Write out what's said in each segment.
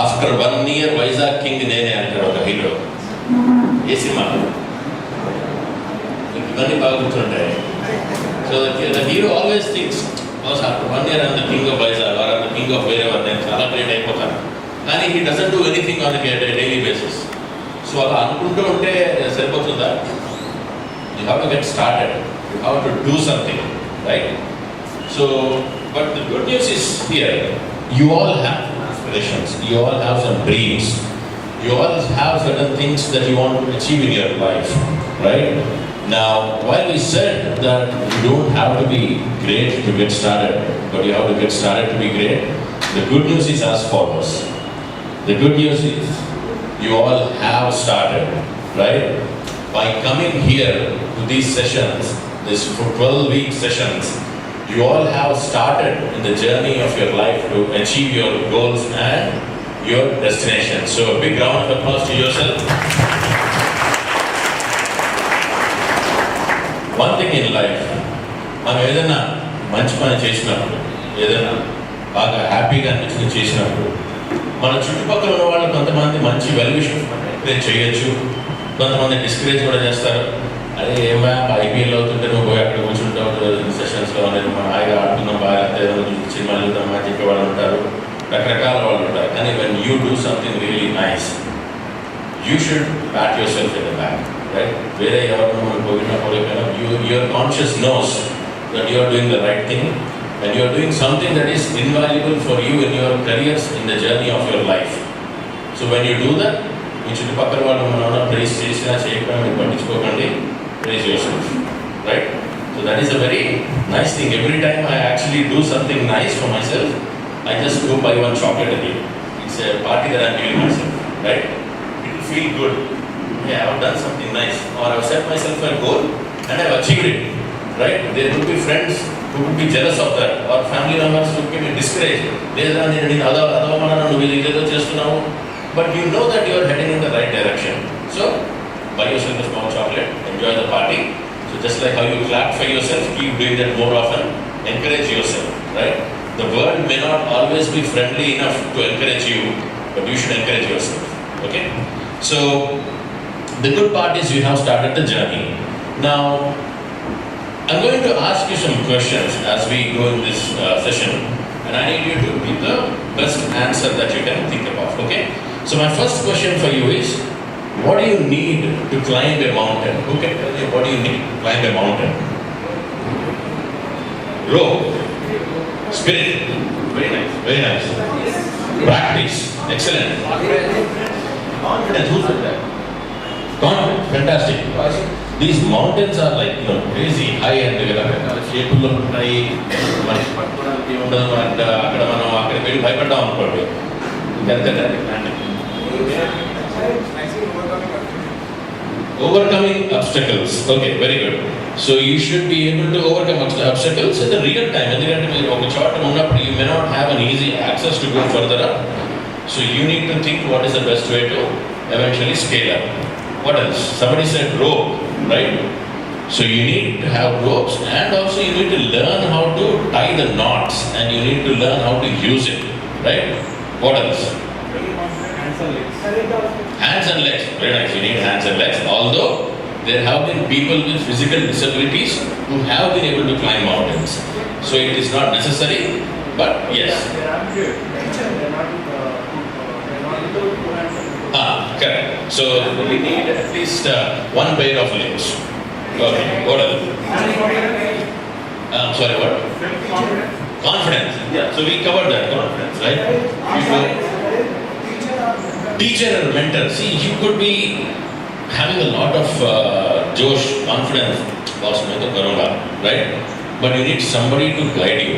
After 1 year Vizag king నేనే అంటాడు ఒక హీరో. ఏ సినిమా ఇవన్నీ బాగా గుర్తుంటాయి. So the hero always thinks after 1 year I'm the king of Vizag or I'm the king of wherever, నేను చాలా గ్రేట్ అయిపోతాను. కానీ he doesn't do anything on a daily basis. So అలా అనుకుంటూ ఉంటే సరిపోతుందా? You have to get started. You have to do something, right? So, but the good news is here, you all have aspirations, you all have some dreams, you all have certain things that you want to achieve in your life, right? Now, while we said that you don't have to be great to get started, but you have to get started to be great, the good news is as follows. The good news is you all have started, right? By coming here to these sessions, these 12-week sessions, you all have started in the journey of your life to achieve your goals and your destination. So a big round of applause to yourself. One thing in life, మనం ఏదైనా మంచి పని చేసినప్పుడు, ఏదైనా బాగా హ్యాపీగా అనిపించింది చేసినప్పుడు, మన చుట్టుపక్కల ఉన్న వాళ్ళు కొంతమంది మంచి వెల్ విషయం ఎంకరేజ్ చేయొచ్చు, కొంతమంది డిస్కరేజ్ కూడా చేస్తారు. అదే ఏమా ఐపీఎల్ అవుతుంటే నువ్వు పోయి అక్కడ కూర్చుంటావు సెషన్స్లో, అనేది మనం హాయిగా ఆడుతున్నాం, బాగా సినిమాలు చూద్దామా చెప్పేవాళ్ళు ఉంటారు, రకరకాల వాళ్ళు ఉంటారు. కానీ when you do something really nice, you should pat yourself in the back, right? వేరే ఎవరు మనం పోయినా your conscious knows that you are doing the right thing and you are doing something that is invaluable for you in your careers, in the journey of your life. So when you do that, మీ చుట్టుపక్కల వాళ్ళు మనం praise చేసినా చేయకుండా మీరు పట్టించుకోకండి, praise yourself, right? So that is a very nice thing. Every time I actually do something nice for myself, I just go buy one chocolate a day. It's a party that I'm giving myself, right? It will feel good. Yeah, I have done something nice, or I have set myself a goal and I have achieved it, right? There will be friends who would be jealous of that, or family members who can be discouraged. లేదా నేను అదవమన్నా నువ్వు ఇదేదో చేస్తున్నావు, but you know that you are heading in the right direction. So buy yourself a small chocolate, enjoy the party. So just like how you clap for yourself, keep doing that more often. Encourage yourself, right? The world may not always be friendly enough to encourage you, but you should encourage yourself, okay? So the good part is you have started the journey. Now I'm going to ask you some questions as we go in this session, and I need you to give the best answer that you can think about, okay? So my first question for you is, what do you need to climb a mountain? Who can tell me what do you need to climb a mountain? Rope, spirit, very nice, very nice. Practice, excellent. Confidence, who said that? Confidence, fantastic. These mountains are like, crazy high and షేపుల్లో ఉంటాయి, మనకి పట్టుకోవడానికి ఉండదు, అక్కడ మనం అక్కడ వెళ్ళి భయపడ్డాం అనుకోండి. Overcoming obstacles, okay, very good. So you should be able to overcome obstacles in the real time. ఎందుకంటే మీరు ఒక చోట ఉన్నప్పుడు you may not have an easy access to go further up. So you need to think what is the best way to eventually scale up. What else? Somebody said rope, right? So you need to have ropes, and also you need to learn how to tie the knots, and you need to learn how to use it, right? What else? Hands and legs. Hands and legs, very nice. You need hands and legs. Although there have been people with physical disabilities who have been able to climb mountains, so it is not necessary, but yes. Correct. So we need at least one pair of legs. Okay. What else? Sorry, what? Confidence. Yeah. So we covered that, confidence, right? Teacher or mentor. See, you could be having a lot of josh, confidence, right? But you need somebody to guide you,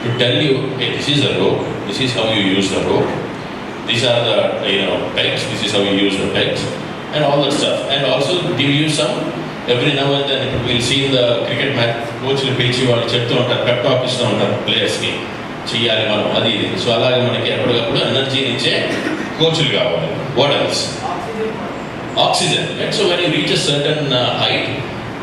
to tell you, hey, this is a rope. This is how you use the rope. These are the pegs. This is how you use the pegs, and all that stuff. And also give you some. Every now and then we'll see in the cricket match, coach will pitch you వాళ్ళు చెప్తూ ఉంటారు, Pep talk ఇస్తూ ఉంటారు ప్లేయర్స్కి, చెయ్యాలి మనం అది ఇది. So అలాగే మనకి ఎప్పటికప్పుడు ఎనర్జీ ఇచ్చే కోచ్లు కావాలి. What else? Oxygen, right? So when you reach a certain height,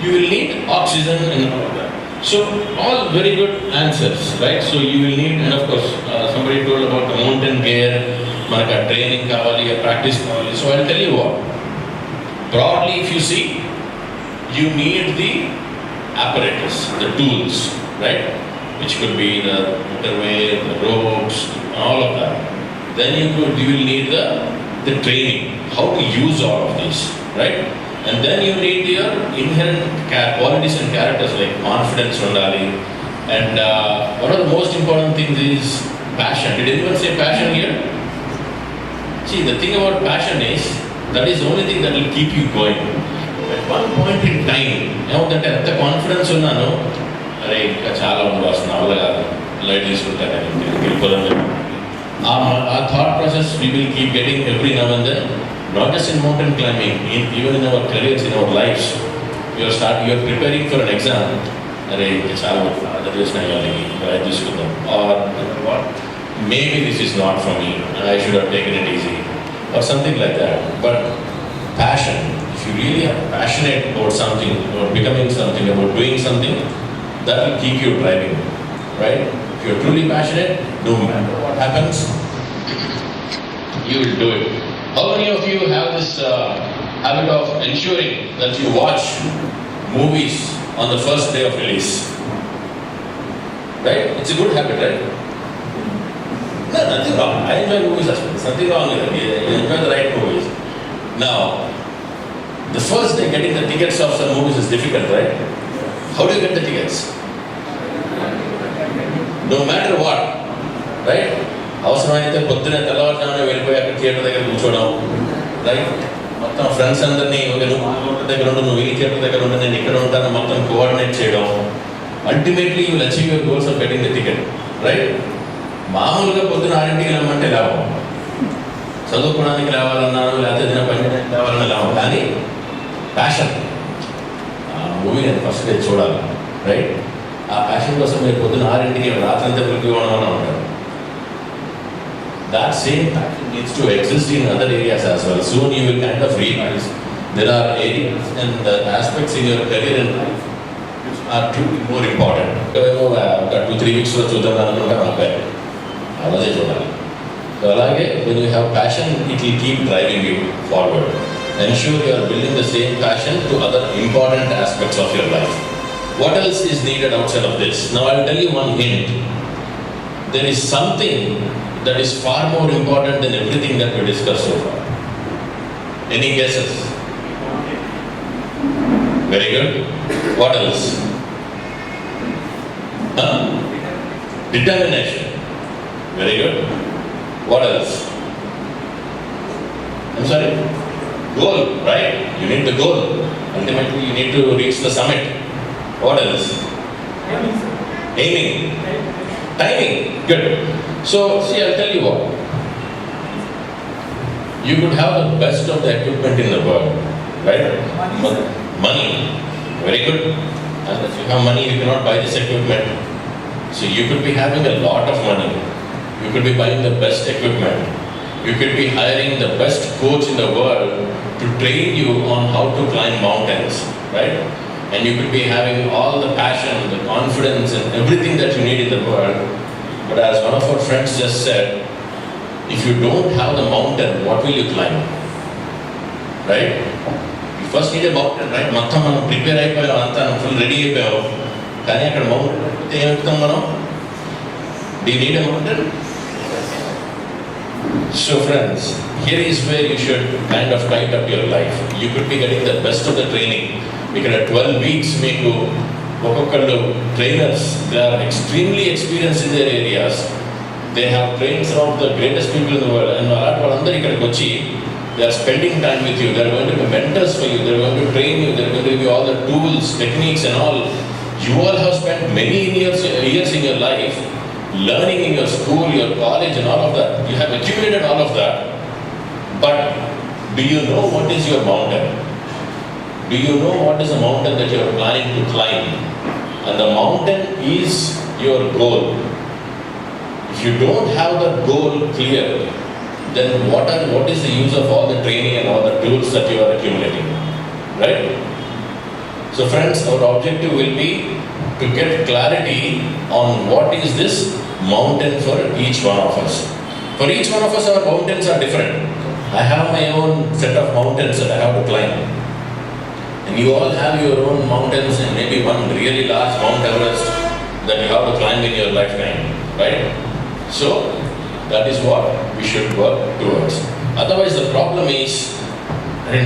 you will need oxygen and all of that. So all very good answers, right? So you will need, and of course somebody told about the mountain gear, మనకు ఆ training కావాలి, ఆ practice కావాలి. So I tell you what, broadly if you see, you need the apparatus, the tools, right, which could be the motorway, the ropes, all of that. Then you will need the training, how to use all of these, right? And then you need your inherent qualities and characters like confidence undali. And one of the most important things is passion. Did anyone say passion here? See, the thing about passion is that is the only thing that will keep you going. At one point in time, ఏమవుతుందంటే ఎంత confidence ఉన్నాను, అరే ఇంకా చాలా ఉంది వస్తుంది అవ్వదు కాదు, లైట్ తీసుకుంటాను వెళ్ళిపోదాం. ఆ thought process we will keep getting every now and then, not just in mountain climbing, even in our careers, in our lives. You are preparing for an exam, అరే ఇంకా చాలా అదర్ చేసిన లైట్ తీసుకుందాం, or what, maybe this is not for me and I should have taken it easy, or something like that. But passion, if you really are passionate about something, about becoming something, about doing something, that will keep you driving, right? If you are truly passionate, no matter what happens, you will do it. How many of you have this habit of ensuring that you watch movies on the first day of release? Right? It's a good habit, right? No, nothing wrong. I enjoy movies as well. There's nothing wrong with it. You enjoy the right movies. Now, the first day getting the tickets of some movies is difficult, right? How do you get the tickets? No matter what, right? అవసరమైతే పొద్దున తెల్లవారుజామున వెళ్ళిపోయి అక్కడ theatre దగ్గర కూర్చోవడం, right? మొత్తం friends అందరినీ నువ్వు ఆ థియేటర్ దగ్గర ఉండు, నువ్వు ఈ థియేటర్ దగ్గర ఉండు, నేను ఇక్కడ ఉంటాను, మొత్తం కోఆర్డినేట్ చేయడం. Ultimately you will achieve your goals of getting the ticket, right? మామూలుగా పొద్దున 6ంటికి వెళ్ళమంటే లాభం, చదువుకోవడానికి రావాలన్నాను, లేకపోతే ఏదైనా పని చేయడానికి రావాలన్నా లాభం. కానీ ప్యాషన్, ఆ మూవీ నేను ఫస్ట్ డే చూడాలి, రైట్? ఆ ప్యాషన్ కోసం మీరు పొద్దున 6ంటికి రాత్రి అంతా పిలిపివ్వడం అని ఉంటారు. That same passion needs to exist in other areas as well. Soon you will kind of realize there are areas and aspects in your career and life which are truly more important. ఒక 2-3 weeks చూద్దాం అనుకుంటాను, అబ్బాయి అలాగే చూడాలి. So అలాగే when you have passion, it will keep driving you forward. Ensure you are building the same passion to other important aspects of your life. What else is needed outside of this? Now I will tell you one hint. There is something that is far more important than everything that we discussed so far. Any guesses? Very good. What else? Determination. Very good. What else? I'm sorry? Goal, right? You need the goal. Ultimately, you need to reach the summit. What else? Aiming. Timing. Good. So, see, I'll tell you what. You could have the best of the equipment in the world, right? Money. Very good. Unless you have money, you cannot buy this equipment. So, you could be having a lot of money. You could be buying the best equipment. You could be hiring the best coach in the world to train you on how to climb mountains, right? And you could be having all the passion, the confidence, and everything that you need in the world. But as one of our friends just said, if you don't have the mountain, what will you climb? Right? You first need a mountain, right? మొత్తం మనం prepare అయిపోయాం, అంతా full ready అయిపోయాం, కానీ అక్కడ mountain ఏం ఎక్కుతాం మనం? Do you need a mountain? So friends, here is where you should kind of tighten up your life. You could be getting the best of the training. ఇక్కడ 12 weeks మీకు ఒక్కొక్కళ్ళు trainers, they are extremely experience in their areas. They have train some of the greatest people in the world. And అలాంటి వాళ్ళందరూ ఇక్కడికి వచ్చి they are spending time with you. They are going to be mentors for you. They are going to train you. They are going to give you all the tools, techniques and all. You all have spent many years in your life learning in your school, your college and all of that. You have accumulated all of that. But do you know what is your mountain? Do you know what is the mountain that you are planning to climb? And the mountain is your goal. If you don't have the goal clear, then what is the use of all the training and all the tools that you are accumulating? Right? So friends, our objective will be to get clarity on what is this mountain for each one of us. For each one of us, our mountains are different. I have my own set of mountains that I have to climb. And you all have your own mountains, and maybe one really large Mount Everest that you have to climb in your lifetime, right? So, that is what we should work towards. Otherwise, the problem is, I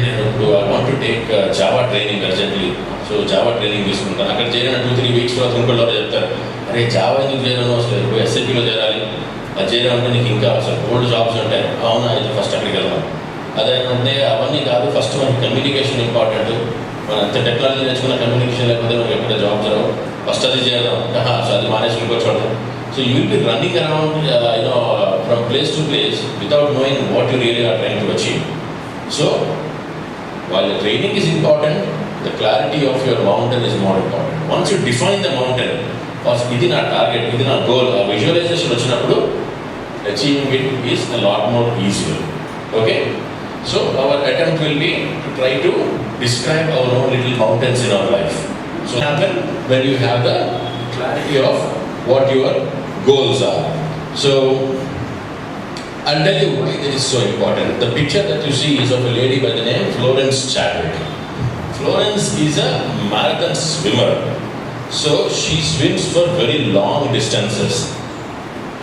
want to take Java training urgently. So, Java training తీసుకుంటాను. అక్కడ చేరిన 2-3 weeks తర్వాత ఇంకోళ్ళు చెప్తారు, అరే Java ఎందుకు చేయడం అసలు ఎస్ఐపిలో చేరాలి, అది చేయడం అంటే నీకు ఇంకా అసలు ఓల్డ్ జాబ్స్ ఉంటాయి. అవునా, అయితే ఫస్ట్ అక్కడికి వెళ్దాం. అదేంటంటే అవన్నీ కాదు, ఫస్ట్ మనకి కమ్యూనికేషన్ ఇంపార్టెంట్. మనం అంత టెక్నాలజీ నేర్చుకున్న కమ్యూనికేషన్ లేకపోతే మనకి ఎక్కడ జాబ్స్ రావు, ఫస్ట్ అది చేద్దాం. సో అది మానేసి ఇంకో చూడడం. So you will be running around, from place to place without knowing what you really are trying to achieve. So, while the training is important, the clarity of your mountain is more important. Once you define the mountain, within our target, within our goal, our visualization వచ్చినప్పుడు achieving it is a lot more easier. Okay? So, our attempt will be to try to describe our own little mountains in our life. So, what happen when you have the clarity of what your goals are. So, I'll tell you why this is so important. The picture that you see is of a lady by the name Florence Chadwick. Florence is a marathon swimmer. So, she swims for very long distances.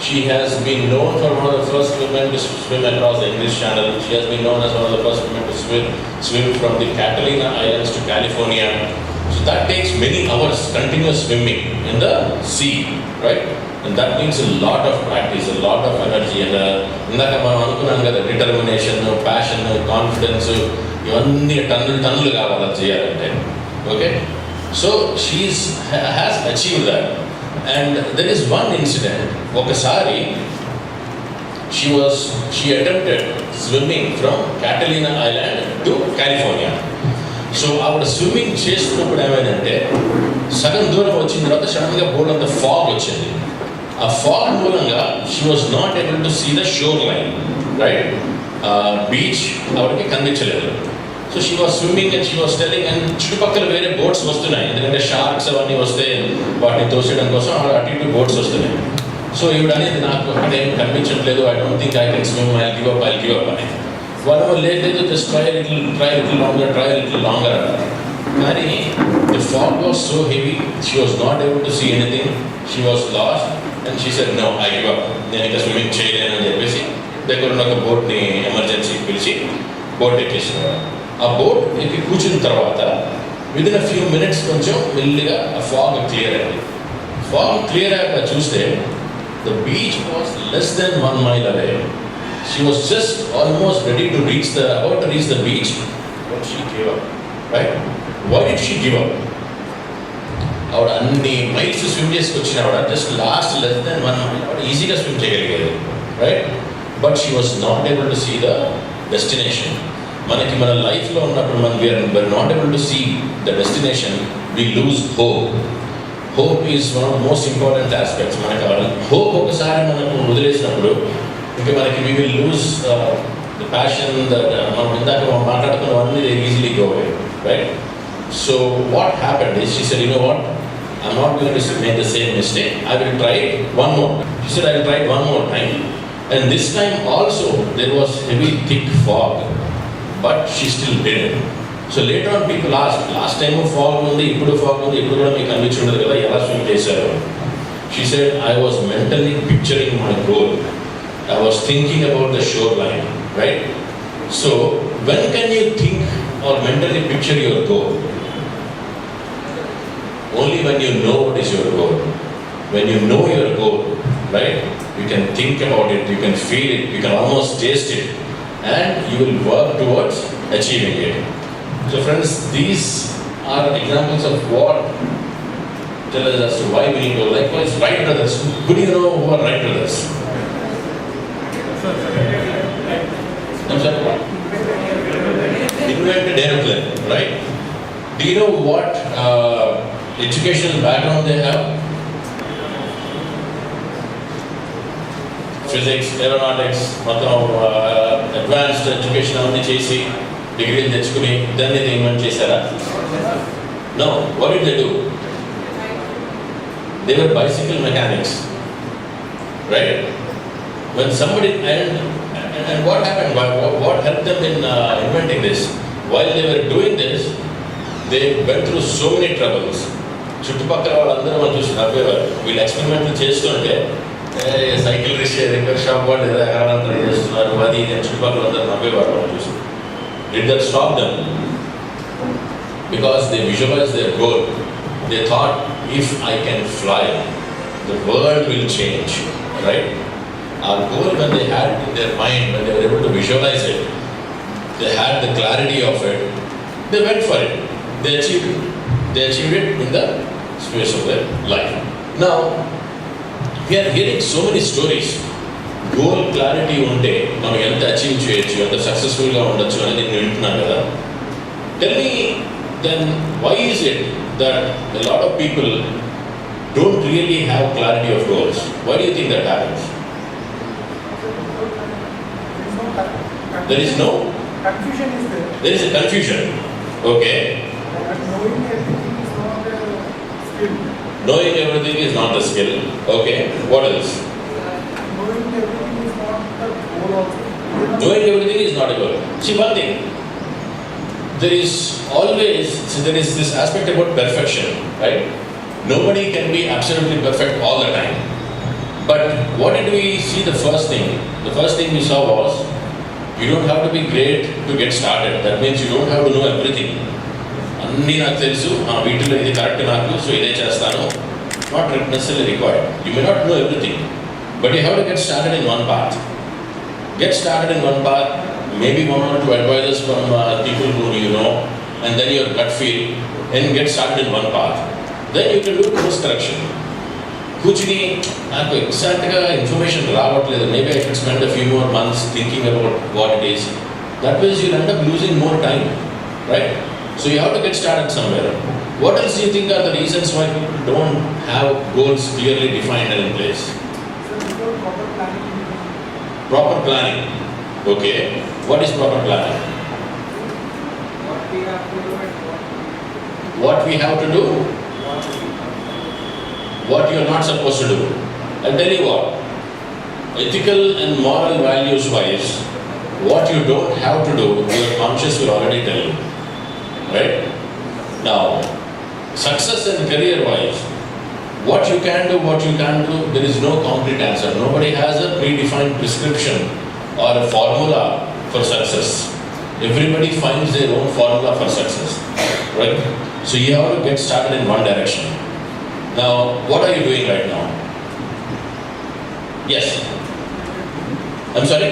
She has been known for one of the first women to swim across the English Channel. She has been known as one of the first women to swim from the Catalina Islands to California. So that takes many hours continuous swimming in the sea, right? And that means a lot of practice, a lot of energy, and indaka మనం అనుకున్నాం కదా, determination, passion, confidence, ఇవన్నీ టన్నులు కావాలి అది చేయాలంటే. Okay? So she has achieved that. And there is one incident, ఒకసారి she attempted swimming from Catalina Island to California. So ఆవిడ స్విమ్మింగ్ చేస్తున్నప్పుడు ఏమైందంటే, సగం దూరం వచ్చిన తర్వాత సడన్గా బోర్డు అంత ఫాగ్ వచ్చింది. ఆ ఫాగ్ మూలంగా she was not able to see the shore line, right? Beach ఆవిడకి కనిపించలేదు. So she was swimming and she was telling, and చుట్టుపక్కల వేరే బోట్స్ వస్తున్నాయి, ఎందుకంటే షార్క్స్ అవన్నీ వస్తే వాటిని తోసేయడం కోసం అటు ఇటు బోట్స్ వస్తున్నాయి. సో ఈవిడ అనేది, నాకు అక్కడ ఏం కనిపించట్లేదు, I don't think I can swim, I give up అని. వాళ్ళు లేదు, జస్ట్ ట్రై లిటిల్ లాంగర్ అన్నారు. కానీ the fog was so heavy, she was not able to see anything, she was lost and she said no, I give up, నేను ఇంకా swimming చేయలేను అని చెప్పేసి దగ్గర ఉన్న ఒక బోట్ని ఎమర్జెన్సీ పిలిచి బోట్ ఎక్కేసినారు. ఆ బోట్ ఎక్కి కూర్చున్న తర్వాత విదిన్ అ ఫ్యూ మినిట్స్ కొంచెం మెల్లిగా ఆ ఫాగ్ క్లియర్ అయింది. ఫాగ్ క్లియర్ అయ్యాక చూస్తే the beach was less than 1 mile away. She was just almost ready to about to reach the beach, but she gave up, right? Why did she give up? ఆవిడ అన్ని miles swim చేసుకొచ్చిన ఆవిడ just lost less than 1 mile ఆవిడ ఈజీగా swim చేయగలిగేది, right? But she was not able to see the destination. మనకి మన లైఫ్లో ఉన్నప్పుడు మనం we are not able to see the destination, we lose hope. Hope is one of the most important aspects. మనకి hope ఒకసారి మనకు వదిలేసినప్పుడు ఇంకా మనకి we will lose the passion, మనం ఇందాక మాట్లాడుకున్నవన్నీ they easily go away, right? So what happened is, she said, you know what, I'm not going to make the same mistake, I will try one more. She said, I will try one more time. And this time also there was heavy thick fog, but she still did it. So later on people asked, last time fog ఉంది, ఇప్పుడు fog ఉంది, ఇప్పుడు కూడా మీకు అనిపించి ఉండదు కదా, ఎలా స్విమ్ చేశారు? She said, I was mentally picturing my goal. I was thinking about the shoreline, right? So, when can you think or mentally picture your goal? Only when you know what is your goal. When you know your goal, right? You can think about it, you can feel it, you can almost taste it, and you will work towards achieving it. So friends, these are examples of what tell us as to why we need to. Likewise, Wright brothers. Who do you know who are Wright brothers? Invented airplane, right? Do you know what educational background they have? Physics, aeronautics, advanced education avani chesi degree techukuni then they invent chesara? No. What did they do? They were bicycle mechanics, right? When somebody, and what happened, what helped them in inventing this? While they were doing this, they went through so many troubles. చుట్టుపక్కల వాళ్ళందరూ మనం చూసి నవ్వేవారు. వీళ్ళు ఎక్స్పెరిమెంట్లు చేస్తుంటే cycle repair shop వాళ్ళు ఏదో ఎగరాలని try చేస్తున్నారు, అది ఇది చుట్టుపక్కల అందరూ నవ్వేవారు మనం చూసి. Did that stop them? Because they visualized their goal. They thought, if I can fly, the world will change, right? Our goal, when they had it in their mind, when they were able to visualize it, they had the clarity of it, they went for it. They achieved it. They achieved it in the space of their life. Now, we are hearing so many stories. Goal clarity unte మనం ఎంత achieve చేయొచ్చు, ఎంత సక్సెస్ఫుల్గా ఉండొచ్చు అనేది నేను వింటున్నాను కదా. Tell me then, why is it that a lot of people don't really have clarity of goals? Why do you think that happens? There is no Confusion is there. There is a confusion. Okay. And knowing everything is not a skill. Knowing everything is not the skill. Okay. What else? Knowing everything is not the goal also. Knowing everything is not a goal. See, one thing. There is this aspect about perfection, right? Nobody can be absolutely perfect all the time. But what did we see the first thing? The first thing we saw was, you don't have to be great to get started. That means you don't have to know everything. అన్నీ నాకు తెలుసు, వీటిలో ఇది correct నాకు, so ఇదే చేస్తాను. Not necessarily required. You may not know everything, but you have to get started in one path. Get started in one path, maybe one or two advisors from people who you know, and then your gut feel, and get started in one path. Then you can do course correction. కూర్చుని నాకు ఎగ్జాక్ట్గా information రావట్లేదు, maybe I should spend a few more months thinking about what it is. That means you end up losing more time, right? So you have to get started somewhere. What else you think are the reasons why people don't have goals clearly defined and in place? Proper planning. Okay. What is proper planning? What we have to do? What you are not supposed to do. I'll tell you what. Ethical and moral values wise, what you don't have to do, your conscience will already tell you. Right? Now, success and career wise, what you can do, what you can't do, there is no concrete answer. Nobody has a predefined prescription or a formula for success. Everybody finds their own formula for success, right? So you have to get started in one direction. Now, what are you doing right now? Yes. I'm sorry?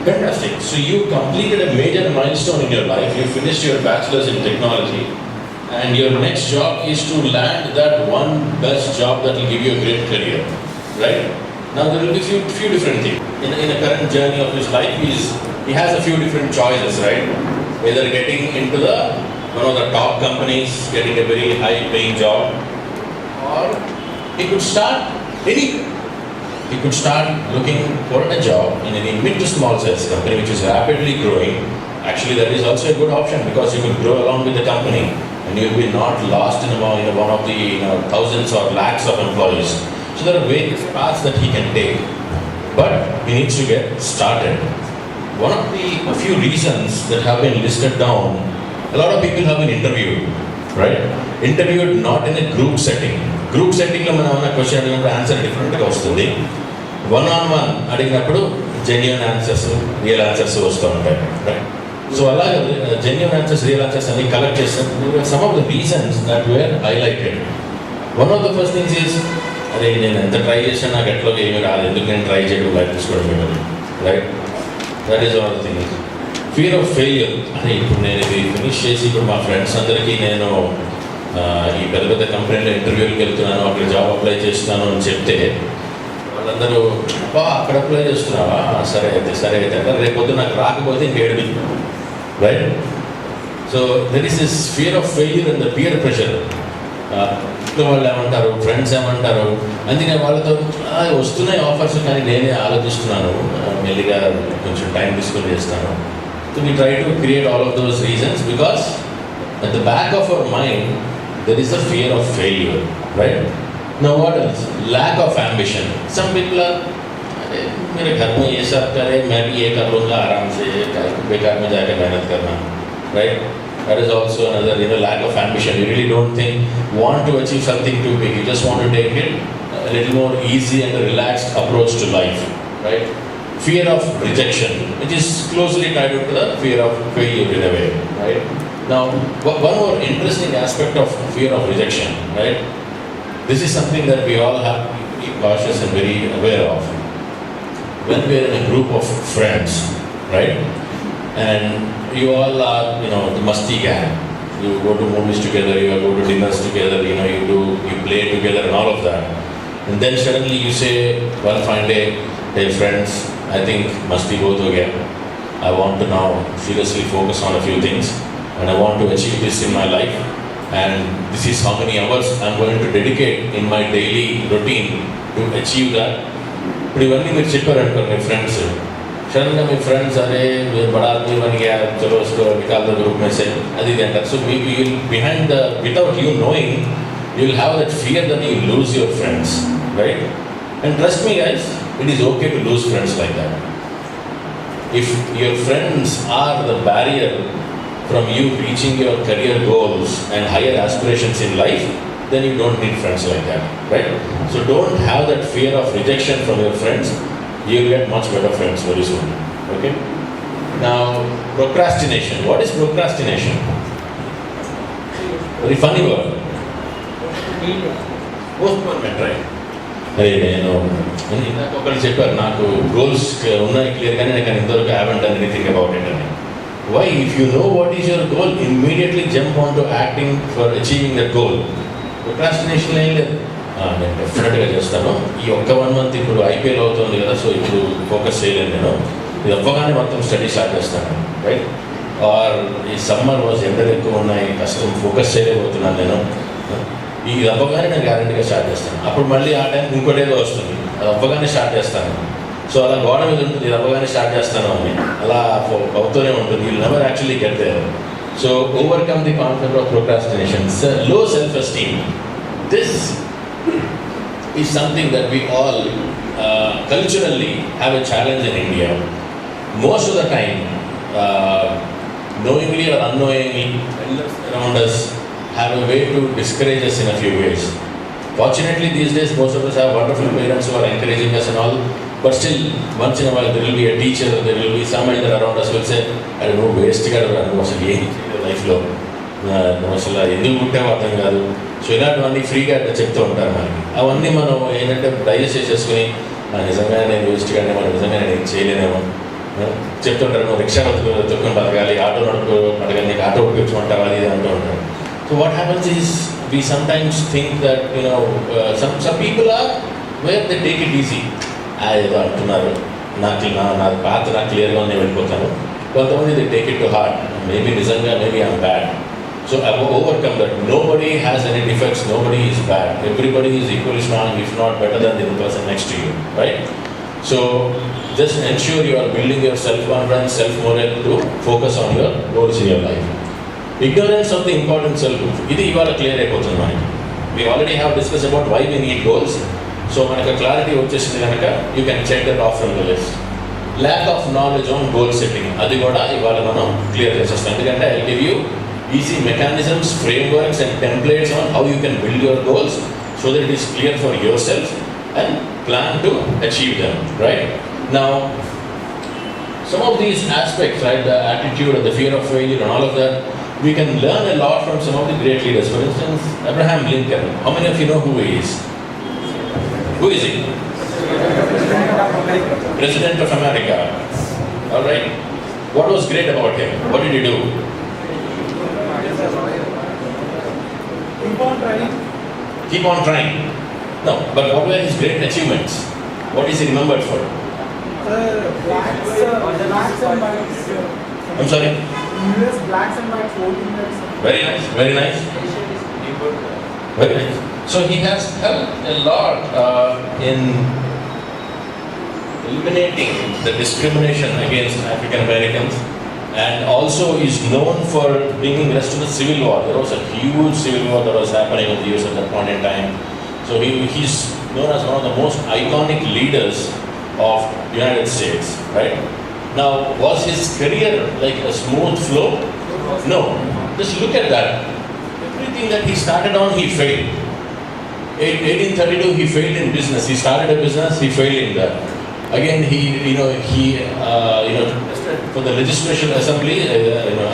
Fantastic. So you completed a major milestone in your life. You finished your bachelor's in technology. And your next job is to land that one best job that will give you a great career, right? Now there will be few different things. In a current journey of his life, he has a few different choices, right? Either getting into one of the top companies, getting a very high paying job, or he could start anywhere. He could start looking for a job in any mid to small size company which is rapidly growing. Actually, that is also a good option because you could grow along with the company. And you will be not lost in one of the thousands or lakhs of employees. So there are various paths that he can take, but he needs to get started. One of a few reasons that have been listed down, a lot of people have been interviewed, right? Interviewed not in a group setting. Group setting lo mana question adiginappudu answer different ga vastundi. One on one adiginappudu genuine answers, real answers vastu untayi, right? So అలాగే genuine answers, real answers అన్ని collect చేస్తాం. Some of the reasons that were highlighted. One of the first things is, అరే నేను ఎంత try చేసినా నాకు ఎట్లా ఏమీ రాదు, ఎందుకు నేను ట్రై చేయడం లైఫ్ తీసుకోవడం ఏమని, right? That is one of the things. Fear of failure. అరే ఇప్పుడు నేను ఇది ఫినిష్ చేసి ఇప్పుడు మా ఫ్రెండ్స్ అందరికీ నేను ఈ పెద్ద పెద్ద కంపెనీలో ఇంటర్వ్యూలకు వెళ్తున్నాను, అక్కడ జాబ్ అప్లై చేస్తున్నాను అని చెప్తే వాళ్ళందరూ అక్కడ అప్లై చేస్తున్నావా, సరే అయితే అంటే రేపొద్దు నాకు రాకపోతే ఇంకేడు, right? So there is this fear of failure and the peer pressure. ఇంట్లో వాళ్ళు ఏమంటారు, ఫ్రెండ్స్ ఏమంటారు, అందుకే వాళ్ళతో వస్తున్నాయి ఆఫర్స్ కానీ నేనే ఆలోచిస్తున్నాను, మెల్లిగా కొంచెం టైం తీసుకొని చేస్తాను. So we try to create all of those reasons because at the back of our mind there is a fear of failure, right? Now what else? Lack of ambition. Some people are मेरे घर में ये सब करे, मैं भी ये कर लूँगा आराम से, बेकार में जाकर मेहनत करना, right? That is also another lack of ambition. You really don't want to achieve something too big. You just want to take it a little more easy and a relaxed approach to life, right? Fear of rejection, which is closely tied to the fear of failure in a way, right? Now, one more interesting aspect of fear of rejection, right? This is something that we all have to be cautious and very aware of. When we are in a group of friends, right? And you all are, the musty gang. You go to movies together, you go to dinners together, you play together and all of that. And then suddenly you say, one fine day, hey friends, I think musty both again. I want to now seriously focus on a few things and I want to achieve this in my life. And this is how many hours I'm going to dedicate in my daily routine to achieve that. But इवన్నీ మీరు చెప్పారనుకోండి మీ friends, సడన్గా మీ friends అరే బడా ఆदमी बन गया, चलो उसको निकाल दो ग्रुप में से, అది ఇది అంటారు. So maybe you'll behind the, without you knowing, you'll have that fear that you lose your friends, right? And trust me guys, it is okay to lose friends like that. If your friends are the barrier from you reaching your career goals and higher aspirations in life, then you don't need friends like that, right? So don't have that fear of rejection from your friends. You'll get much better friends very soon, okay? Now, procrastination. What is procrastination? Very funny word. Postponement, right? అరే నేను ఇందాక ఒకరు చెప్పారు నాకు goals ఉన్నాయి క్లియర్గానే, నేను ఇంతవరకు haven't done anything about it అని. Why? If you know what is your goal, immediately jump on to acting for achieving that goal. Procrastination ఏం లేదు, నేను డెఫినెట్గా చేస్తాను, ఈ ఒక్క 1 month ఇప్పుడు ఐపీఎల్ అవుతుంది కదా, సో ఇప్పుడు ఫోకస్ చేయలేను నేను, ఇది అవ్వగానే మొత్తం స్టడీ స్టార్ట్ చేస్తాను, రైట్? ఆర్ ఈ సమ్మర్ వాజ్ ఎండలు ఎక్కువ ఉన్నాయి, కష్టం, ఫోకస్ చేయలేకపోతున్నాను నేను, ఇది అవ్వగానే నేను గ్యారెంటీగా స్టార్ట్ చేస్తాను. అప్పుడు మళ్ళీ ఆ టైం ఇంకోటేదో వస్తుంది, అది అవ్వగానే స్టార్ట్ చేస్తాను. సో అలా గోడ మీద ఉంటుంది, ఇది అవ్వగానే స్టార్ట్ చేస్తాను అని, అలా అవుతూనే ఉంటుంది. Will never actually get there. So overcome the concept of procrastination. Low self esteem. This is something that we all culturally have a challenge in India. Most of the time, knowingly or unknowingly, elders around us have a way to discourage us in a few ways. Fortunately, these days, most of us have wonderful parents who are encouraging us and all, but still, once in a while, there will be a teacher, there will be some elder around us who will say, I don't know, waste గా అసలు ఏం లైఫ్లో అసలు ఎందుకు పుట్టామో అర్థం కాదు. So ఇలాంటివన్నీ ఫ్రీగా చెప్తూ ఉంటారు మనకి. అవన్నీ మనం ఏంటంటే డైజెస్ట్ చేసేసుకుని నిజంగా నేను వేస్ట్గానే, మనం నిజంగా నేను ఏం చేయలేనేమో చెప్తుంటారు. నువ్వు రిక్షా తొక్కుని బతకాలి, ఆటో అడగాలి, నీకు ఆటో ఉపయోగించమంటావు, అది ఇది అంటూ ఉంటారు. So what happens is we sometimes think that some people are where they take it easy. ఏదో అంటున్నారు, నాది పాత నాకు క్లియర్గా నేను వెళ్ళిపోతాను. కొంతమంది they take it to heart. Maybe నిజంగా, maybe I'm bad. So I will overcome that. Nobody has any defects, nobody is bad. Everybody is equally strong, if not better than the person next to you, right? So just ensure you are building your self-confidence, self-morale to focus on your goals in your life. Ignorance of the important self-worth. ఇది ఇవాళ clear అయిపోతుంది మనకి. We already have discussed about why we need goals. So మనకు clarity వచ్చేసింది కనుక you can check that off from the list. Lack of knowledge on goal setting, అది కూడా ఇవాళ మనం క్లియర్ చేసేస్తాం. ఎందుకంటే I give you easy mechanisms, frameworks and templates on how you can build your goals so that it is clear for yourself and plan to achieve them, right? Now, some of these aspects, right, the attitude or the fear of failure and all of that, we can learn a lot from some of the great leaders. For instance, Abraham Lincoln. How many of you know who he is? Who is he? President of America. All right. What was great about him? What did he do? Keep on trying. Keep on trying. No, but what were his great achievements? What is he remembered for? Blacks and whites. I'm sorry? US blacks and whites voting rights. Very nice, very nice. Very nice. So he has helped a lot in eliminating the discrimination against African Americans, and also is known for bringing rest to the civil war. There was a huge civil war that was happening in the US at that point in time. So he's known as one of the most iconic leaders of United States, right? Now, was his career like a smooth flow? No. Just look at that. Everything that he started on, he failed. 1832, he failed in business. He started a business, he failed in that. Again, he for the legislative assembly,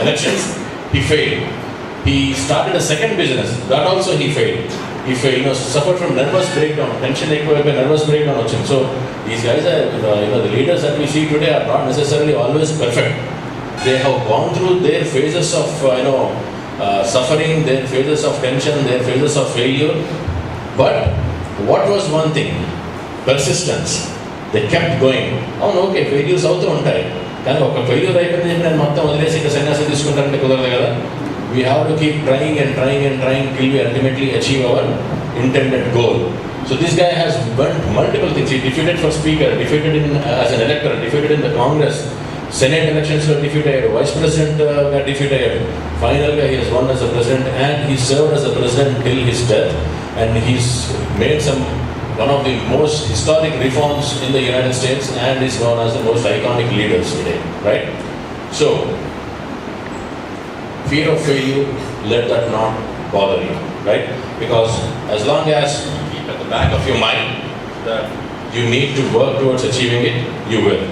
elections, he failed. He started a second business, that also he failed. He failed, suffered from nervous breakdown, tension equivalent, nervous breakdown. So these guys are, the leaders that we see today are not necessarily always perfect. They have gone through their phases of, suffering, their phases of tension, their phases of failure. But what was one thing? Persistence. They kept going. Oh, okay, failures అవుతూ ఉంటాయి. కానీ ఒక failure అయిపోయింది నేను మొత్తం వదిలేసి ఇంకా సన్యాసం తీసుకుంటానంటే కుదరదు కదా. We have to keep trying and trying and trying till we ultimately achieve our intended goal. So this guy has burnt multiple things. He defeated for speaker, defeated as an elector, defeated in the Congress, Senate elections were defeated, Vice President got defeated. Finally, he has won as a president and he served as a president till his death. And he's made one of the most historic reforms in the United States and is known as the most iconic leaders today, right? So, fear of failure, let that not bother you, right? Because as long as you keep at the back of your mind that you need to work towards achieving it, you will.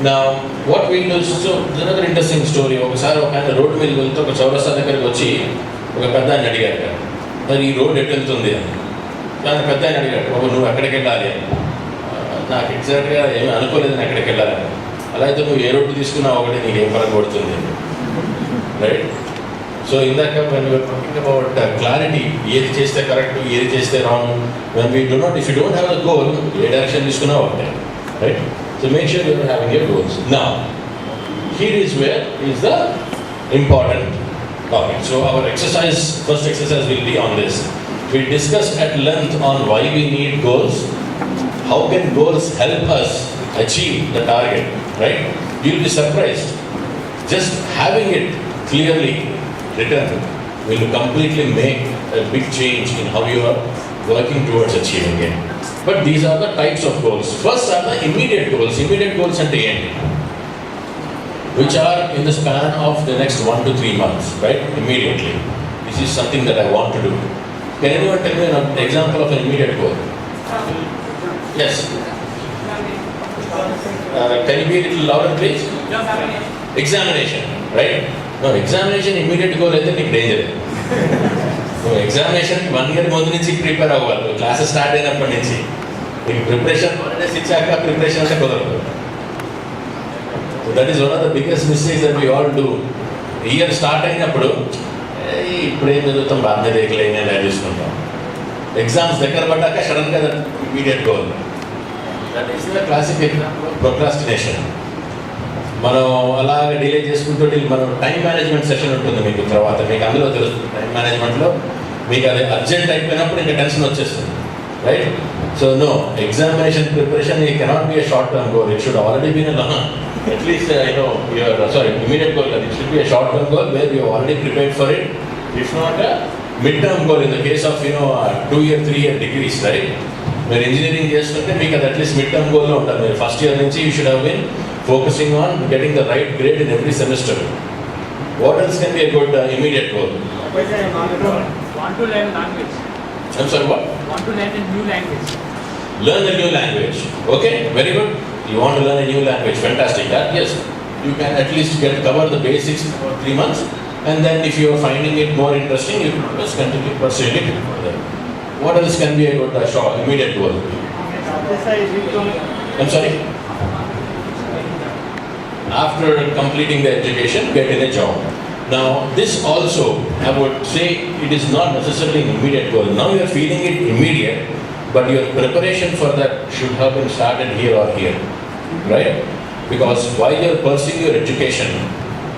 Now, what we do, so there's another interesting story. ఒకసారి ఒక ఆయన road మీద వెళ్తూ ఒక చౌరస్తా దగ్గరికి వచ్చి ఒక పెద్ద ఆయన అడిగారు, మరి ఈ రోడ్ ఎటు వెళ్తుంది అని. దాని పెద్ద ఆయన అడిగాడు, బాబు నువ్వు ఎక్కడికి వెళ్ళాలి అని. నాకు ఎగ్జాక్ట్గా ఏమీ అనుకోలేదు నేను ఎక్కడికి వెళ్ళాలని. అలా అయితే నువ్వు ఏ రోడ్డు తీసుకున్నావు ఒకటి నీకు ఏం ఫరక పడుతుంది, రైట్? సో ఇందాక when we were talking about clarity, ఏది చేస్తే కరెక్ట్, ఏది చేస్తే wrong, when we do not, if you don't have a goal, A direction తీసుకున్నావు ఒకటే, right? So make sure you are having your goals. Now, here is where is the important topic. So our first exercise will be on this. We discussed at length on why we need goals. How can goals help us achieve the target, right? You'll be surprised. Just having it clearly written will completely make a big change in how you are working towards achieving it. But these are the types of goals. First are the immediate goals. Immediate goals at the end, which are in the span of the next 1 to 3 months, right? Immediately. This is something that I want to do. Can anyone tell me an example of an immediate goal? Yes. Can you be a little louder, please? Examination, right? No, examination immediate goal అయితే నీకు danger. Examination 1 year ముందు నుంచి prepare అవ్వాలి. Classes start అయినప్పటి నుంచి నీకు preparation holidays ఇచ్చాక preparation అంటే కుదరదు. That is one of the biggest mistakes that we all do. Year start అయినప్పుడు ఇప్పుడు ఏం చదువుతాం బాధ్యత ఏకలైనా చూసుకుంటాం. ఎగ్జామ్స్ దగ్గర పడ్డాక సడన్గా that immediate goal. That is the classic example of procrastination. మనం అలాగే డిలే చేసుకుంటూ మనం టైం మేనేజ్మెంట్ సెషన్ ఉంటుంది మీకు తర్వాత, మీకు అందులో తెలుస్తుంది టైం మేనేజ్మెంట్లో మీకు అది అర్జెంట్ అయిపోయినప్పుడు ఇంకా టెన్షన్ వచ్చేస్తుంది, right? So no, examination preparation ఈ cannot be a short term goal. It should already be at least immediate goal. It should be a short term goal where you have already prepared for it. If not a mid-term goal in the case of 2 year 3 year degrees, right? మీరు engineering చేస్తుంటే మీకు అది at least mid term గోల్లో ఉంటుంది. మీరు first year నుంచి you should have been focusing on getting the right grade in every semester. What else can be a good immediate goal? Want to learn language. I'm sorry, what? Want to learn a new language. Learn a new language. Okay, very good. You want to learn a new language. Fantastic. That, yes, you can at least cover the basics for 3 months. And then if you are finding it more interesting, you can always continue pursuing it further. What else can be a good short, immediate goal? I'm sorry? After completing the education, get in a job. Now, this also, I would say, it is not necessarily an immediate goal. Now you are feeling it immediate, but your preparation for that should have been started here or here, right? Because while you are pursuing your education,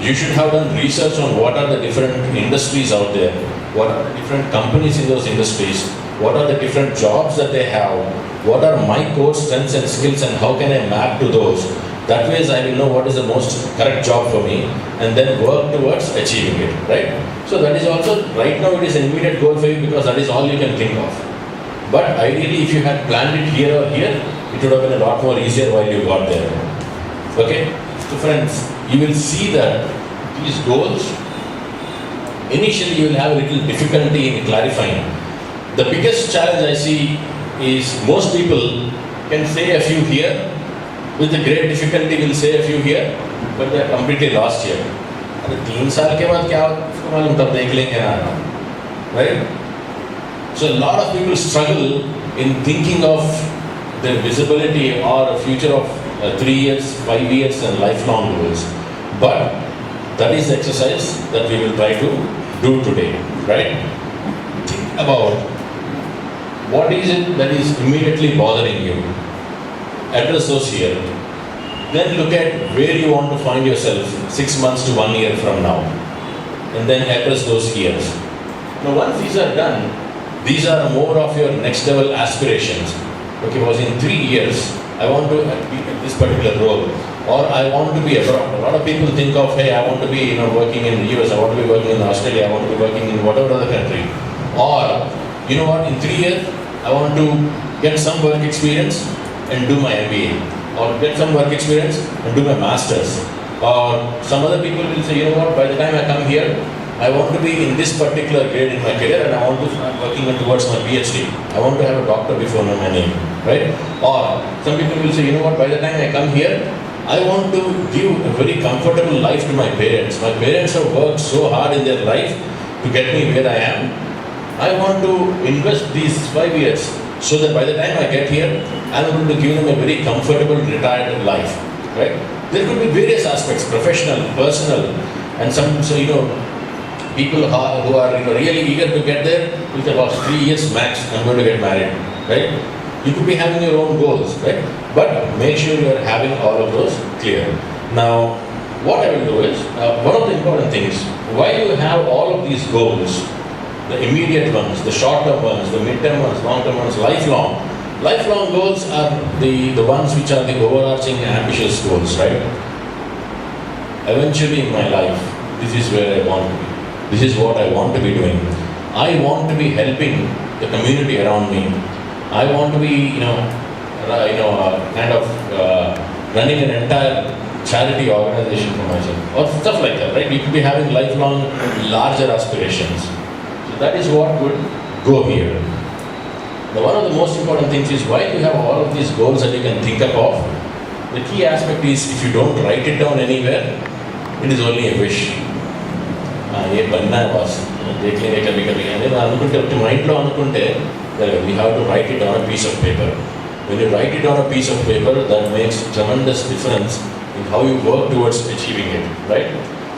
you should have done research on what are the different industries out there, what are the different companies in those industries, what are the different jobs that they have, what are my core strengths and skills, and how can I map to those. That way I will know what is the most correct job for me and then work towards achieving it, right? So that is also, right now it is an immediate goal for you because that is all you can think of. But ideally, if you had planned it here or here, it would have been a lot more easier while you got there. Okay? So friends, you will see that these goals, initially you will have a little difficulty in clarifying. The biggest challenge I see is most people can say a few here, with the great difficulty will say a few here, but they are completely lost here. अरे 3 साल के बाद क्या उसको मालूम तब देख लेंगे ना, right? So a lot of people struggle in thinking of their visibility or a future of 3 years, 5 years and lifelong goals. But that is the exercise that we will try to do today, right? Think about what is it that is immediately bothering you. Address those here. Then look at where you want to find yourself 6 months to 1 year from now. And then address those years. Now once these are done, these are more of your next level aspirations. Okay, because in 3 years, I want to be in this particular role, or I want to be abroad. A lot of people think of, hey, I want to be working in the US, I want to be working in Australia, I want to be working in whatever other country. Or, you know what, in 3 years, I want to get some work experience and do my MBA. Or get some work experience and do my master's. Or some other people will say, you know what, by the time I come here, I want to be in this particular grade in my career and I want to start working towards my PhD. I want to have a doctor before my name, right? Or some people will say, you know what, by the time I come here, I want to give a very comfortable life to my parents. My parents have worked so hard in their life to get me where I am. I want to invest these 5 years so that by the time I get here, I'm able to give them a very comfortable retired life, right? There could be various aspects, professional, personal, and some, so people who are really eager to get there, with about 3 years max, I'm going to get married, right? You could be having your own goals, right? But make sure you are having all of those clear. Now, what I will do is, one of the important things, while you have all of these goals, the immediate ones, the short-term ones, the mid-term ones, long-term ones, lifelong goals are the ones which are the overarching ambitious goals, right? Eventually in my life, this is where I want to be. This is what I want to be doing. I want to be helping the community around me. I want to be, running an entire charity organization for myself, or stuff like that, right? You could be having lifelong, larger aspirations. So that is what would go here. Now, one of the most important things is, while you have all of these goals that you can think of, the key aspect is, if you don't write it down anywhere, it is only a wish. ये बनना है बस, देख लेंगे कभी कभी अनुకుంటే अपने mind లో అనుకుంటే we have to write it on a piece of paper. When you write it on a piece of paper, that makes tremendous difference in how you work towards achieving it, right?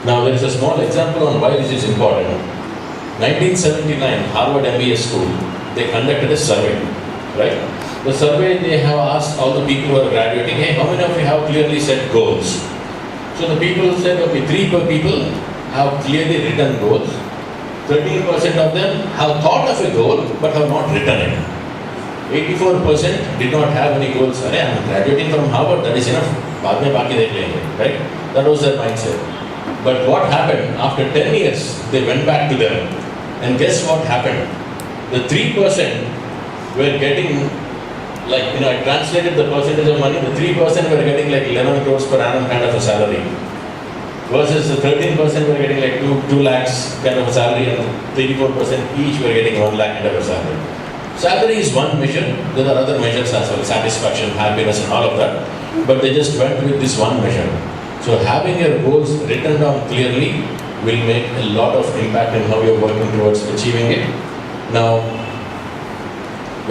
Now there is a small example on why this is important. 1979 Harvard MBA school, they conducted a survey, right? The survey, they have asked all the people who are graduating, hey, how many of you have clearly set goals? So the people said, okay, 3 people have clearly written goals. 13% of them have thought of a goal but have not written it. 84% did not have any goals. I am graduating from Harvard, that is enough. बाद में बाकी देख लेंगे, right? That was their mindset. But what happened after 10 years? They went back to them, and guess what happened? The 3% were getting, I translated the percentage of money. The 3% were getting like 11 crores per annum kind of a salary. Versus the 13% were getting like 2 lakhs kind of a salary, and 34% each were getting 1 lakh kind of a salary. Salary is one measure. There are other measures as well, satisfaction, happiness and all of that. But they just went with this one measure. So having your goals written down clearly will make a lot of impact in how you're working towards achieving it. Now,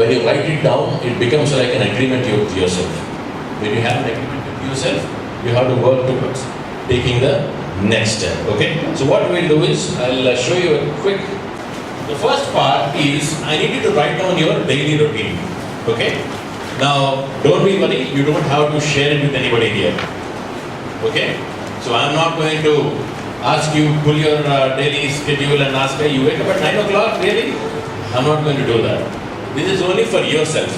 when you write it down, it becomes like an agreement with yourself. When you have an agreement with yourself, you have to work towards taking the next step, okay? So what we'll do is, I'll show you a quick, the first part is, I need you to write down your daily routine, okay? Now, don't be worried, you don't have to share it with anybody here, okay? So I'm not going to ask you, pull your daily schedule and ask, hey, you wake up at 9 o'clock, really? I'm not going to do that. This is only for yourself.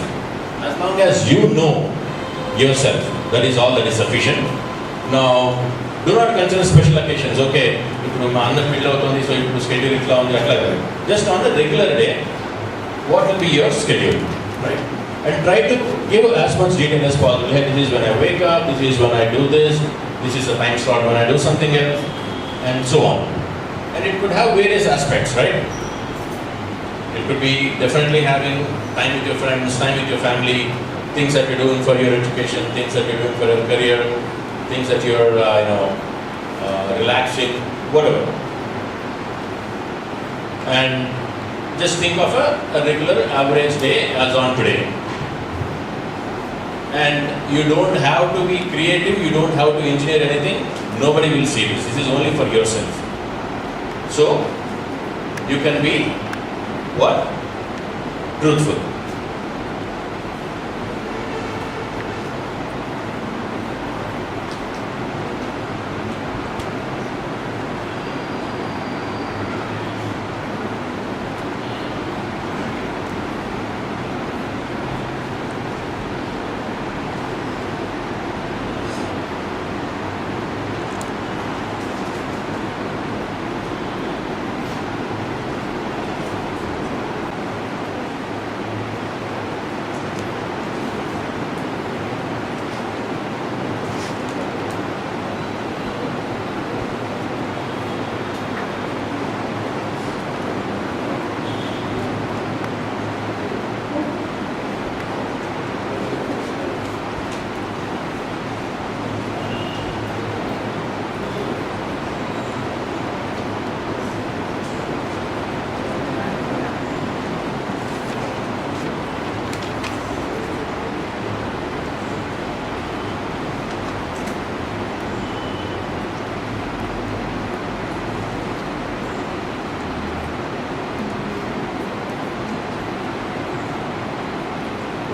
As long as you know yourself, that is all that is sufficient. Now, do not consider special occasions, okay? ఇప్పుడు మా అన్న పెళ్ళి అవుతుంది, so ఇప్పుడు schedule ఇట్లా ఉంది, అట్లా కాదు. Just on the regular day, what will be your schedule, right? and try to give as much detail as possible. Hey, this is when I wake up, this is when I do this is the time slot when I do something else, and so on. And it could have various aspects, right? It could be definitely having time with your friends, time with your family, things that you're doing for your education, things that you're doing for your career, things that you're, relaxing, whatever. And just think of a regular average day as on today. And you don't have to be creative, you don't have to engineer anything, nobody will see this. This is only for yourself. So, you can be what? Truthful.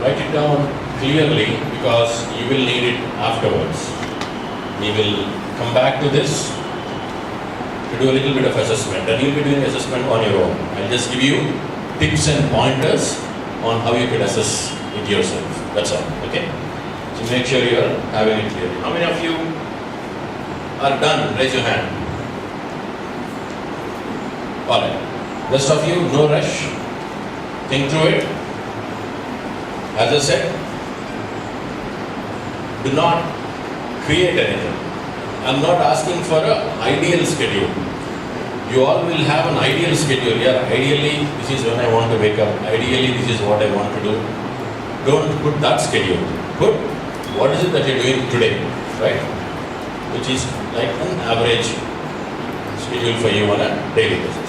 Write it down clearly because you will need it afterwards. We will come back to this to do a little bit of assessment, and you'll be doing assessment on your own. I'll just give you tips and pointers on how you can assess it yourself. That's all, okay? So make sure you're having it clear. How many of you are done? Raise your hand. All right. Rest of you, no rush. Think through it. As I said, do not create anything. I'm not asking for an ideal schedule. You all will have an ideal schedule. Yeah, ideally, this is when I want to wake up. Ideally, this is what I want to do. Don't put that schedule. Put what is it that you're doing today, right? Which is like an average schedule for you on a daily basis.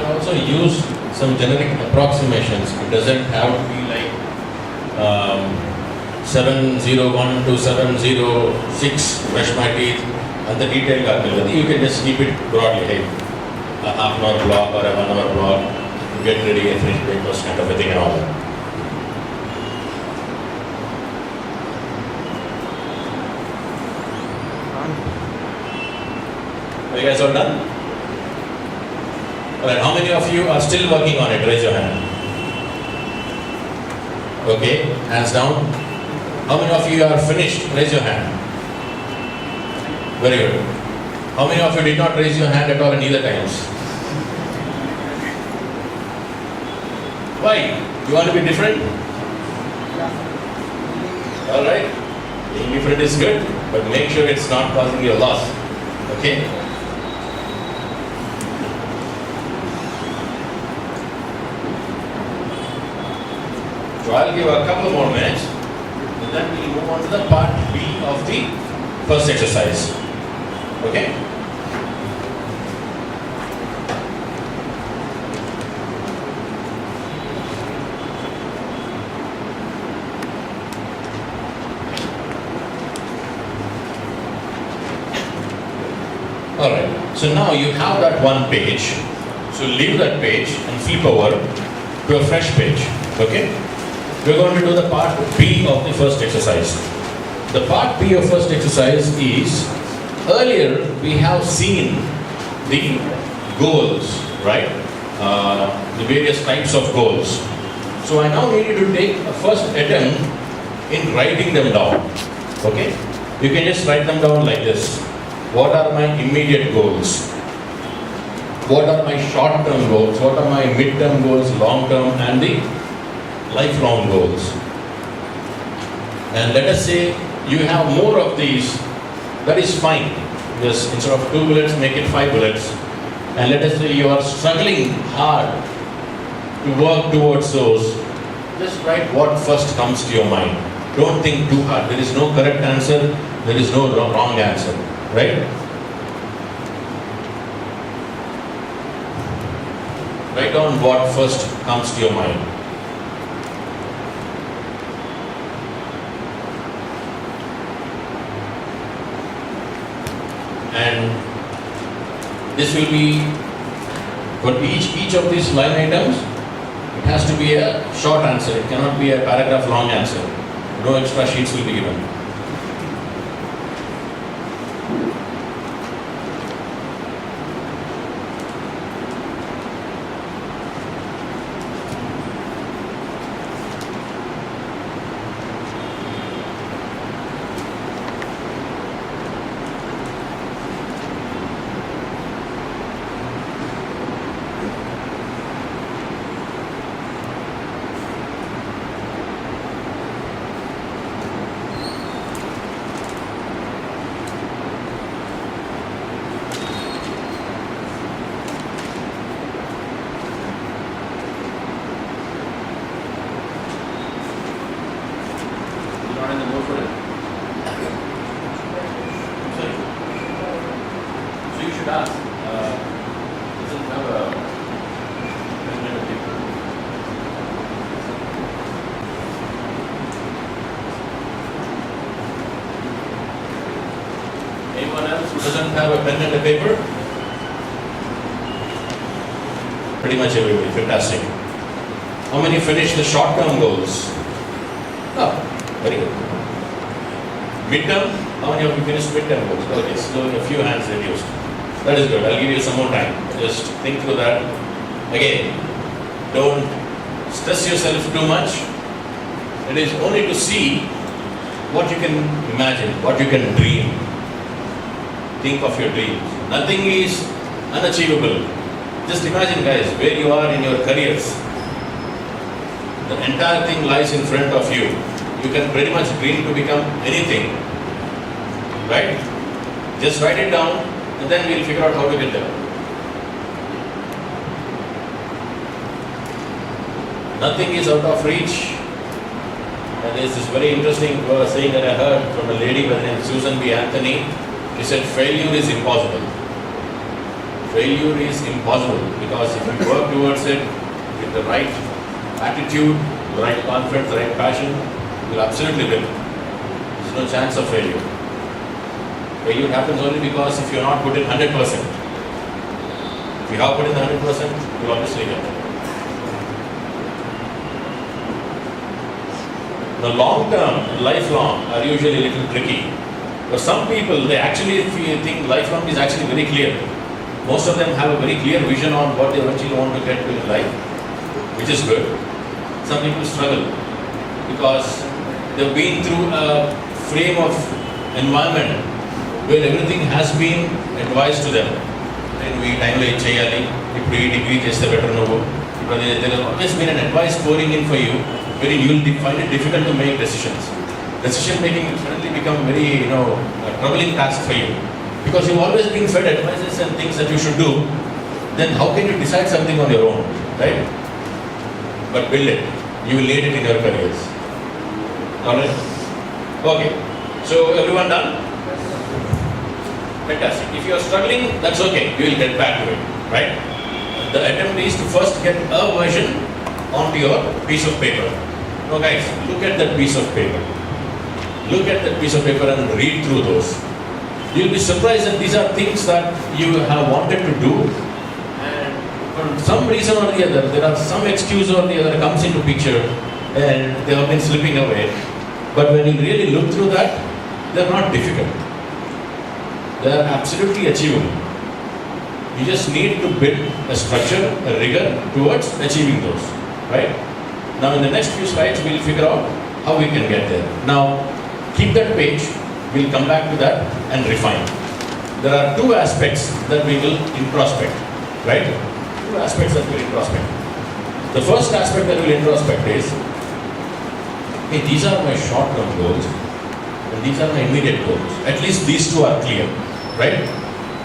Also use some generic approximations. It doesn't have to be like 701 to 706 brush my teeth and the detailed calculation. You can just keep it broadly, hey, a half an hour block or a 1 hour block to get ready and finish breakfast kind of a thing and all that. Are you guys all done? Alright, how many of you are still working on it? Raise your hand. Okay, hands down. How many of you are finished? Raise your hand. Very good. How many of you did not raise your hand at all in either times? Why? You want to be different? Alright. Being different is good, but make sure it's not causing you a loss. Okay? So I'll give a couple more minutes, and then we'll move on to the part B of the first exercise. Okay? Alright, so now you have that one page. So leave that page and flip over to a fresh page. Okay? We're going to do the part B of the first exercise. The part B of first exercise is, earlier we have seen the goals, right? The various types of goals. So I now need you to take a first attempt in writing them down. Okay? You can just write them down like this. What are my immediate goals? What are my short-term goals? What are my mid-term goals, long-term, and the lifelong goals? And let us say you have more of these, that is fine. Just instead of 2 bullets, make it 5 bullets. And let us say you are struggling hard to work towards those. Just write what first comes to your mind. Don't think too hard. There is no correct answer. There is no wrong answer. Right? Write down what first comes to your mind. And this will be for each of these line items. It has to be a short answer. It cannot be a paragraph long answer. No extra sheets will be given. Not in the mood for it. Sorry. So you should ask. Doesn't have a pen and a paper. Anyone else who doesn't have a pen and a paper? Pretty much everybody. Fantastic. How many finished the short-term goals? Oh, very good. Midterm? How many of you finished midterm goals? Okay, so a few hands reduced. That is good. I'll give you some more time. Just think through that. Again, don't stress yourself too much. It is only to see what you can imagine, what you can dream. Think of your dreams. Nothing is unachievable. Just imagine, guys, where you are in your careers. The entire thing lies in front of you. You can pretty much dream to become anything. Right? Just write it down and then we'll figure out how to get there. Nothing is out of reach. And there's this very interesting saying that I heard from a lady by the name of Susan B. Anthony. She said, failure is impossible. Failure is impossible because if you work towards it with the right attitude, the right confidence, the right passion, you will absolutely win. There's no chance of failure. Failure happens only because if you are not put in 100%. If you have put in 100%, you will obviously get it. The long term, lifelong are usually a little tricky. But some people, they actually think lifelong is actually very clear. Most of them have a very clear vision on what they eventually want to get to in life, which is good. Some people struggle because they've been through a frame of environment where everything has been advised to them. And we time like cheyali, ఇప్పుడు ఈ degree చేస్తే better నువ్వు. There has always been an advice pouring in for you, wherein you will find it difficult to make decisions. Decision making will suddenly become very, a troubling task for you. Because you've always been fed advices and things that you should do, then how can you decide something on your own, right? But build it. You will need it in your careers. Alright? Okay. So everyone done? Fantastic. If you are struggling, that's okay. You will get back to it, right? The attempt is to first get a version onto your piece of paper. Now guys, look at that piece of paper. Look at that piece of paper and read through those. You'll be surprised that these are things that you have wanted to do, and for some reason or the other, there are some excuse or the other comes into picture, and they have been slipping away. But when you really look through that, they're not difficult. They are absolutely achievable. You just need to build a structure, a rigor towards achieving those, right? Now in the next few slides, we'll figure out how we can get there. Now, keep that page. We'll come back to that and refine. There are two aspects that we will introspect, right? Two aspects that we'll introspect. The first aspect that we'll introspect is, hey, these are my short-term goals and these are my immediate goals. At least these two are clear, right?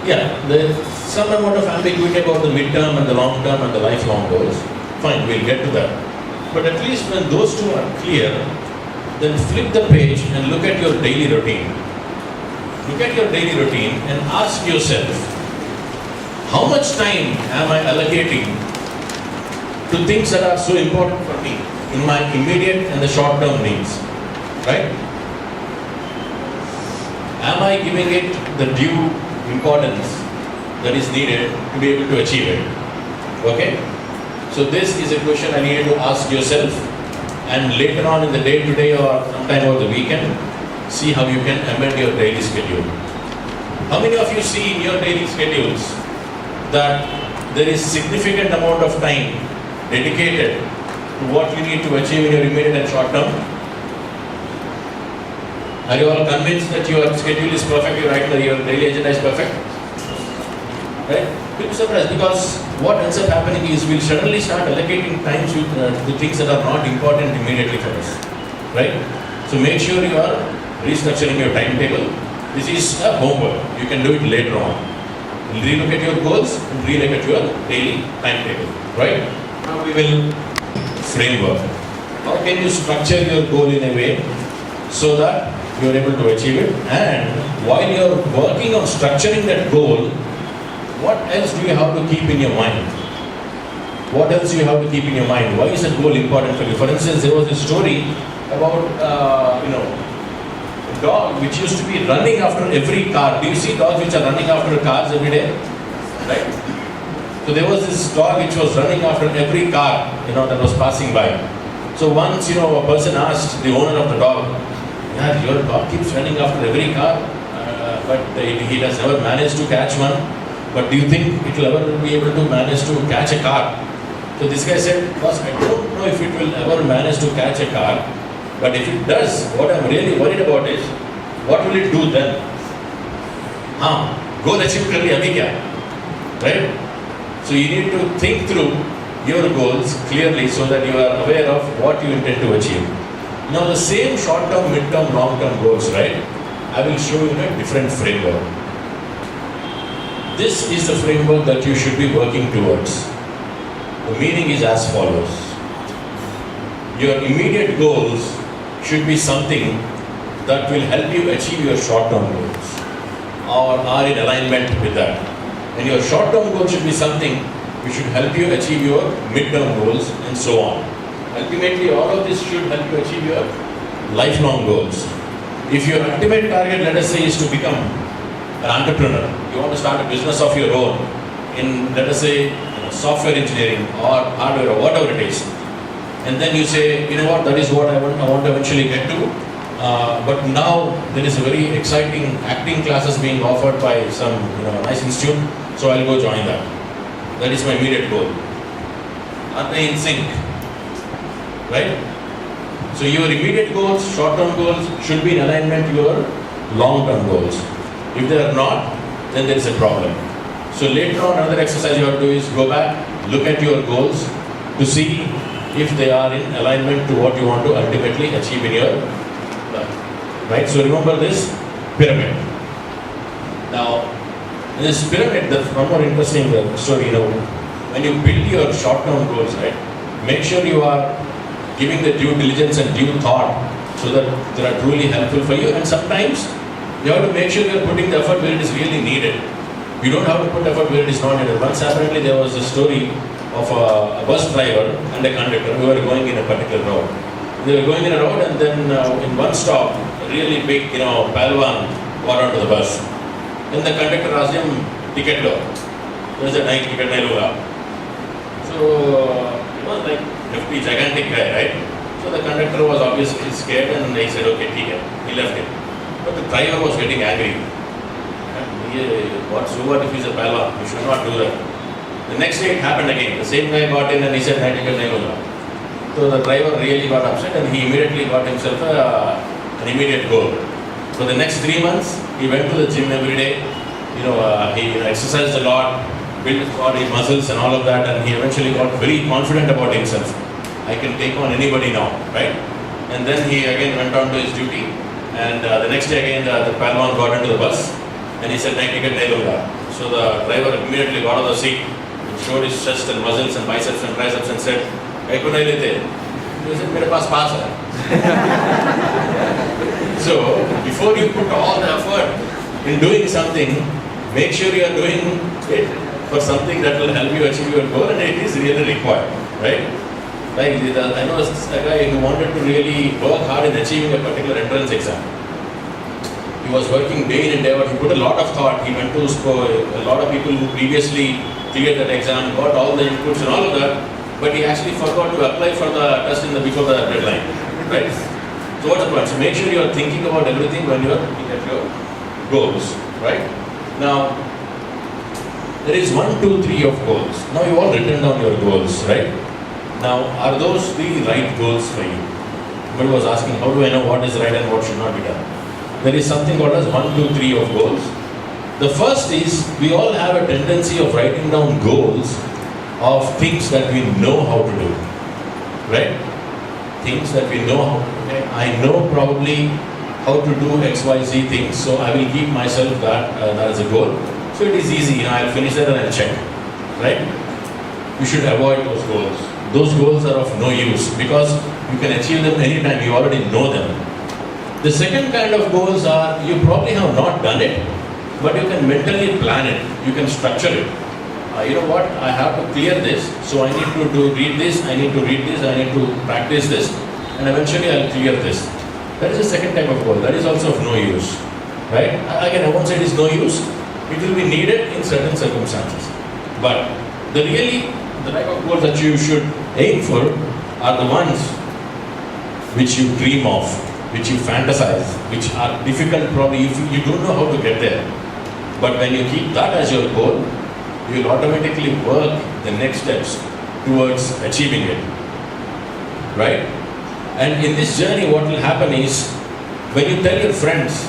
Yeah, there's some amount of ambiguity about the midterm and the long-term and the lifelong goals. Fine, we'll get to that. But at least when those two are clear, then flip the page and look at your daily routine. Look at your daily routine and ask yourself, how much time am I allocating to things that are so important for me in my immediate and the short-term needs, right? Am I giving it the due importance that is needed to be able to achieve it? Okay? So this is a question I needed to ask yourself, and later on in the day-to-day or sometime over the weekend, see how you can amend your daily schedule. How many of you see in your daily schedules that there is significant amount of time dedicated to what you need to achieve in your immediate and short term? Are you all convinced that your schedule is perfectly right, that your daily agenda is perfect? Right? You'll be surprised, because what ends up happening is we'll suddenly start allocating time to things that are not important immediately for us. Right? So make sure you are restructuring your timetable. This is a homework. You can do it later on. Relook at your goals and relook at your daily timetable. Right? Now we will framework. How can you structure your goal in a way so that you are able to achieve it? And while you are working on structuring that goal, what else do you have to keep in your mind? What else do you have to keep in your mind? Why is that goal important for you? For instance, there was a story about a dog which used to be running after every car. Do you see dogs which are running after cars every day? Right? So there was this dog which was running after every car, that was passing by. So once, a person asked the owner of the dog, "Yeah, your dog keeps running after every car, but he has never managed to catch one. But do you think it will ever be able to manage to catch a car?" So this guy said, "Boss, I don't know if it will ever manage to catch a car, but if it does, what I'm really worried about is, what will it do then? Goal achieve kar liya, abhi kya?" Right? So you need to think through your goals clearly so that you are aware of what you intend to achieve. Now the same short-term, mid-term, long-term goals, right? I will show you in a different framework. This is the framework that you should be working towards. The meaning is as follows. Your immediate goals should be something that will help you achieve your short-term goals or are in alignment with that. And your short-term goals should be something which should help you achieve your mid-term goals and so on. Ultimately, all of this should help you achieve your lifelong goals. If your ultimate target, let us say, is to become an entrepreneur, you want to start a business of your own in, let us say, software engineering or hardware or whatever it is, and then you say, that is what I want to eventually get to, but now there is a very exciting acting classes being offered by some nice institute, so I'll go join that. That is my immediate goal. Are they in sync? Right? So your immediate goals, short-term goals should be in alignment with your long-term goals. If they are not, then there is a problem. So later on, another exercise you have to do is go back, look at your goals to see if they are in alignment to what you want to ultimately achieve in your life. Right? So remember this pyramid. Now, in this pyramid, there's one more interesting story. When you build your short-term goals, right, make sure you are giving the due diligence and due thought so that they are truly helpful for you. And sometimes you have to make sure you are putting the effort where it is really needed. You don't have to put effort where it is not needed. Once apparently there was a story of a bus driver and a conductor who were going in a particular road. They were going in a road, and then in one stop, a really big, Palwan got onto the bus. Then the conductor asked him, ticket lo. He said, nahi, ticket nahi luga. So, he was like hefty, gigantic guy, right? So the conductor was obviously scared and he said, okay, ticket. He left it. But the driver was getting angry. What if he's a palwa? You should not do that. The next day it happened again. The same guy got in and he said, nahi, ticket nahi luga. So the driver really got upset and he immediately got himself an immediate goal. For the next 3 months, he went to the gym every day. He exercised a lot, built his body, muscles and all of that, and he eventually got very confident about himself. I can take on anybody now, right? And then he again went on to his duty, and the next day again the Palwan got into the bus and he said, nahi, ticket nahi luga. So the driver immediately got out of the seat and showed his chest and muscles and biceps and triceps and said, "Hai ko nahi lete?" He said, "Mere paas pass hai." So before you put all the effort in doing something, make sure you are doing it for something that will help you achieve your goal, and it is really required, right? Like I know a guy who wanted to really work hard in achieving a particular entrance exam. He was working day in and day out. He put a lot of thought. He went to a lot of people who previously cleared that exam, got all the inputs and all of that, but he actually forgot to apply for the test before the deadline, right? So what's the point? So make sure you are thinking about everything when you are looking at your goals, right? Now, there is 1, 2, 3 of goals. Now you all written down your goals, right? Now, are those the right goals for you? Somebody was asking, how do I know what is right and what should not be done? There is something called as 1, 2, 3 of goals. The first is, we all have a tendency of writing down goals of things that we know how to do, right? Things that we know how to do. I know probably how to do XYZ things, so I will give myself that as a goal. So it is easy, I'll finish that and I'll check, right? You should avoid those goals. Those goals are of no use because you can achieve them anytime, you already know them. The second kind of goals are, you probably have not done it, but you can mentally plan it, you can structure it. You know what, I have to clear this, so I need to read this, I need to read this, I need to practice this, and eventually I'll clear this. That is the second type of goal, that is also of no use, right? Again, I won't say it is no use, it will be needed in certain circumstances. But the type of goals that you should aim for are the ones which you dream of, which you fantasize, which are difficult probably if you don't know how to get there. But when you keep that as your goal, you will automatically work the next steps towards achieving it, right? And in this journey, what will happen is, when you tell your friends,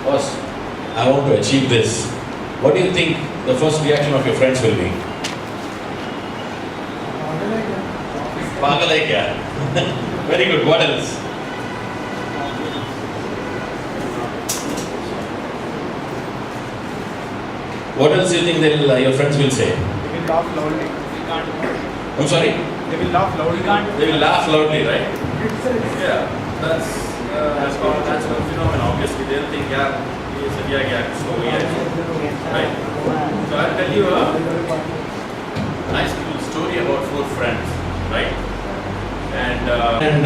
boss, I want to achieve this, what do you think the first reaction of your friends will be? Pagal hai kya? Very good, what else? What else do you think your friends will say? They will laugh loudly. I'm sorry? They will laugh loudly. They will laugh loudly, right? Yeah, that's called natural phenomenon. Obviously, they'll think, yeah, he is a right? So I'll tell you a nice little story about 4 friends, right? And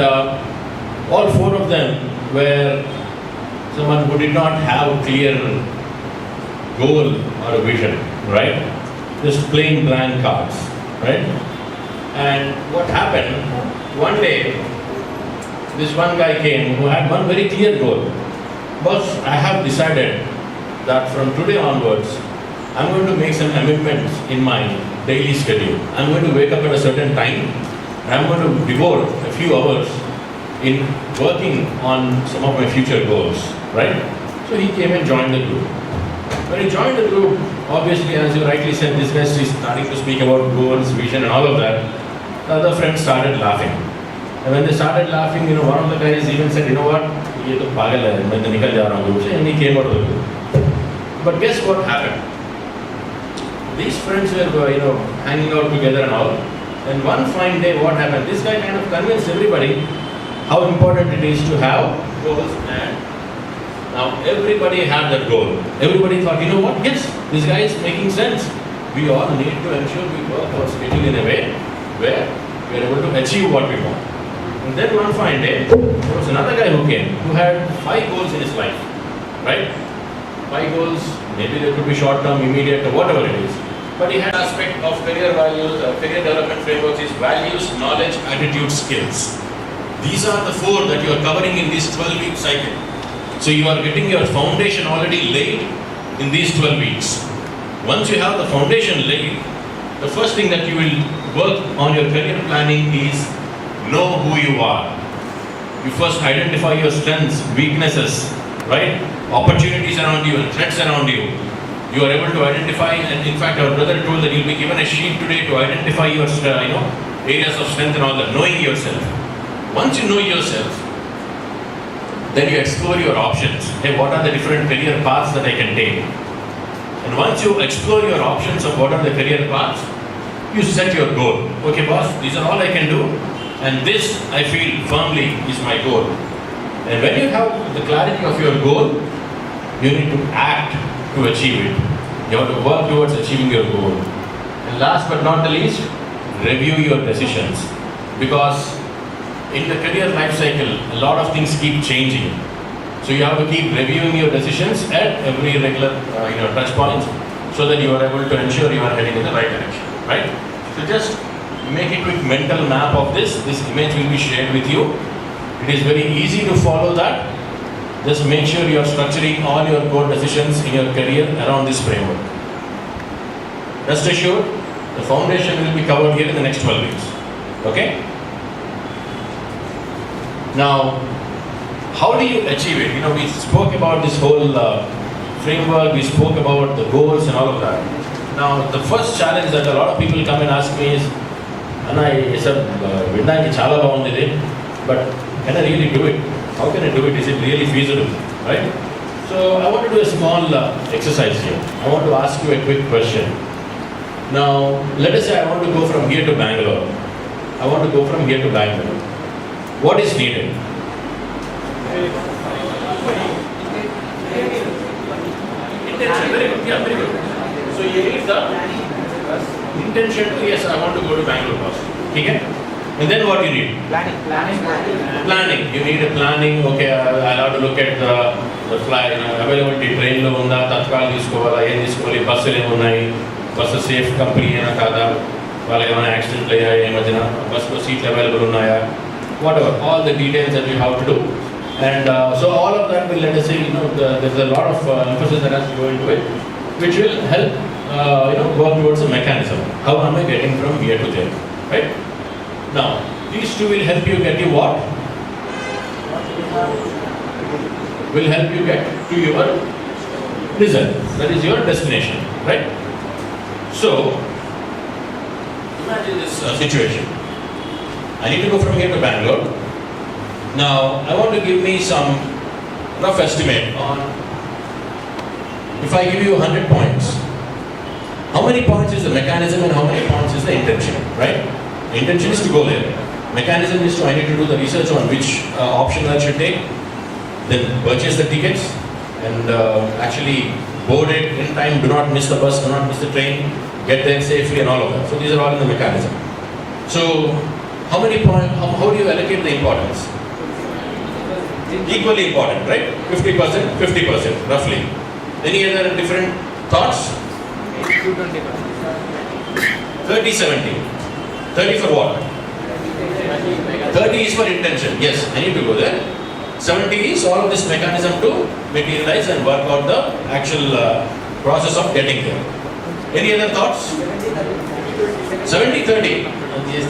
all 4 of them were someone who did not have a clear goal or a vision, right? Just plain blank cards, right? And what happened, one day, this one guy came who had one very clear goal. Boss, I have decided that from today onwards, I'm going to make some amendments in my daily schedule. I'm going to wake up at a certain time, and I'm going to devote a few hours in working on some of my future goals, right? So he came and joined the group. When he joined the group, obviously, as you rightly said, this guy is starting to speak about goals, vision and all of that. The other friends started laughing. And when they started laughing, one of the guys even said, you know what, ye to pagal hai, main to nikal ja raha hu group se, and he came out of the group. But guess what happened? These friends were, hanging out together and all. And one fine day, what happened? This guy kind of convinced everybody how important it is to have goals, and now everybody had that goal. Everybody thought, you know what, yes, this guy is making sense. We all need to ensure we work our schedule in a way where we are able to achieve what we want. And then one fine day, there was another guy who came, who had 5 goals in his life, right? my goals, maybe they could be short term, immediate, or whatever it is. But the aspect of career values, career development frameworks is values, knowledge, attitude, skills. These are the four that you are covering in this 12-week cycle. So you are getting your foundation already laid in these 12 weeks. Once you have the foundation laid, the first thing that you will work on your career planning is know who you are. You first identify your strengths, weaknesses, right? Opportunities around you and threats around you. You are able to identify, and in fact our brother told that you'll be given a sheet today to identify your areas of strength and all that, knowing yourself. Once you know yourself, then you explore your options. Hey, what are the different career paths that I can take? And once you explore your options of what are the career paths, you set your goal. Okay boss, these are all I can do, and this I feel firmly is my goal. And when you have the clarity of your goal, you need to act to achieve it. You have to work towards achieving your goal. And last but not the least, review your decisions. Because in the career life cycle, a lot of things keep changing. So you have to keep reviewing your decisions at every regular touch points so that you are able to ensure you are heading in the right direction. Right? So just make a quick mental map of this. This image will be shared with you. It is very easy to follow that. Just make sure you are structuring all your core decisions in your career around this framework. Rest assured, the foundation will be covered here in the next 12 weeks. Okay? Now, how do you achieve it? We spoke about this whole framework, we spoke about the goals and all of that. Now, the first challenge that a lot of people come and ask me is, Anna, but can I really do it? How can I do it? Is it really feasible? Right? So, I want to do a small exercise here. I want to ask you a quick question. Now, let us say I want to go from here to Bangalore. I want to go from here to Bangalore. What is needed? Intention, very good. Yeah, very good. So you need the intention to, yes, I want to go to Bangalore first. Okay? And then what you need? Planning. You need a planning. Okay, I'll have to look at the flight, availability, train lo unda, tatkal iskovala, yen iskoli, buses emunnai, buses safe company ena kada, valaki emana accident ayya ee madhyana, bus lo seat available unnaya, whatever, all the details that you have to do. And so all of that will, let us say, there's a lot of emphasis that has to go into it, which will help, work towards a mechanism. How am I getting from here to there, right? Now, these two will help you get you what? Will help you get to your result. That is your destination, right? So, imagine this situation. I need to go from here to Bangalore. Now, I want to give me some rough estimate on, if I give you 100 points, how many points is the mechanism and how many points is the intention, right? The intention is to go there. Mechanism is to, I need to do the research on which option I should take, then purchase the tickets and actually board it in time, do not miss the bus, do not miss the train, get there safely and all of that. So these are all in the mechanism. So how many points, how do you allocate the importance? Equally important, right? 50%, 50%, roughly. Any other different thoughts? 30, 70. 30 for what? 30 is for intention. Yes, I need to go there. 70 is all of this mechanism to materialize and work out the actual process of getting there. Any other thoughts? 70, 30.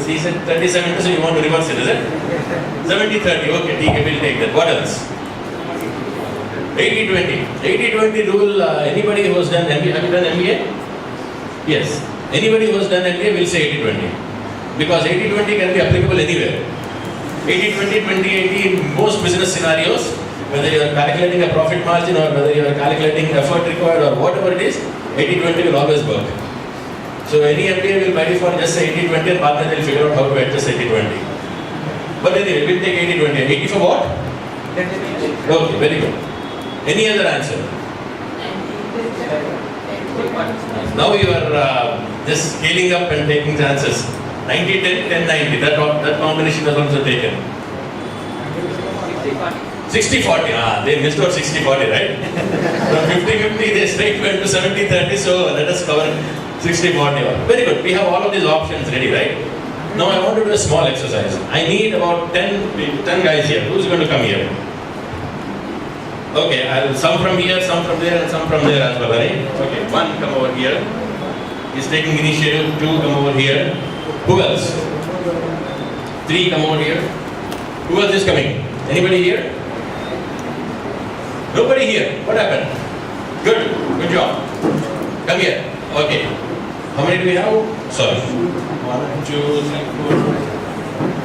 He said 30, 70, so you want to reverse it, is it? 70, 30, okay, we'll take that. What else? 80, 20. 80, 20 rule, anybody who has done MBA, have you done MBA? Yes. Anybody who has done MBA will say 80, 20. Because 80, 20 can be applicable anywhere. 80, 20, 20, 80 in most business scenarios, whether you are calculating a profit margin or whether you are calculating effort required or whatever it is, 80, 20 will always work. So any MBA will by default just say 80, 20 and partner will figure out how to adjust 80, 20. But anyway, we'll take 80, 20. 80 for what? Okay, very good. Any other answer? Now you are just scaling up and taking chances. 90, 10, 10, 90. That combination is also taken. 60, 60-40. They missed out 60-40, right? From 50-50, they straight went to 70-30. So let us cover 60-40. Very good. We have all of these options ready, right? Now I want to do a small exercise. I need about 10 guys here. Who's going to come here? Okay, some from here, some from there, and some from there as well, right? Okay, one come over here. He's taking initiative. Two come over here. Who else? Three come over here. Who else is coming? Anybody here? Nobody here. What happened? Good. Good job. Come here. Okay. How many do we have? Sorry. 1, 2, 3, 4,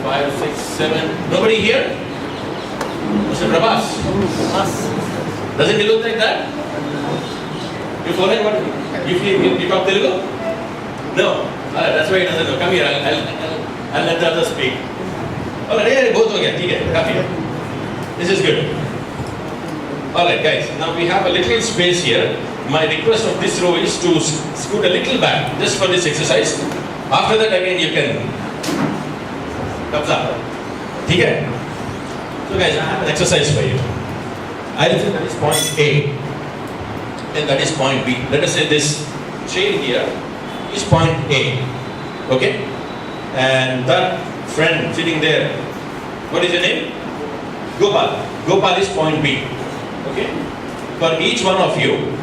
5, 6, 7. Nobody here? Mr. Prabhas? Doesn't it look like that? You follow what? You talk Telugu? No. That's why he doesn't know. Come here. I'll let the others speak. Alright, both ho gaya. Okay, come here. This is good. Alright guys, now we have a little space here. My request of this row is to scoot a little back just for this exercise. After that again you can kabza. Okay? So guys, I have an exercise for you. I will say that is point A and that is point B. Let us say this chain here is point A. Okay? And that friend sitting there, what is your name? Gopal. Gopal is point B. Okay? For each one of you,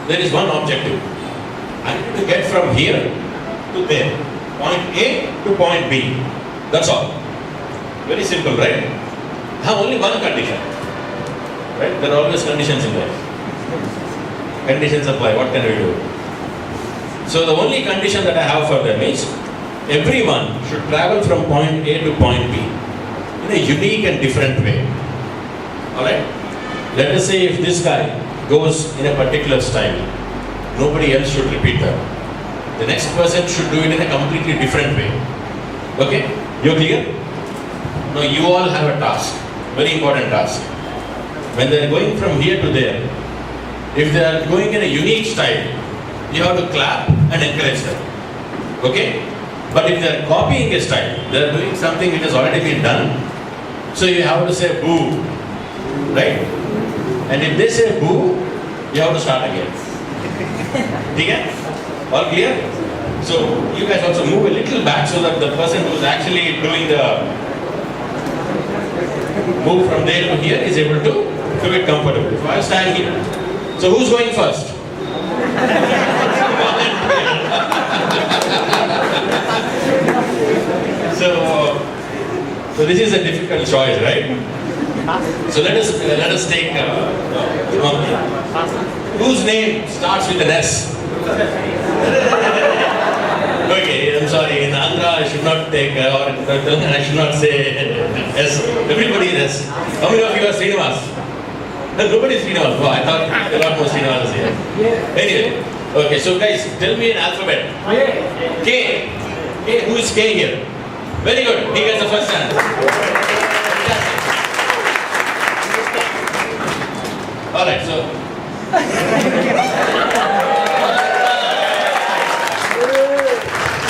there is one objective. I need to get from here to there. Point A to point B. That's all. Very simple, right? I have only one condition. Right? There are always conditions in life. Conditions apply. What can we do? So the only condition that I have for them is everyone should travel from point A to point B in a unique and different way. Alright? Let us say if this guy goes in a particular style, nobody else should repeat that. The next person should do it in a completely different way. Okay? You clear? Now you all have a task, very important task. When they are going from here to there, if they are going in a unique style, you have to clap and encourage them. Okay? But if they are copying a style, they are doing something which has already been done, so you have to say boo. Right? And if they say boo, you have to start again. Okay? All clear? So you guys also move a little back so that the person who is actually doing the move from there to here is able to do it comfortably. So I'll stand here. So who's going first? So this is a difficult choice, right? So let us take whose name starts with an S? Okay, I'm sorry. In Andhra, I should not take or I should not say S. Everybody is S. How many of you are Srinivas? No, nobody is Srinivas. Oh, I thought a lot more Srinivas here. Anyway, okay. So guys, tell me an alphabet. K. K. Who is K here? Very good. He gets the first chance. All right. So.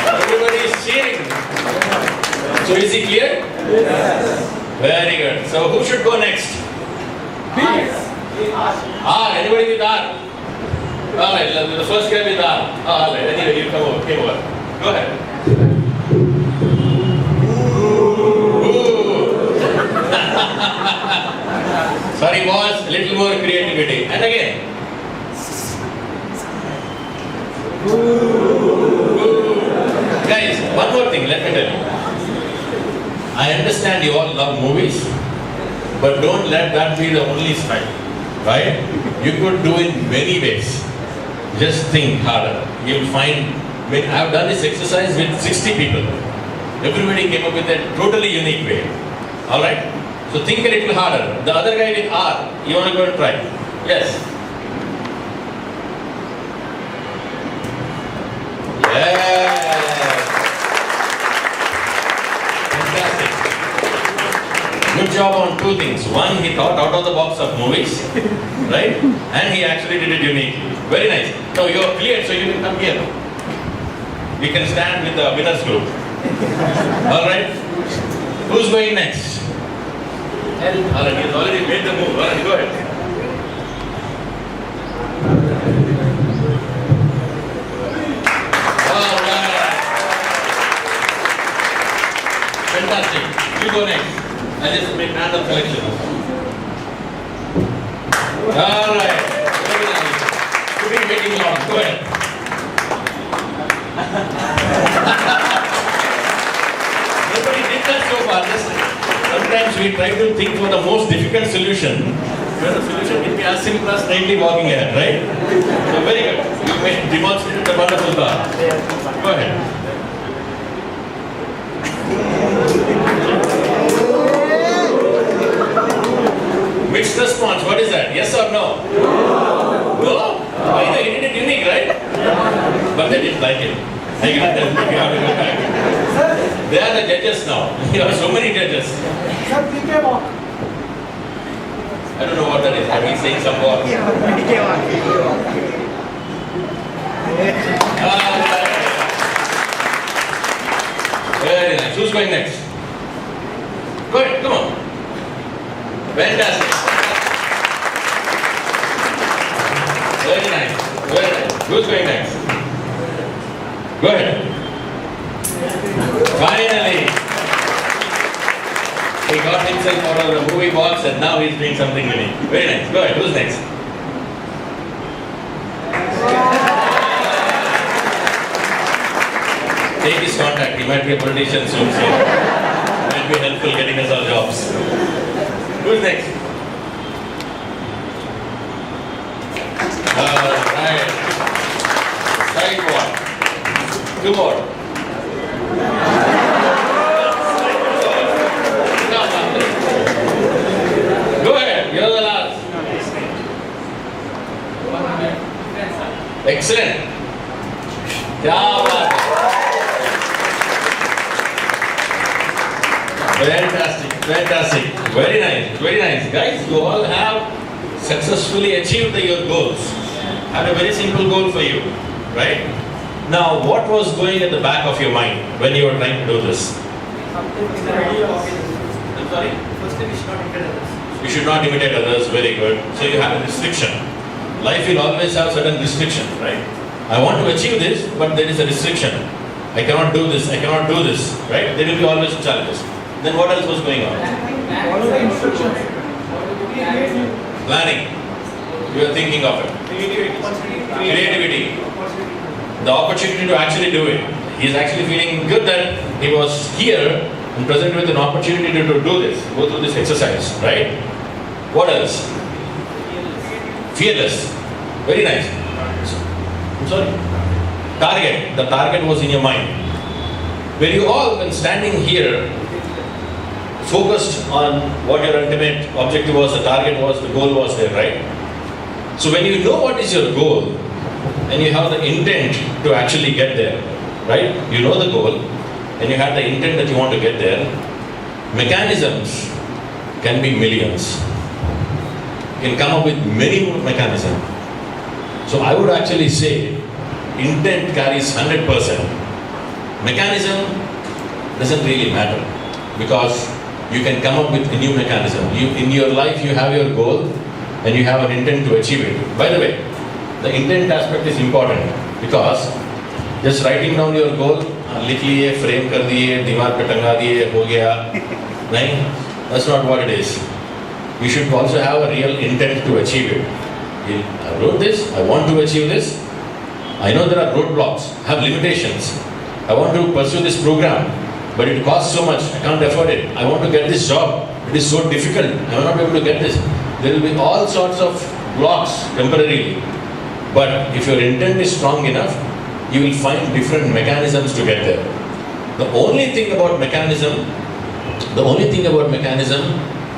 Everybody is cheering. So is he clear? Yes. Very good. So who should go next? R. Anybody with R? All right. The first guy with R. All right. Anyway, you come over. Go ahead. Sorry, boss. A little more creativity. And again. Guys, one more thing, let me tell you. I understand you all love movies, but don't let that be the only style, right? You could do it many ways. Just think harder. You'll find, when I've done this exercise with 60 people, everybody came up with a totally unique way. Alright? So think a little harder. The other guy with R, you want to go and try? Yes. Fantastic. Good job on two things. One, he thought out of the box of movies, right? And he actually did it uniquely. Very nice. Now you are cleared, so you can come here. We can stand with the winners group. Alright? Who's going next? All right, he's already made the move. All right, go ahead. All right. Fantastic. You go next. I'll just make random selection. All right. Very nice. You've been waiting long. Go ahead. Nobody did that so far. Sometimes we try to think for the most difficult solution, where the solution will be as simple as kindly walking ahead, right? So very good. You may demonstrate the wonderful bar. Go ahead. Mixed response, what is that? Yes or no? No? Why they did it unique, right? But they didn't like it. I give them, you have to go back. They are the judges now. You have so many judges. I don't know what that is. Have you saying some more? Very nice. Who's going next? Go ahead, come on. Fantastic. Very nice. Very nice. Who's going next? Go ahead. Finally, he got himself out of the movie box and now he's doing something unique. Very nice. Go ahead. Who's next? Take his contact. He might be a politician soon. So might be helpful getting us our jobs. Who's next? Right. Side one. Two more. Go ahead. You're the last. Excellent. क्या बात है. Fantastic, fantastic. Very nice, very nice. Guys, you all have successfully achieved your goals. I have a very simple goal for you, right? Now, what was going at the back of your mind when you were trying to do this? I'm sorry? First thing, we should not imitate others. You should not imitate others, very good. So you have a restriction. Life will always have certain restriction, right? I want to achieve this, but there is a restriction. I cannot do this, I cannot do this, right? There will be always challenges. Then what else was going on? Follow the instructions. Planning. You are thinking of it. Creativity. The opportunity to actually do it. He is actually feeling good that he was here and presented with an opportunity to do this, go through this exercise, right? What else? Fearless. Very nice. I'm sorry. Target. The target was in your mind. Were you all, when standing here, focused on what your ultimate objective was, the target was, the goal was there, right? So when you know what is your goal, and you have the intent to actually get there, right? You know the goal, and you have the intent that you want to get there, mechanisms can be millions. You can come up with many more mechanisms. So I would actually say, intent carries 100%. Mechanism doesn't really matter, because you can come up with a new mechanism. In your life, you have your goal, and you have an intent to achieve it. By the way, the intent aspect is important, because just writing down your goal, लिख लिए, frame कर दिए, दीवार पे टंगा दिए, हो गया, नहीं? That's not what it is. You should also have a real intent to achieve it. I wrote this, I want to achieve this. I know there are roadblocks, I have limitations. I want to pursue this program, but it costs so much, I can't afford it. I want to get this job, it is so difficult, I will not be able to get this. There will be all sorts of blocks temporarily. But if your intent is strong enough, you will find different mechanisms to get there. The only thing about mechanism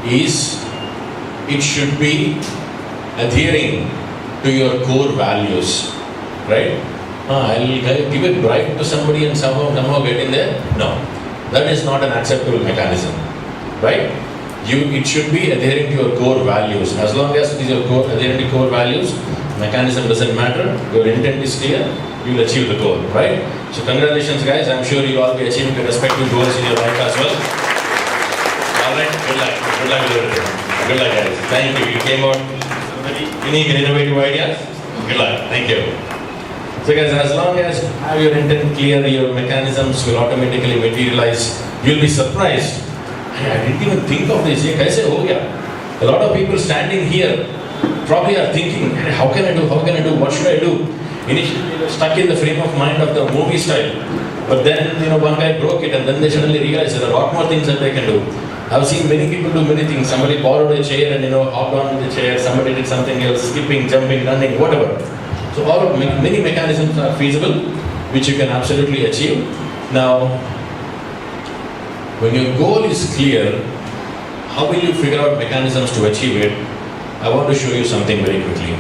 is it should be adhering to your core values, right? I'll give a bribe to somebody and somehow get in there. No, that is not an acceptable mechanism, right? It should be adhering to your core values. As long as it is your adhering to core values, mechanism doesn't matter. Your intent is clear, you will achieve the goal, right? So congratulations, guys. I'm sure you'll all be achieving the respective goals in your life as well. All right. Good luck. Good luck with everything. Good luck, guys. Thank you. You came out unique and innovative ideas. Good luck. Thank you. So guys, as long as you have your intent clear, your mechanisms will automatically materialize. You'll be surprised. I didn't even think of this. I say, oh yeah. A lot of people standing here probably are thinking, how can I do? How can I do? What should I do? Initially, they were stuck in the frame of mind of the movie style. But then, one guy broke it and then they suddenly realized there are a lot more things that they can do. I've seen many people do many things. Somebody borrowed a chair and, hopped on the chair. Somebody did something else, skipping, jumping, running, whatever. So all of many mechanisms are feasible, which you can absolutely achieve. Now, when your goal is clear, how will you figure out mechanisms to achieve it? I want to show you something very quickly.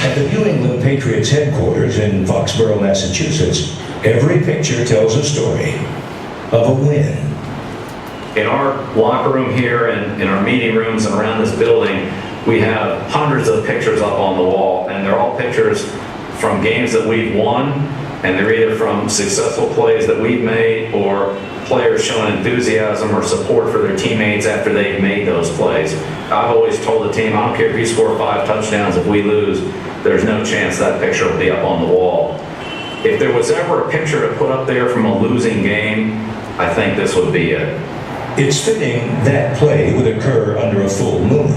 At the New England Patriots headquarters in Foxborough, Massachusetts, every picture tells a story of a win. In our locker room here and in our meeting rooms and around this building, we have hundreds of pictures up on the wall, and they're all pictures from games that we've won, and they're either from successful plays that we've made or players showing enthusiasm or support for their teammates after they've made those plays. I've always told the team, I don't care if you score 5 touchdowns, if we lose, there's no chance that picture will be up on the wall. If there was ever a picture to put up there from a losing game, I think this would be it. It's fitting that play would occur under a full moon.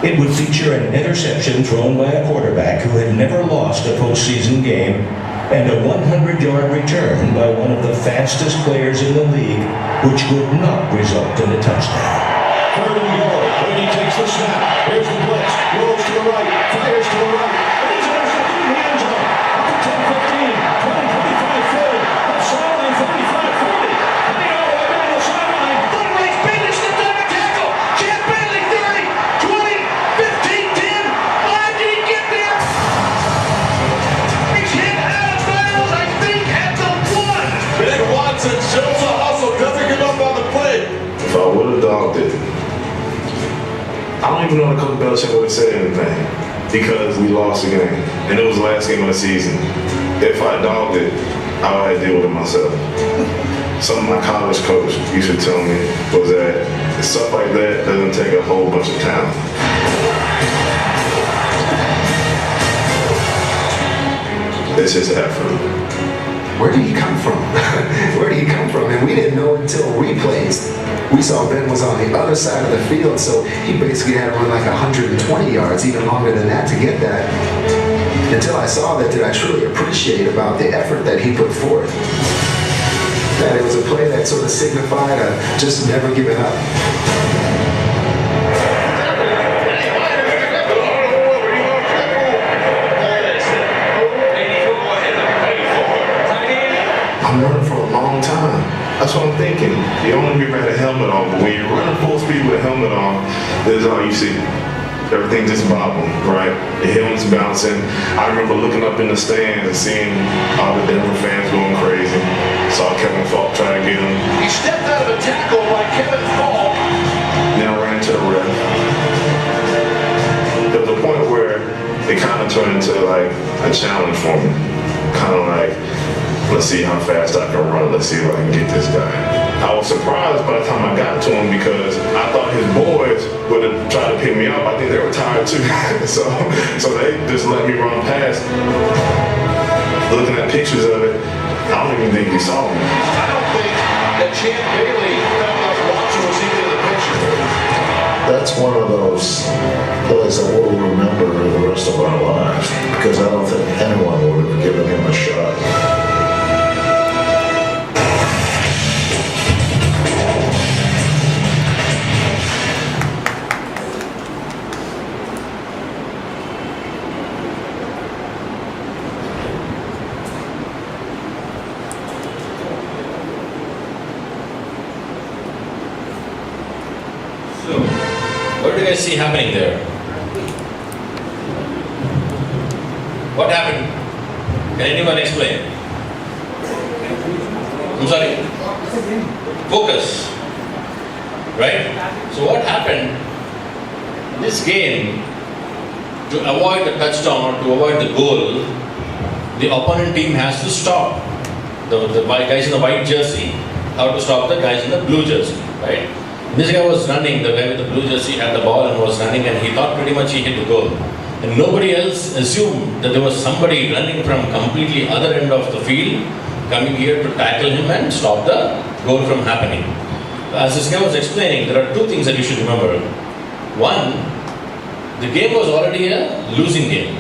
It would feature an interception thrown by a quarterback who had never lost a postseason game and a 100-yard return by one of the fastest players in the league, which would not result in a touchdown. Third and goal. Brady takes the snap. Here's the blitz. Rolls to the right. Fires to the right. And he's intercepted in the end zone. Up to 10, 15, 20, 25, 30. Up sideline, 35, 40. Coming all the way down the sideline. Thunderlight's Bailey's the diving tackle. Champ Bailey, 30, 20, 15, 10. Why did he get there? He's hit out of bounds, I think, at the 1. Ben Watson shows a hustle. Doesn't give up on the play. If I would have dogged it, I don't even know if Coach Belichick would have said anything because we lost the game and it was the last game of the season. If I dogged it, I would have to deal with it myself. Something my college coach used to tell me was that stuff like that doesn't take a whole bunch of talent. It's just effort. Where did he come from? Where did he come from? And we didn't know until replays. We saw Ben was on the other side of the field, so he basically had to run like 120 yards, even longer than that to get that. Until I saw that, did I truly appreciate about the effort that he put forth. That it was a play that sort of signified just never giving up. I'm running for a long time. That's what I'm thinking. You only ever had a helmet on, but when you're running full speed with a helmet on, this is all you see. Everything just bobbling, right? The helmet's bouncing. I remember looking up in the stands and seeing all the Denver fans going crazy. Saw Kevin Falk trying to get him. He stepped out of a tackle by Kevin Falk. Then I ran to the ref. There was a point where it kind of turned into like a challenge for me. Kind of like, let's see how fast I can run. Let's see if I can get this guy. I was surprised by the time I got to him because I thought his boys would have tried to pick me up. I think they were tired too. so they just let me run past. Looking at pictures of it, I don't even think he saw me. I don't think that Champ Bailey felt like Watson was even in the picture. That's one of those plays that we'll remember the rest of our lives because I don't think anyone would have given him a shot. So, what do you guys see happening there? What happened? Can anyone explain? I'm sorry? Focus. Right? So what happened? This game, to avoid the touchdown or to avoid the goal, the opponent team has to stop. the guys in the white jersey, how to stop the guys in the blue jersey, right? This guy was running, the guy with the blue jersey had the ball and was running, and he thought pretty much he hit the goal. And nobody else assumed that there was somebody running from completely other end of the field, coming here to tackle him and stop the goal from happening. As this guy was explaining, there are two things that you should remember. One, the game was already a losing game,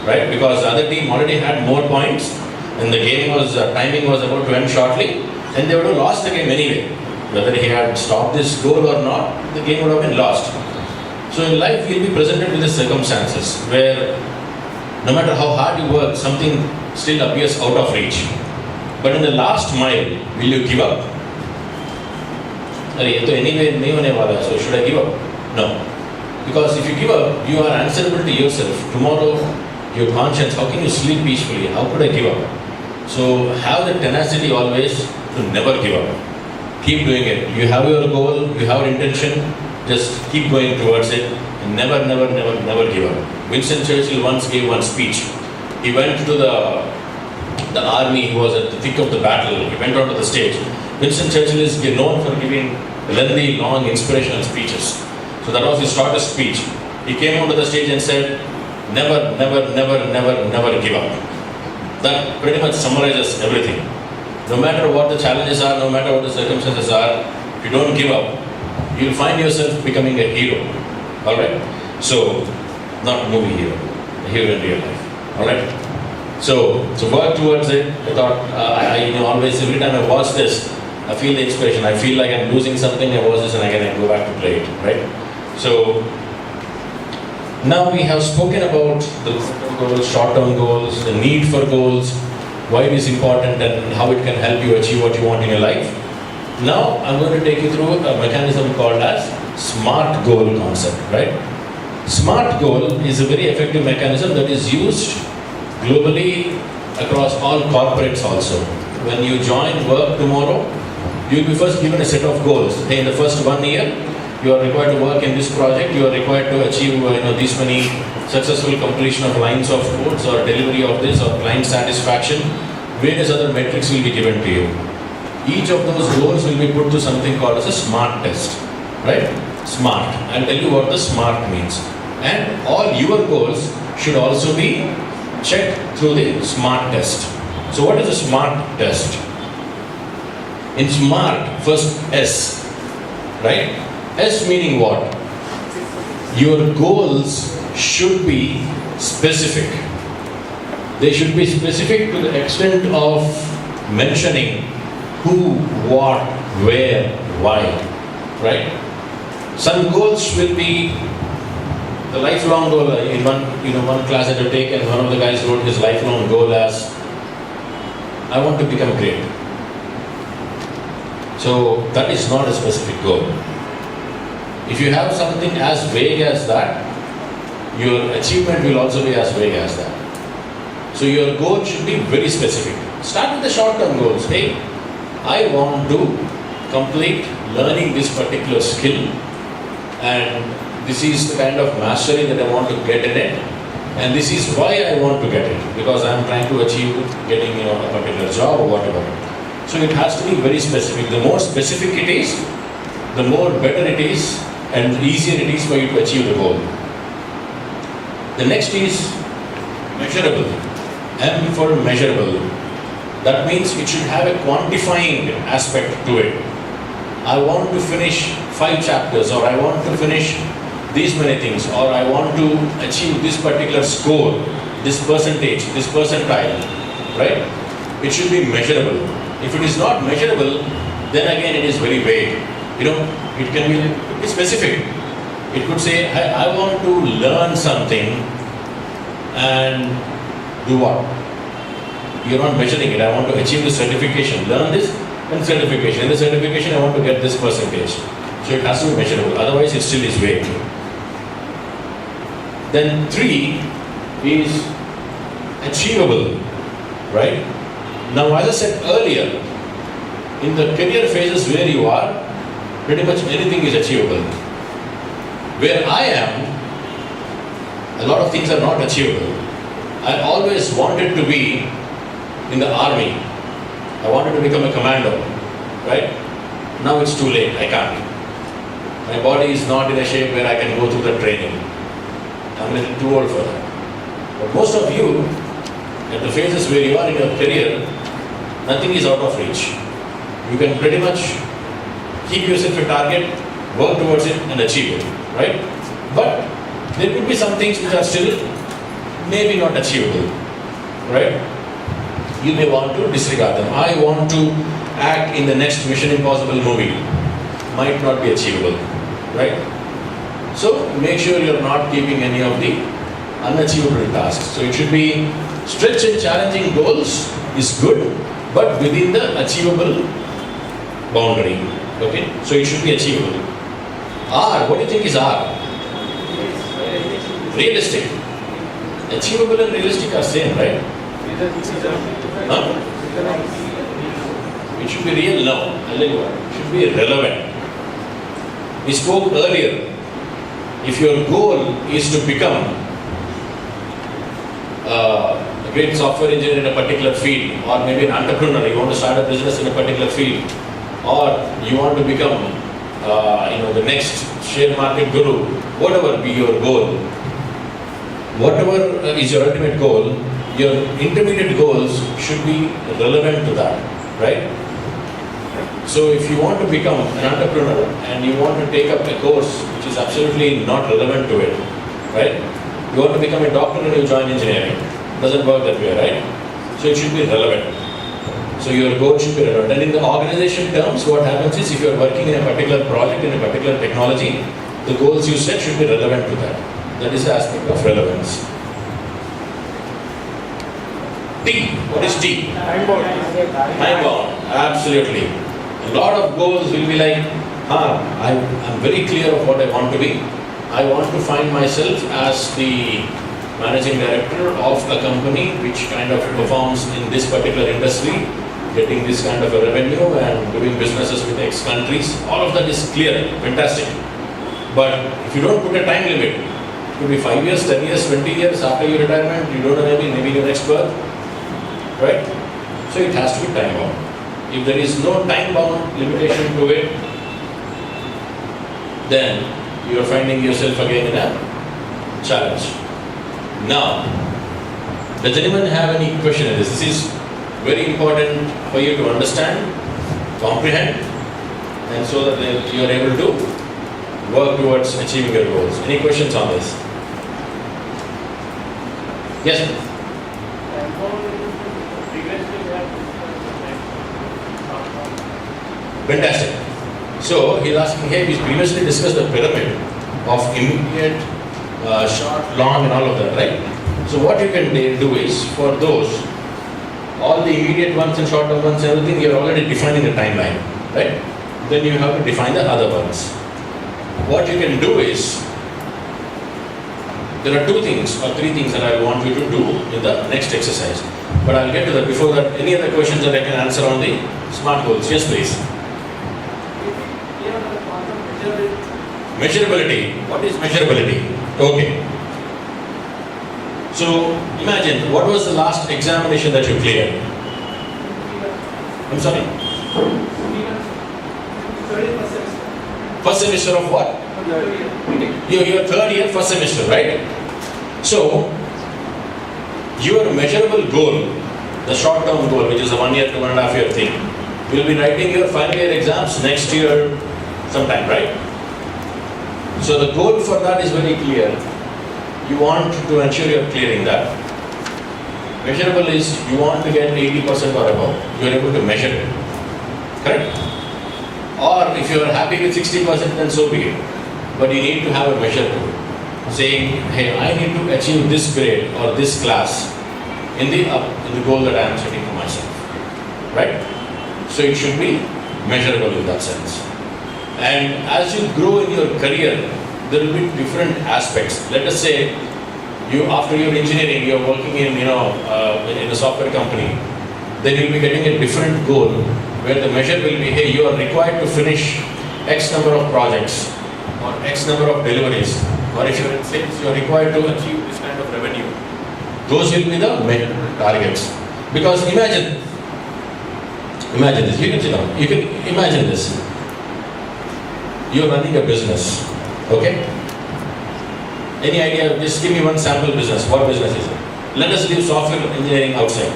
right? Because the other team already had more points, and the game was, timing was about to end shortly, and they would have lost the game anyway. Whether he had stopped this goal or not, the game would have been lost. So in life, you'll be presented with the circumstances where no matter how hard you work, something still appears out of reach. But in the last mile, will you give up? Anyway, so should I give up? No. Because if you give up, you are answerable to yourself. Tomorrow, your conscience, how can you sleep peacefully? How could I give up? So have the tenacity always to never give up. Keep doing it. You have your goal, you have intention, just keep going towards it and never give up. Winston Churchill once gave one speech. He went to the army, he was at the thick of the battle, he went onto the stage. Winston Churchill is known for giving lengthy, long, inspirational speeches. So that was his shortest speech. He came onto the stage and said, never give up. That pretty much summarizes everything. No matter what the challenges are, no matter what the circumstances are, if you don't give up, you'll find yourself becoming a hero. Alright? So, not a movie hero, a hero in real life. Alright? So work towards it. I thought, always, every time I watch this, I feel the inspiration. I feel like I'm losing something, I watch this and again I go back to play it. Right? So, now we have spoken about the long-term goals, short-term goals, the need for goals, why it is important and how it can help you achieve what you want in your life. Now I'm going to take you through a mechanism called as SMART goal concept, right? SMART goal is a very effective mechanism that is used globally across all corporates also. When you join work tomorrow, you'll be first given a set of goals. Hey, in the first 1 year, you are required to work in this project, you are required to achieve this many successful completion of lines of codes or delivery of this or client satisfaction. Various other metrics will be given to you. Each of those goals will be put to something called as a SMART test, right? SMART. I'll tell you what the SMART means. And all your goals should also be checked through the SMART test. So what is a SMART test? In SMART, first S, right? S meaning what? Your goals should be specific. They should be specific to the extent of mentioning who, what, where, why, right? Some goals will be the lifelong goal. In one class that I've taken, one of the guys wrote his lifelong goal as, I want to become great. So that is not a specific goal. If you have something as vague as that, your achievement will also be as vague as that. So your goal should be very specific. Start with the short-term goals. Hey, I want to complete learning this particular skill, and this is the kind of mastery that I want to get in it, and this is why I want to get it, because I am trying to achieve getting a particular job or whatever. So it has to be very specific. The more specific it is, the more better it is and easier it is for you to achieve the goal. The next is measurable. M for measurable. That means it should have a quantifying aspect to it. I want to finish 5 chapters, or I want to finish these many things, or I want to achieve this particular score, this percentage, this percentile, right? It should be measurable. If it is not measurable, then again it is very vague. It can be specific. It could say, I want to learn something and do what? You're not measuring it. I want to achieve this certification. Learn this and certification. In the certification, I want to get this percentage. So it has to be measurable. Otherwise, it still is vague. Then 3 is achievable, right? Now, as I said earlier, in the career phases where you are, pretty much anything is achievable. Where I am, a lot of things are not achievable. I always wanted to be in the army. I wanted to become a commando, right? Now it's too late, I can't. My body is not in a shape where I can go through the training. I'm a little too old for that. But most of you, at the phases where you are in your career, nothing is out of reach. You can pretty much keep yourself a target, work towards it and achieve it, right? But there could be some things which are still maybe not achievable, right? You may want to disregard them. I want to act in the next Mission Impossible movie. Might not be achievable, right? So make sure you're not keeping any of the unachievable tasks. So it should be stretch and challenging goals is good, but within the achievable boundary. Okay? So it should be achievable. R, what do you think is R? Realistic. Achievable and realistic are same, right? Huh? It should be real now. I'll tell you what. It should be relevant. We spoke earlier. If your goal is to become a great software engineer in a particular field, or maybe an entrepreneur, you want to start a business in a particular field, or you want to become the next share market guru, whatever be your goal, whatever is your ultimate goal, your intermediate goals should be relevant to that, right? So if you want to become an entrepreneur and you want to take up a course which is absolutely not relevant to it, right? You want to become a doctor and you join engineering. Doesn't work that way, right? So it should be relevant. So your goal should be relevant. And in the organization terms, what happens is if you are working in a particular project, in a particular technology, the goals you set should be relevant to that. That is the aspect of relevance. T. What is T? Time bound. Time bound. Absolutely. A lot of goals will be like, I'm very clear of what I want to be. I want to find myself as the managing director of a company which kind of performs in this particular industry, getting this kind of a revenue and doing businesses with X countries. All of that is clear, fantastic. But if you don't put a time limit, it could be 5 years, 10 years, 20 years after your retirement, you don't know maybe your next birth, right? So it has to be time bound. If there is no time bound limitation to it, then you are finding yourself again in a challenge. Now, does anyone have any question on this? This is very important for you to understand, comprehend, and so that you are able to work towards achieving your goals. Any questions on this? Yes, ma'am. Fantastic. So he's asking, hey, we previously discussed the pyramid of immediate, short, long and all of that, right? So what you can do is, for those, all the immediate ones and short-term ones, everything, you're already defining the timeline, right? Then you have to define the other ones. What you can do is, there are 2 things or 3 things that I want you to do in the next exercise. But I'll get to that. Before that, any other questions that I can answer on the SMART goals? Yes, please. Measurability. What is measurability? Okay. So imagine, what was the last examination that you cleared? I'm sorry? First semester of what? Your 3rd year, first semester, right? So, your measurable goal, the short-term goal, which is a 1 year to 1.5 year thing, you'll be writing your final year exams next year sometime, right? So the goal for that is very clear. You want to ensure you're clearing that. Measurable is you want to get 80% or above. You're able to measure it. Correct? Or if you're happy with 60%, then so be it. But you need to have a measure to it. Saying, hey, I need to achieve this grade or this class in the goal that I am setting for myself. Right? So it should be measurable in that sense. And as you grow in your career, there will be different aspects. Let us say, after your engineering, you're working in in a software company. Then you'll be getting a different goal, where the measure will be, hey, you are required to finish X number of projects, or X number of deliveries, or if you're in sales, you're required to achieve this kind of revenue. Those will be the measurable targets. Because imagine, Imagine this. You can sit down. You can imagine this. You're running a business. Okay? Any idea? Just give me one sample business. What business is it? Let us leave software engineering outside.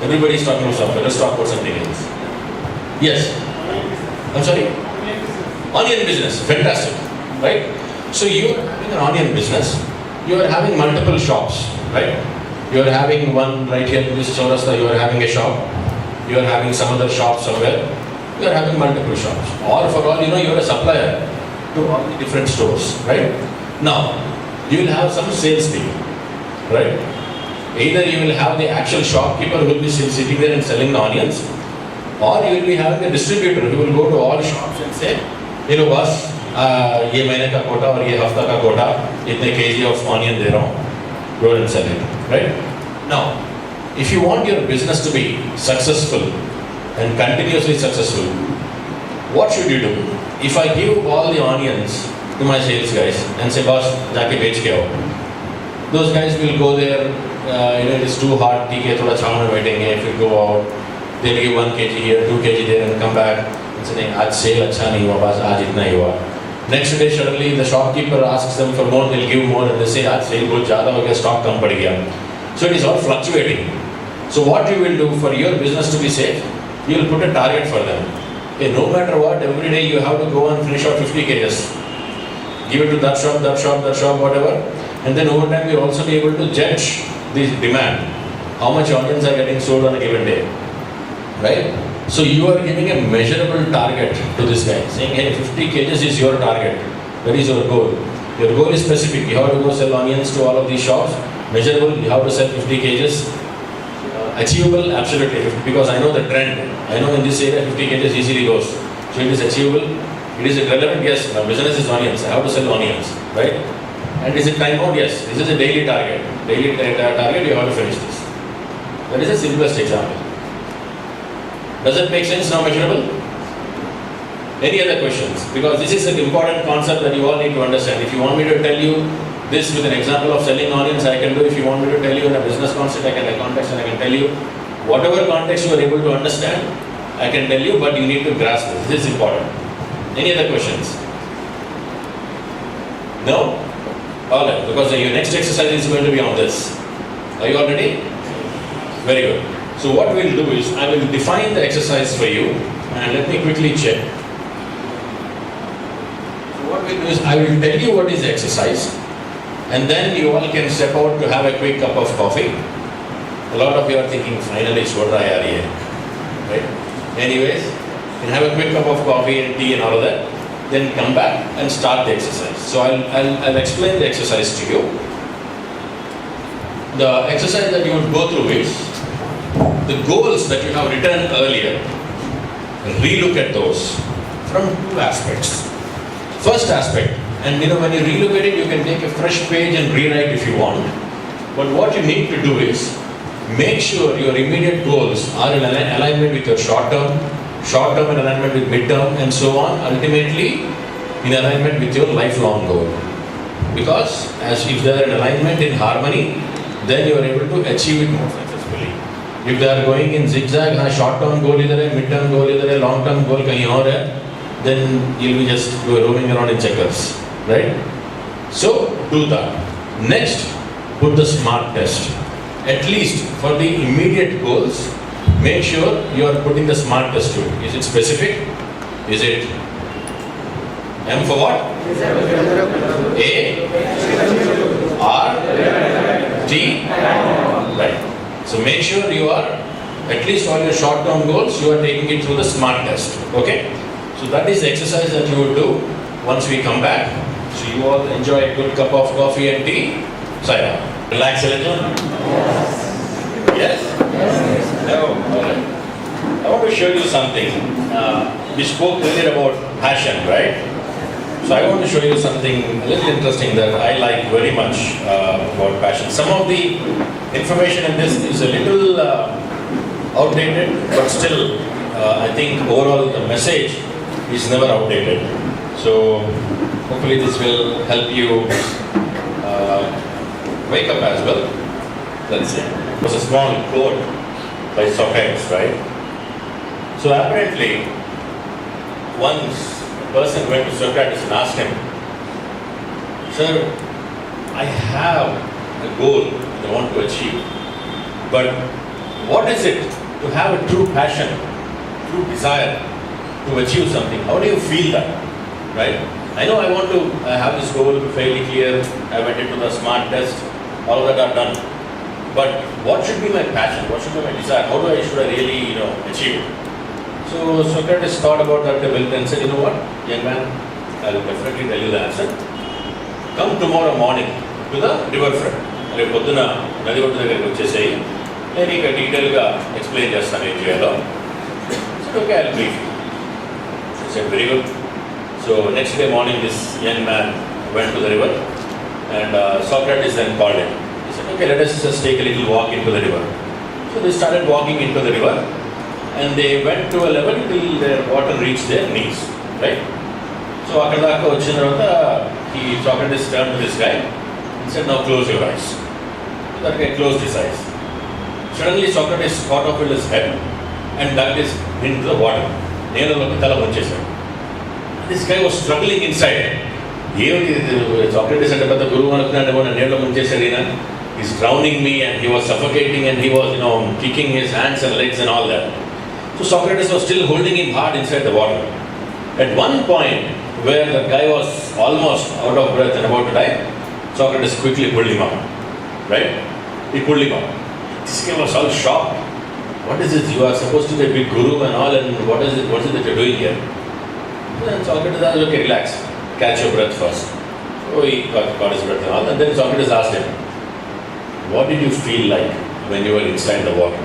Everybody's talking about software. Let's talk about something else. Yes. I'm sorry? Onion business. Fantastic. Right? So you're having an onion business. You are having multiple shops. Right? You are having one right here in this Chaurasta. You are having a shop. You are having some other shop somewhere. You are having multiple shops. Or for all you know, you are a supplier to all the different stores. Right? Now, you will have some sales team. Right? Either you will have the actual shopkeeper who will be sitting there and selling the onions, or you will be having a distributor who will go to all shops and say, you know, boss, ये महीने का कोटा और ये हफ्ता का कोटा इतने kg of onion दे रहा हूँ, go and sell it, right? Now, if you want your business to be successful and continuously successful, what should you do? If I give all the onions to my sales guys and say, boss, जाके बेच के आओ, those guys will go there. It is too hard. ठीक है, थोड़ा छाव में बैठेंगे. If you go out, they'll give 1 kg here, 2 kg there, and come back and say, नहीं, आज सेल अच्छा नहीं हुआ, बस आज इतना ही हुआ. Next day, suddenly the shopkeeper asks them for more. They'll give more, and they say, आज सेल बहुत ज़्यादा हो गया, stock कम पड़ गया. So it is all fluctuating. So what you will do for your business to be safe, you will put a target for them. Okay, no matter what, every day you have to go and finish out 50 kgs. Give it to that shop, whatever, and then over time you will also be able to judge the demand, how much onions are getting sold on a given day, right? So you are giving a measurable target to this guy, saying, hey, 50 kgs is your target. That is your goal. Your goal is specific. You have to go sell onions to all of these shops. Measurable, you have to sell 50 kgs. Achievable, absolutely, because I know the trend. I know in this area 50 kgs easily goes. So it is achievable. It is relevant, yes. My business is onions. I have to sell onions, right? And is it time bound? Yes. This is a daily target. Daily target, you have to finish this. That is the simplest example. Does it make sense now, measurable? Any other questions? Because this is an important concept that you all need to understand. If you want me to tell you this with an example of selling onions, I can do. If you want me to tell you in a business context, I can tell you. Whatever context you are able to understand, I can tell you, but you need to grasp this. This is important. Any other questions? No? Alright, because your next exercise is going to be on this. Are you all ready? Very good. So what we'll do is, I will define the exercise for you, and let me quickly check. So what we'll do is, I will tell you what is the exercise, and then you all can step out to have a quick cup of coffee. A lot of you are thinking, finally, chhod raha hai yaar ye. Right? Anyways, you can have a quick cup of coffee and tea and all of that. Then come back and start the exercise. So I'll explain the exercise to you. The exercise that you would go through is the goals that you have written earlier. Relook at those from 2 aspects. First aspect, and when you relook at it, you can take a fresh page and rewrite if you want. But what you need to do is make sure your immediate goals are in alignment with your short-term in alignment with mid-term, and so on, ultimately in alignment with your lifelong goal. Because as if they are in alignment, in harmony, then you are able to achieve it more successfully. If they are going in zigzag, short-term goal idhar hai, mid-term goal idhar hai, long-term goal kahin aur hai, then you'll be just roaming around in checkers, right? So do that. Next, put the SMART test. At least for the immediate goals, make sure you are putting the SMART test to it. Is it specific? Is it M for what? A, R, T, right. So make sure you are, at least all your short-term goals, you are taking it through the SMART test. Okay? So that is the exercise that you would do once we come back. So you all enjoy a good cup of coffee and tea. Sign up. Relax a little. Yes? No. All right. I want to show you something. We spoke earlier about passion, right? So I want to show you something a little interesting that I like very much about passion. Some of the information in this is a little outdated, but still, I think overall the message is never outdated. So hopefully this will help you wake up as well. Let's see. It was a small quote by Socrates, right? So apparently, once a person went to Socrates and asked him, "Sir, I have a goal that I want to achieve, but what is it to have a true passion, true desire to achieve something? How do you feel that?" Right? I know I want to have this goal fairly clear. I went into the SMART test, all of that are done. But what should be my passion? What should be my desire? How should I really, achieve it? So Socrates thought about that a bit and said, "You know what, young man, I will definitely tell you the answer. Come tomorrow morning to the riverfront. రేపు పొద్దున నది ఒడ్డు దగ్గరికి వచ్చేసేయి, నేను ఇక డీటెయిల్గా explain చేస్తాను ఏం చేయాలో." So okay, I'll brief you. He said, "Very good." So next day morning, this young man went to the river, and Socrates then called him. He said, "Okay, let us just take a little walk into the river." So they started walking into the river, and they went to a level till their water reached their knees, right? So అక్కడ దాకా వచ్చిన తర్వాత Socrates turned to this guy and said, "Now close your eyes." So that guy closed his eyes. Suddenly Socrates caught up with his head and dug his into the water. నేలలోకి తల వచ్చేసాడు. This guy was struggling inside. Socrates అంటే పెద్ద గురువు అనుకున్నాడు, నేలలో ముంచేసాడు ఈయన. He's drowning me, and he was suffocating, and he was, kicking his hands and legs and all that. So Socrates was still holding him hard inside the water. At one point, where the guy was almost out of breath and about to die, Socrates quickly pulled him up. Right? He pulled him up. This guy was all shocked. "What is this? You are supposed to be a big guru and all, and what is it that you're doing here?" Then Socrates asked, "Okay, relax. Catch your breath first." So he got his breath and all, and then Socrates asked him, "What did you feel like when you were inside the water?"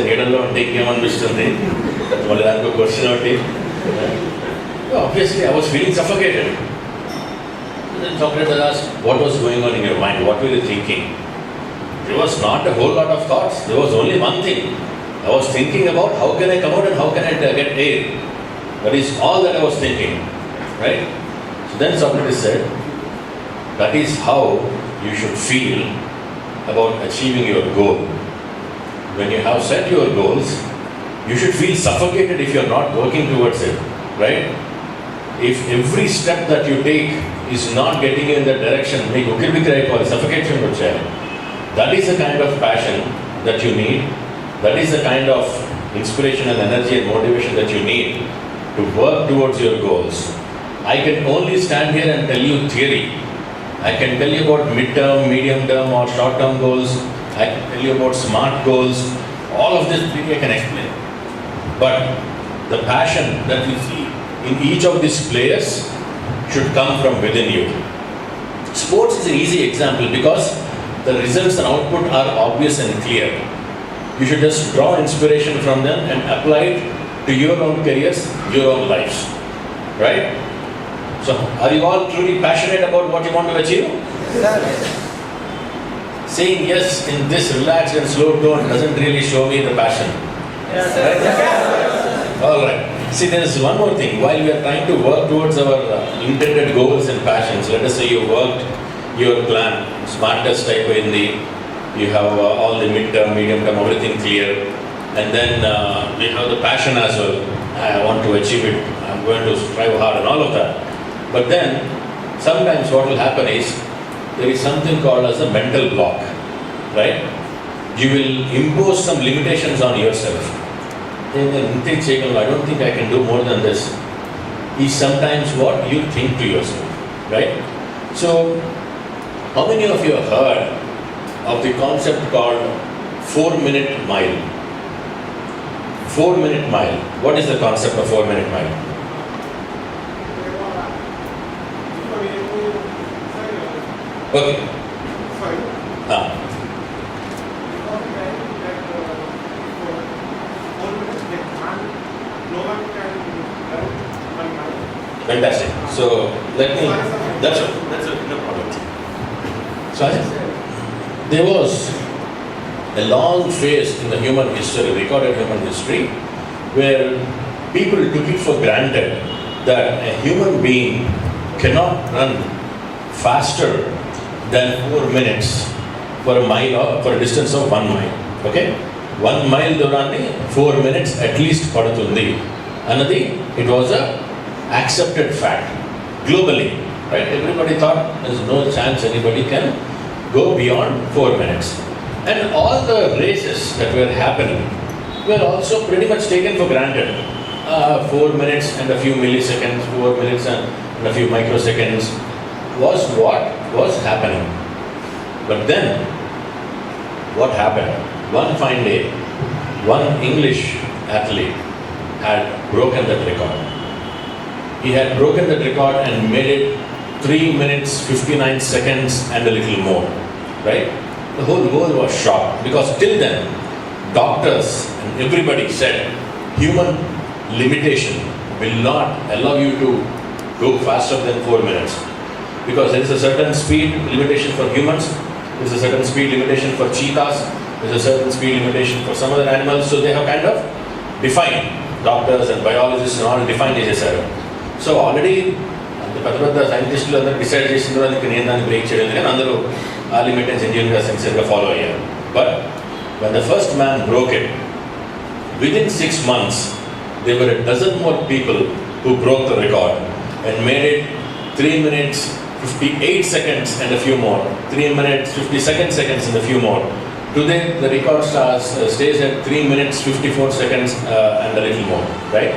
నీడల్లో అంటే ఇంకేమనిపిస్తుంది, మళ్ళీ దానికి question ఒకటి. Obviously, I was feeling suffocated. Then Socrates asked, "What was going on in your mind? What were you thinking?" There was not a whole lot of thoughts. There was only one thing. I was thinking about how can I come out and how can I get air. That is all that I was thinking. Right? So then Socrates said, "That is how you should feel about achieving your goal. When you have set your goals, you should feel suffocated if you're not working towards it, right? If every step that you take is not getting you in that direction, suffocation. That is the kind of passion that you need. That is the kind of inspiration and energy and motivation that you need to work towards your goals. I can only stand here and tell you theory. I can tell you about mid-term, medium-term or short-term goals. I can tell you about SMART goals. All of this I can explain. But the passion that we see in each of these players should come from within you. Sports is an easy example because the results and output are obvious and clear. You should just draw inspiration from them and apply it to your own careers, your own lives. Right? So, are you all truly passionate about what you want to achieve? Saying yes in this relaxed and slow tone doesn't really show me the passion. Right? All right. See, there is one more thing. While we are trying to work towards our intended goals and passions, let us say you worked your plan, SMART test type in the, you have all the mid-term, medium-term, everything clear, and then we have the passion as well. I want to achieve it. I'm going to strive hard and all of that. But then, sometimes what will happen is, there is something called as a mental block, right? You will impose some limitations on yourself. I don't think I can do more than this. Is sometimes what you think to yourself, right? So, how many of you have heard of the concept called 4-minute mile? 4-minute mile. What is the concept of 4-minute mile? Okay. Fantastic. So let me. That's no problem. So there was a long phase in the human history, recorded human history, where people took it for granted that a human being cannot run faster than 4 minutes for a mile or for a distance of 1 mile. Okay? 1 mile దూరాన్ని 4 minutes at least పడుతుంది అన్నది it was a accepted fact globally, right? Everybody thought there is no chance anybody can go beyond 4 minutes. And all the races that were happening were also pretty much taken for granted. 4 minutes and a few milliseconds, 4 minutes and a few microseconds was what was happening. But then, what happened? One fine day, one English athlete had broken that record. He had broken that record and made it 3 minutes 59 seconds and a little more, right? The whole world was shocked because till then doctors and everybody said human limitation will not allow you to go faster than 4 minutes because there is a certain speed limitation for humans, there is a certain speed limitation for cheetahs, there is a certain speed limitation for some other animals, so they have kind of defined, doctors and biologists and all defined చేశారు. So already పెద్ద పెద్ద సైంటిస్టులు అందరూ decide చేసిన తర్వాత ఇంకా నేను దాన్ని బ్రేక్ చేయలేదు కానీ అందరూ ఆ లిమిటెన్స్ ఇంజనీర్గా సిన్సియర్గా ఫాలో అయ్యారు. But when the first man broke it, within 6 months there were a dozen more people who broke the record and made it 3 minutes 58 seconds and a few more, 3 minutes 52 seconds and a few more. Today the record stays at 3 minutes 54 seconds and a little more, right?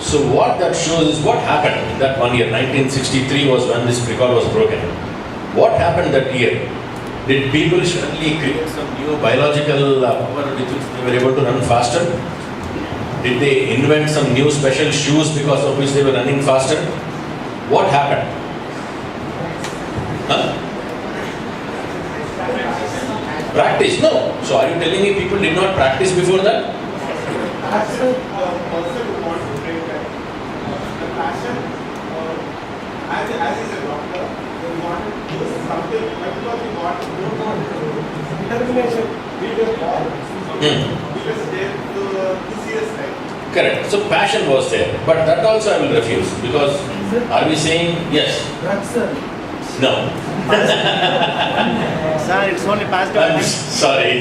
So what that shows is what happened in that one year. 1963 was when this record was broken. What happened that year? Did people suddenly create some new biological power with which they were able to run faster? Did they invent some new special shoes because of which they were running faster? What happened? Huh? Practice? No. So are you telling me people did not practice before that? As is a doctor, they want to do something, but because we want determination, we will all. Because they serious, right? Correct. So passion was there, but that also I will refuse because are we saying yes? No. Sir, it's only past I'm sorry.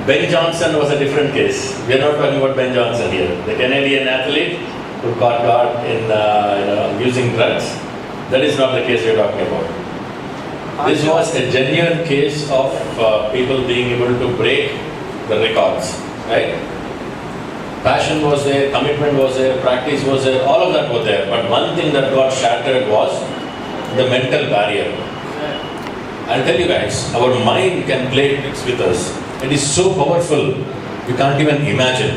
Ben Johnson was a different case. We are not talking about Ben Johnson here. The Canadian athlete who got caught in using drugs. That is not the case we are talking about. This was a genuine case of people being able to break the records, right? Passion was there, commitment was there, practice was there, all of that was there. But one thing that got shattered was the mental barrier. I'll tell you guys, our mind can play tricks with us. It is so powerful, you can't even imagine,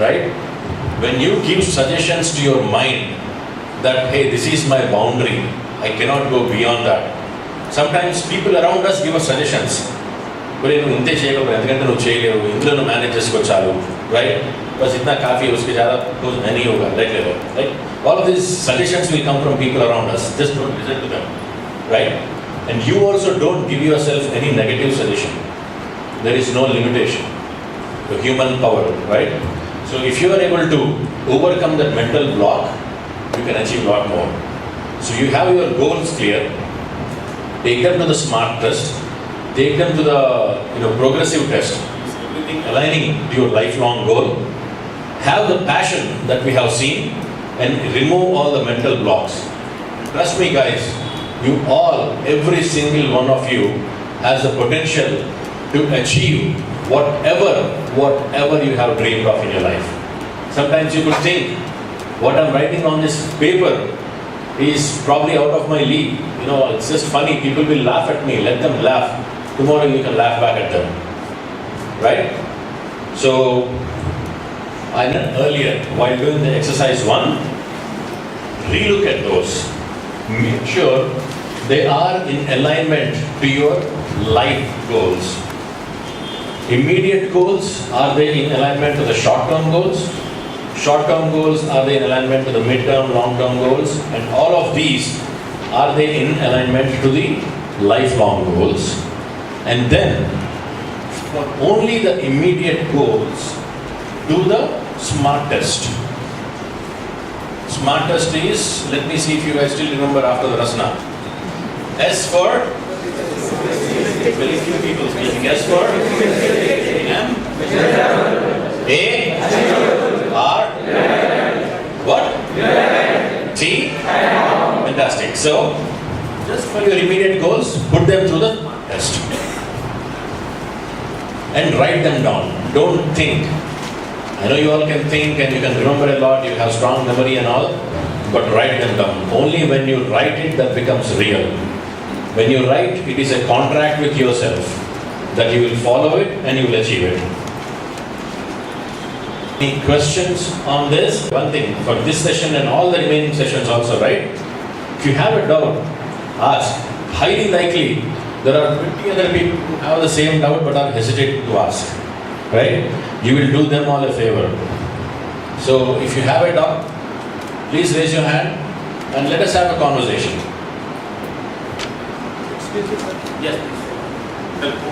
right? When you give suggestions to your mind that, hey, this is my boundary, I cannot go beyond that. Sometimes people around us give us suggestions. నువ్వు ఇంతే చేయగలరు ఎందుకంటే నువ్వు చేయలేవు, ఇంట్లో నువ్వు manage చేసుకో చాలు, రైట్? బస్ ఇतना काफ़ी है, उसके ज़्यादा कुछ नहीं होगा, right? All of these suggestions will come from people around us. Just don't listen to them, right? And you also don't give yourself any negative suggestion. There is no limitation to human power, right? So if you are able to overcome that mental block, you can achieve a lot more. So you have your goals clear, take them to the SMART test, take them to the progressive test, everything aligning to your lifelong goal. Have the passion that we have seen and remove all the mental blocks. Trust me guys, you all, every single one of you has the potential to achieve whatever you have dreamed of in your life. Sometimes you could think, what I'm writing on this paper is probably out of my league. It's just funny, people will laugh at me, let them laugh. Tomorrow you can laugh back at them, right? So, I learned earlier, while doing the exercise 1, relook at those. Make sure they are in alignment to your life goals. Immediate goals, are they in alignment to the short-term goals? Short-term goals, are they in alignment to the mid-term, long-term goals? And all of these, are they in alignment to the lifelong goals? And then, for only the immediate goals, do the SMART test. SMART test is, let me see if you guys still remember after the Rasna. S for Very few people speaking. S for M. A. R. What? T. Fantastic. So, just for your immediate goals, put them through the test. And write them down. Don't think. I know you all can think and you can remember a lot, you have strong memory and all, but write them down. Only when you write it, that becomes real. When you write, it is a contract with yourself that you will follow it and you will achieve it. Any questions on this? One thing, for this session and all the remaining sessions also, right? If you have a doubt, ask. Highly likely, there are 50 other people who have the same doubt but are hesitating to ask. Right? You will do them all a favor. So if you have a doubt, please raise your hand and let us have a conversation. Excuse me, sir. Yes, please.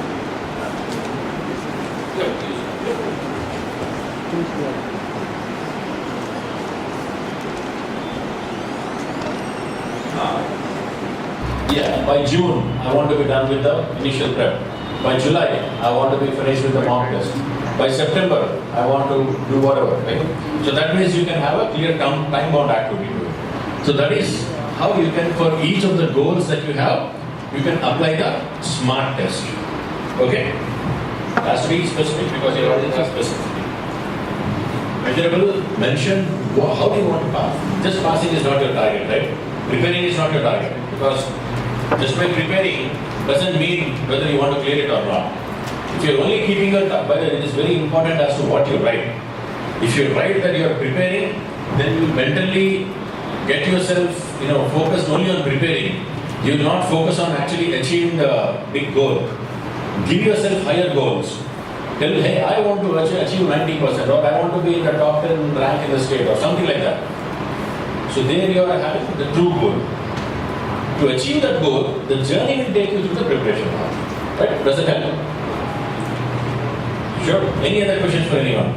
Yeah, by June, I want to be done with the initial prep. By July, I want to be finished with the mock test. By September, I want to do whatever, right? So that means you can have a clear time-bound activity to it. So that is how you can, for each of the goals that you have, you can apply the SMART test. Okay? It has to be specific because your audience are specific. Measurable, mention, how do you want to pass? Just passing is not your target, right? Preparing is not your target because just by preparing doesn't mean whether you want to clear it or not. If you're only keeping your target, it is very important as to what you write. If you write that you are preparing, then you mentally get yourself, focused only on preparing. You will not focus on actually achieving the big goal. Give yourself higher goals. Tell, hey, I want to achieve 90% or I want to be in the top 10 rank in the state or something like that. So there you are having the true goal. To achieve that goal, the journey will take you through the preparation path. Right? Does it help? Sure. Any other questions for anyone?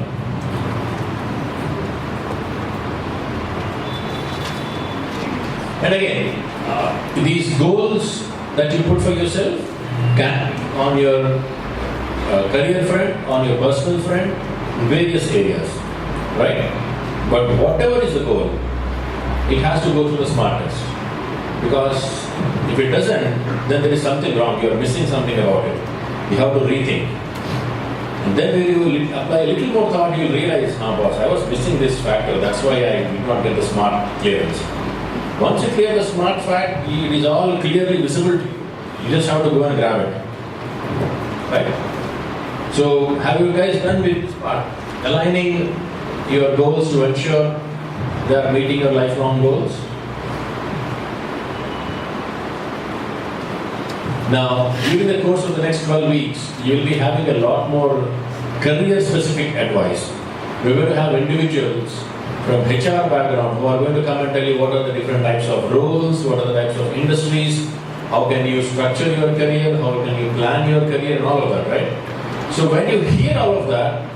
And again, these goals that you put for yourself can be on your career front, on your personal front, in various areas. Right? But whatever is the goal, it has to go through the SMART test. Because if it doesn't, then there is something wrong. You are missing something about it. You have to rethink. And then when you will apply a little more thought, you will realize, boss, I was missing this factor. That's why I did not get the SMART clearance. Once you clear the SMART fact, it is all clearly visible to you. You just have to go and grab it. Right? So, have you guys done with this part? Aligning your goals to ensure they are meeting your lifelong goals? Now, during the course of the next 12 weeks, you will be having a lot more career-specific advice. We're going to have individuals from HR background who are going to come and tell you what are the different types of roles, what are the types of industries, how can you structure your career, how can you plan your career, and all of that, right? So when you hear all of that,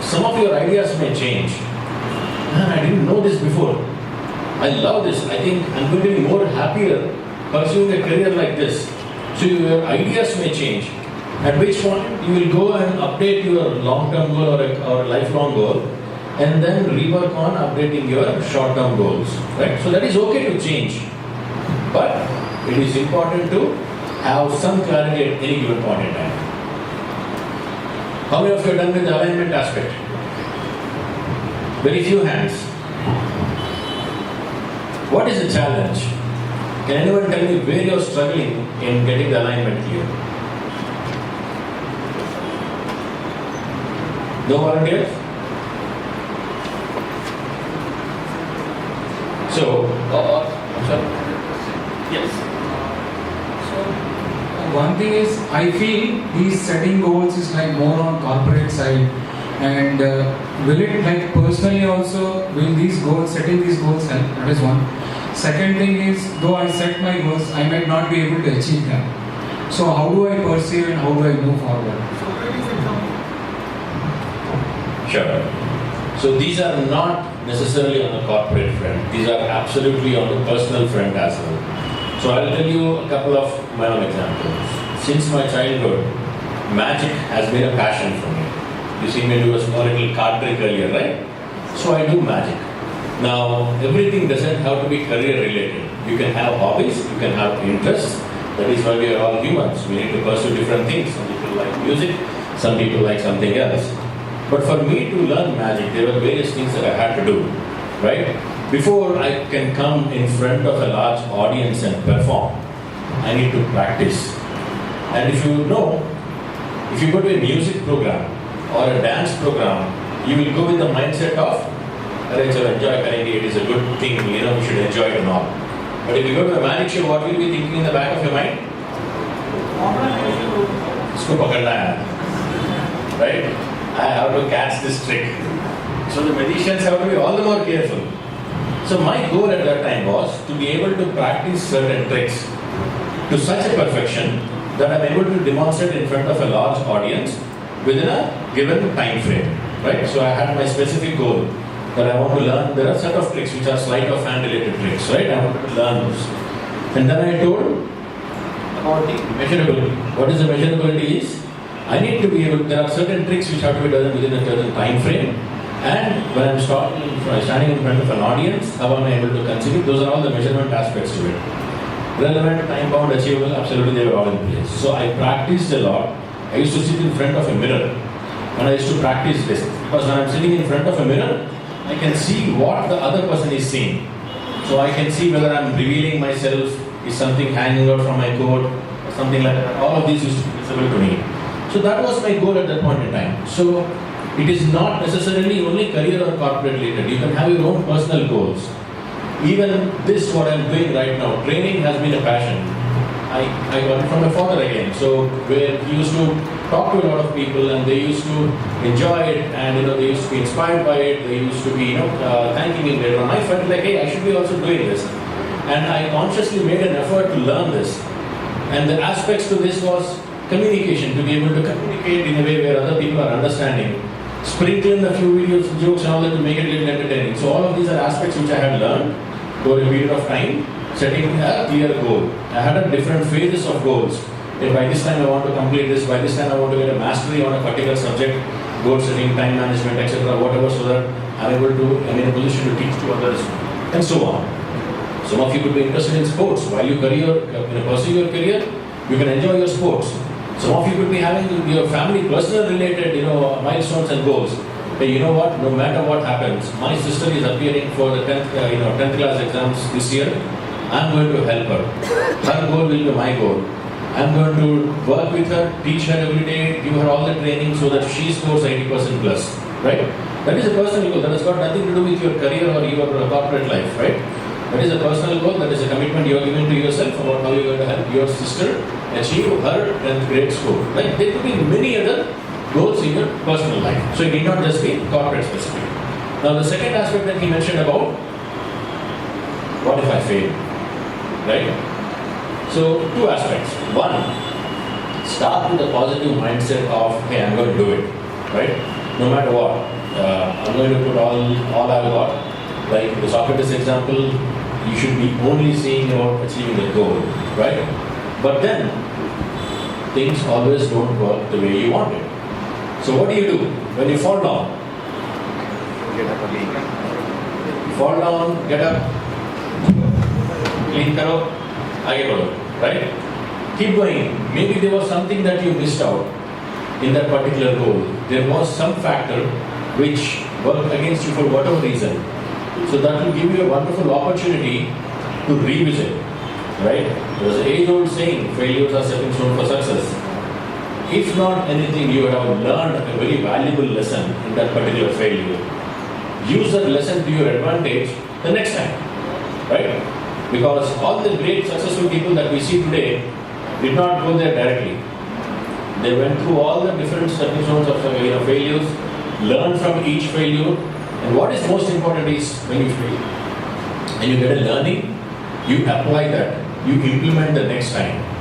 some of your ideas may change. Man, I didn't know this before. I love this. I think I'm going to be more happier pursuing a career like this. So your ideas may change. At which point you will go and update your long-term goal or lifelong goal and then rework on updating your short-term goals. Right? So that is okay to change. But it is important to have some clarity at any given point in time. How many of you are done with the alignment aspect? Very few hands. What is the challenge? Can anyone tell me where you are struggling in getting the alignment clear? No volunteers? So, sorry. Yes. One thing is, I feel these setting goals is like more on corporate side, and will it like personally also, will these goals, setting these goals help? That is one. Second thing is, though I set my goals, I might not be able to achieve them. So how do I perceive and how do I move forward? Sure. So these are not necessarily on the corporate front. These are absolutely on the personal front as well. So I'll tell you a couple of my own examples. since my childhood, magic has been a passion for me. You see me do a small little card trick earlier, right? So I do magic. Now, everything doesn't have to be career related. You can have hobbies, you can have interests. That is why we are all humans. We need to pursue different things. Some people like music, some people like something else. But for me to learn magic, there were various things that I had to do, right? Before I can come in front of a large audience and perform, I need to practice. And if you know, if you go to a music program or a dance program, you will go with the mindset of, enjoy karenge, it is a good thing, we should enjoy it and all. But if you go to a magic show, what will you be thinking in the back of your mind? Isko pakadna hai. Right? I have to catch this trick. So the magicians have to be all the more careful. So my goal at that time was to be able to practice certain tricks to such a perfection that I'm able to demonstrate in front of a large audience within a given time frame. Right? So I had my specific goal that I want to learn. There are set of tricks which are sleight of hand related tricks, right? I wanted to learn those. And then I told about the measurability. What is the measurability is, I need to be able, there are certain tricks which have to be done within a certain time frame. And when I'm standing in front of an audience, how am I able to conceive it? Those are all the measurement aspects to it. Relevant, time bound, achievable, absolutely they were all in place. So I practiced a lot. I used to sit in front of a mirror and I used to practice this. Because when I'm sitting in front of a mirror, I can see what the other person is seeing. So I can see whether I'm revealing myself, is something hanging out from my coat, or something like that. All of these used to be visible to me. So that was my goal at that point in time. So it is not necessarily only career or corporate related. You can have your own personal goals. Even this, what I'm doing right now, training has been a passion. I got it from my father again. So where he used to talk to a lot of people and they used to enjoy it and they used to be inspired by it. They used to be thanking me later on. I felt like, hey, I should be also doing this. And I consciously made an effort to learn this. And the aspects to this was communication, to be able to communicate in a way where other people are understanding. Sprinkle in a few videos, jokes and all that to make it a little entertaining. So all of these are aspects which I had learned over a period of time, setting a clear goal. I had different phases of goals. If by this time I want to complete this, by this time I want to get a mastery on a particular subject, goal setting, time management, etc., whatever, so that I'm in a position to teach to others, and so on. Some of you could be interested in sports. While you pursue your career, you can enjoy your sports. Some of you could be having your family, personal related, milestones and goals. Hey, you know what? No matter what happens, my sister is appearing for the 10th class exams this year. I'm going to help her. Her goal will be my goal. I'm going to work with her, teach her every day, give her all the training so that she scores 80% plus. Right? That is a personal goal. That has got nothing to do with your career or your corporate life. Right? That is a personal goal. That is a commitment you are giving to yourself about how you are going to help your sister achieve her 10th grade score. Right? There could be many other goals in your personal life. So it need not just be corporate specific. Now the second aspect that he mentioned about, what if I fail? Right? So two aspects. One, start with a positive mindset of, hey, I'm going to do it. Right? No matter what. I'm going to put all I've got. Like the Socrates example, you should be only seeing about achieving the goal. Right? But then, things always don't work the way you want it. So what do? When you fall down? Get up again. You fall down, get up, clean karo, aage badho, right? Keep going. Maybe there was something that you missed out in that particular goal. There was some factor which worked against you for whatever reason. So that will give you a wonderful opportunity to revisit, right? There's an age-old saying, failures are stepping stone for success. If not anything, you have learned a very valuable lesson in that particular failure. Use that lesson to your advantage the next time, right? Because all the great successful people that we see today did not go there directly. They went through all the different stepping stones of failures, learned from each failure, and what is most important is when you fail and you get a learning, you apply that, you implement the next time.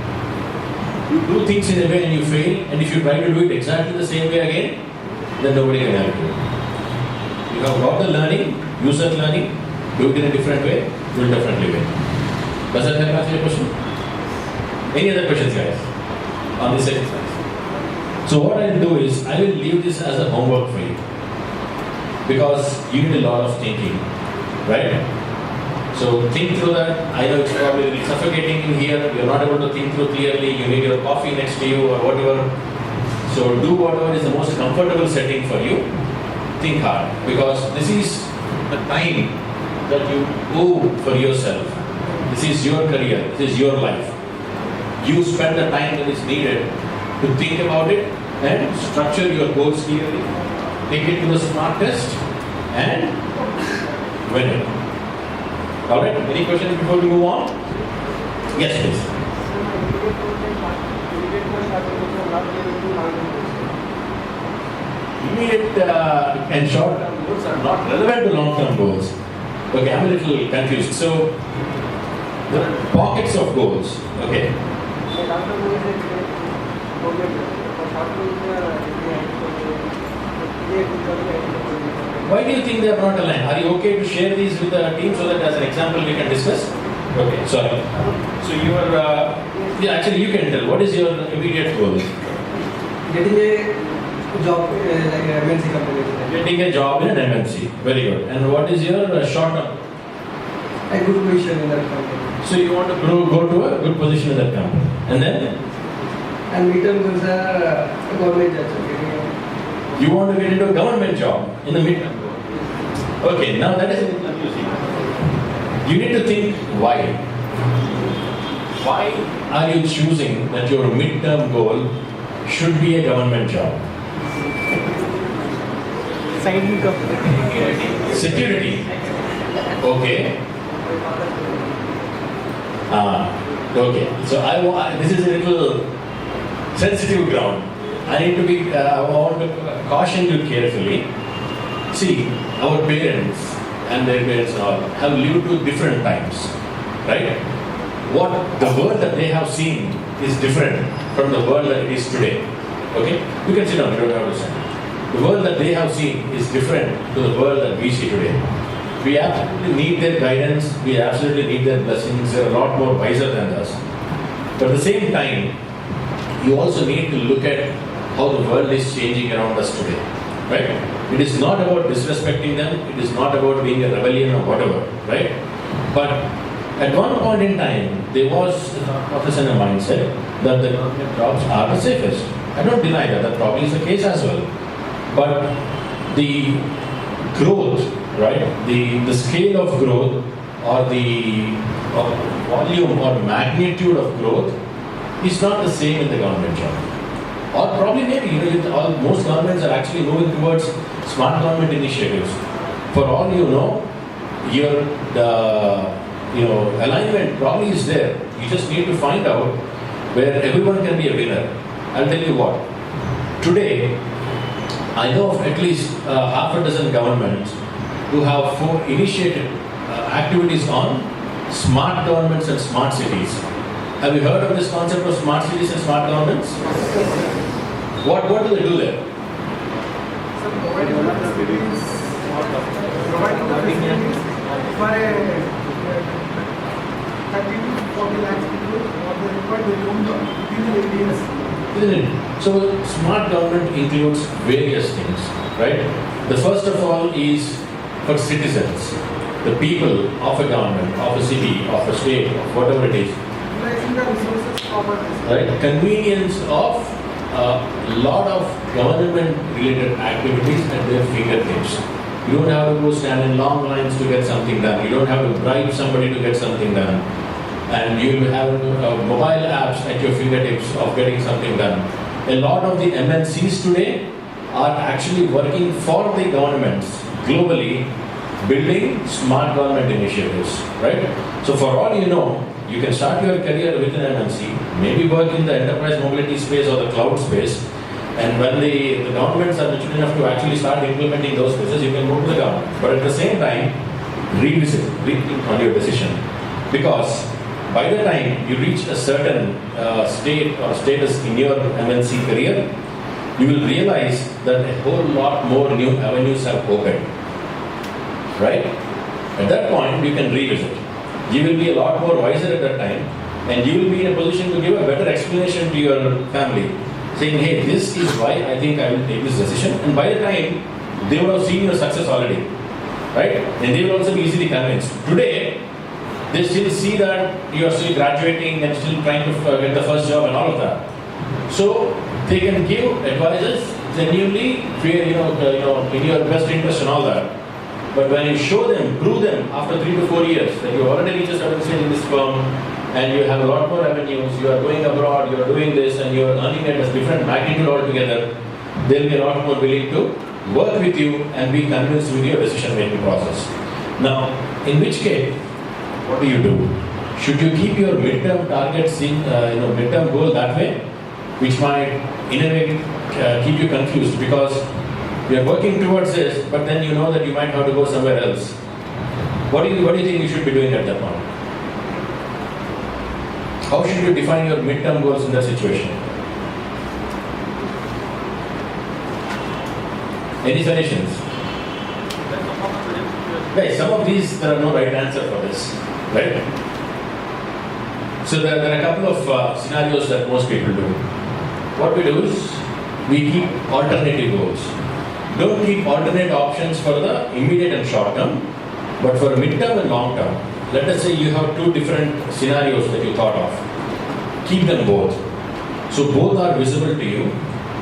You do things in a way and you fail, and if you try to do it exactly the same way again, then nobody can help you. You have got the learning, use that learning, do it in a different way, you will definitely win. Does that help answer your question? Any other questions, guys? on this exercise. So what I'll do is, I will leave this as a homework for you. Because you need a lot of thinking, right? So think through that. I know it's probably really suffocating in here. You're not able to think through clearly. You need your coffee next to you or whatever. So do whatever is the most comfortable setting for you. Think hard, because this is the time that you owe for yourself. This is your career. This is your life. You spend the time that is needed to think about it and structure your goals clearly. Take it to the smart test and win it. Alright, any questions before we move on? Yes, please. Immediate and short-term goals are not relevant to long-term goals. Okay, I'm a little confused. So, there are pockets of goals. Okay. Why do you think they are not aligned? Are you okay to share these with the team so that as an example we can discuss? Okay, sorry. So you are, yeah, actually you can tell. What is your immediate goal? Getting a job like an MNC company. Getting a job in an MNC. Very good. And what is your short term? A good position in that company. So you want to go to a good position in that company. And then? And midterm goals are government jobs. You want to get into a government job in the midterm. Okay, now that is confusing. You need to think why. Why are you choosing that your midterm goal should be a government job? Side income. Security. Okay. Okay. So this is a little sensitive ground. I need to be, I want to caution you carefully. See, our parents and their parents and all have lived through different times, right? What the world that they have seen is different from the world that it is today. Okay? You can sit down, you don't have to stand. The world that they have seen is different to the world that we see today. We absolutely need their guidance, we absolutely need their blessings, they're a lot more wiser than us. But at the same time, you also need to look at how the world is changing around us today, right? It is not about disrespecting them, it is not about being a rebellion or whatever, right? But at one point in time, there was a thought process and a mindset that the government jobs are the safest. I don't deny that, that probably is the case as well. But the growth, right, the scale of growth or the volume or magnitude of growth is not the same in the government job. Or probably maybe, most governments are actually moving towards smart government initiatives. For all you know, your alignment probably is there. You just need to find out where everyone can be a winner. I'll tell you what. Today, I know of at least half a dozen governments who have initiated activities on smart governments and smart cities. Have you heard of this concept of smart cities and smart governments? What do they do there? Providing the facilities for a 30 to 40 lakhs people, or they require their own within the areas. Isn't it? So smart government includes various things, right? The first of all is for citizens, the people of a government, of a city, of a state, of whatever it is. Utilizing the resources properly. Right? Convenience of a lot of government-related activities at their fingertips. You don't have to go stand in long lines to get something done. You don't have to bribe somebody to get something done. And you will have mobile apps at your fingertips of getting something done. A lot of the MNCs today are actually working for the governments globally, building smart government initiatives, right? So for all you know, you can start your career with an MNC, maybe work in the enterprise mobility space or the cloud space, and when the governments are mature enough to actually start implementing those spaces, you can move to the government. But at the same time, rethink on your decision. Because by the time you reach a certain state or status in your MNC career, you will realize that a whole lot more new avenues have opened. Right? At that point, you can revisit. You will be a lot more wiser at that time. And you will be in a position to give a better explanation to your family, saying, hey, this is why I think I will take this decision. And by the time, they would have seen your success already, right? And they will also be easily convinced. Today, they still see that you are still graduating and still trying to get the first job and all of that. So they can give advices genuinely, in your best interest and all that. But when you show them, prove them after 3 to 4 years that you already reached a certain stage in this firm and you have a lot more revenues, you are going abroad, you are doing this and you are earning at a different magnitude altogether, they'll be a lot more willing to work with you and be convinced with your decision making process. Now, in which case, what do? Should you keep your midterm targets midterm goal that way, which might in a way keep you confused because you are working towards this, but then you know that you might have to go somewhere else. What do you think you should be doing at that point? How should you define your midterm goals in that situation? Any suggestions? Right, some of these, there are no right answer for this, right? So there are a couple of scenarios that most people do. What we do is, we keep alternative goals. Don't keep alternate options for the immediate and short term, but for midterm and long term. Let us say you have 2 different scenarios that you thought of. Keep them both. So both are visible to you,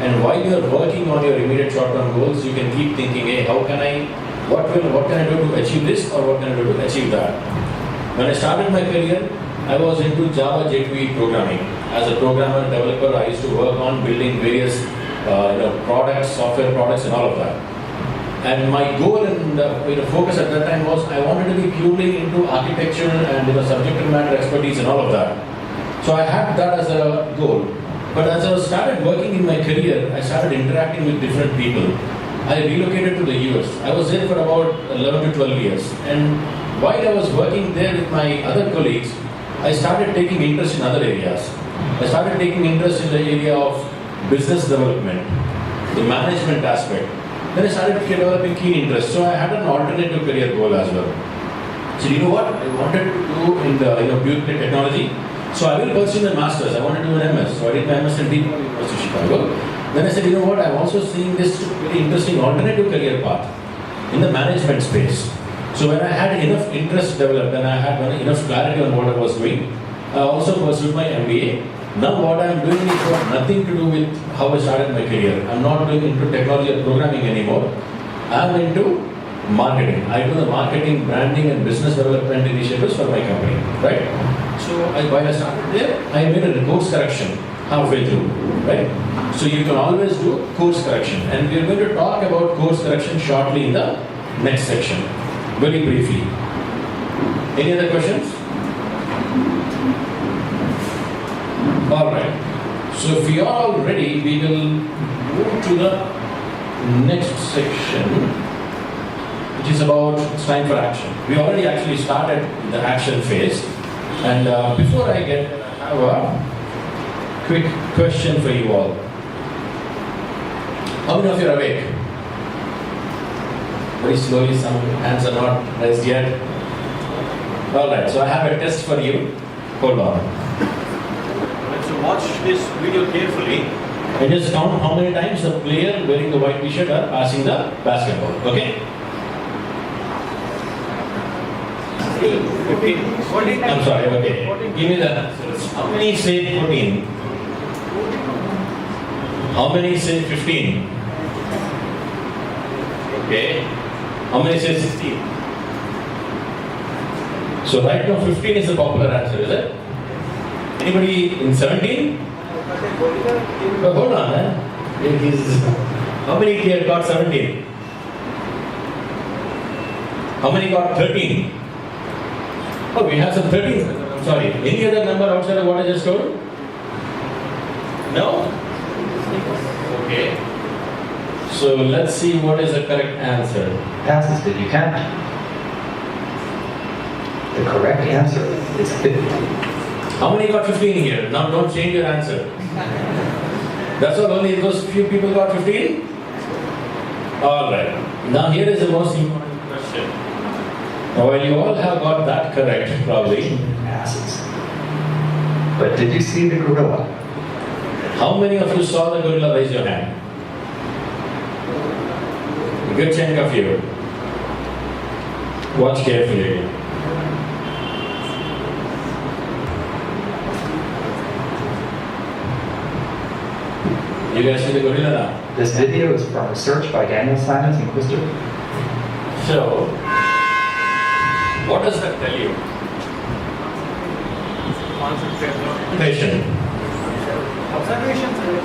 and while you are working on your immediate short term goals, you can keep thinking, hey, what can I do to achieve this, or what can I do to achieve that? When I started my career, I was into Java J2E programming. As a programmer, developer, I used to work on building various products, software products and all of that. And my goal and focus at that time was I wanted to be purely into architecture and subject matter expertise and all of that. So I had that as a goal. But as I started working in my career, I started interacting with different people. I relocated to the US. I was there for about 11 to 12 years. And while I was working there with my other colleagues, I started taking interest in other areas. I started taking interest in the area of business development, the management aspect. Then I started developing keen interest. So I had an alternative career goal as well. So you know what? I wanted to do in the beauty technology. So I will pursue my master's. I wanted to do an MS. So I did my MS in Deep University of Chicago. Then I said, you know what? I'm also seeing this very interesting alternative career path in the management space. So when I had enough interest developed and I had enough clarity on what I was doing, I also pursued my MBA. Now what I'm doing is got nothing to do with how I started my career. I'm not doing into technology or programming anymore. I'm into marketing. I do the marketing, branding and business development initiatives for my company, right? So while I started there, I made a course correction halfway through, right? So you can always do course correction. And we're going to talk about course correction shortly in the next section, very briefly. Any other questions? All right. So if you are all ready, we will move to the next section, which is about it's time for action. We already actually started the action phase. And before I get, I have a quick question for you all. How many of you are awake? Very slowly, some hands are not raised yet. All right, so I have a test for you. Hold on. So watch this video carefully and just count how many times the player wearing the white t-shirt are passing the basketball. Okay? 15. 14. I'm sorry, okay. Give me the answers. How many say 14? How many say 15? Okay. How many say 16? So right now 15 is the popular answer, is it? Anybody in 17? Oh, hold on, how many here got 17? How many got 13? Oh, we have some 13. I'm sorry. Any other number outside of what I just told? No? Okay. So let's see what is the correct answer. Passes, did you count? The correct answer is 15. How many got 15 here? Now don't change your answer. That's all, only those few people got 15? Alright. Now here is the most important question. Now while you all have got that correct, probably, passes. But did you see the gorilla? How many of you saw the gorilla? Raise your hand. A good chunk of you. Watch carefully again. You guys see the gorilla now? This video is from research by Daniel Simons and Christopher. So, what does that tell you? Observation.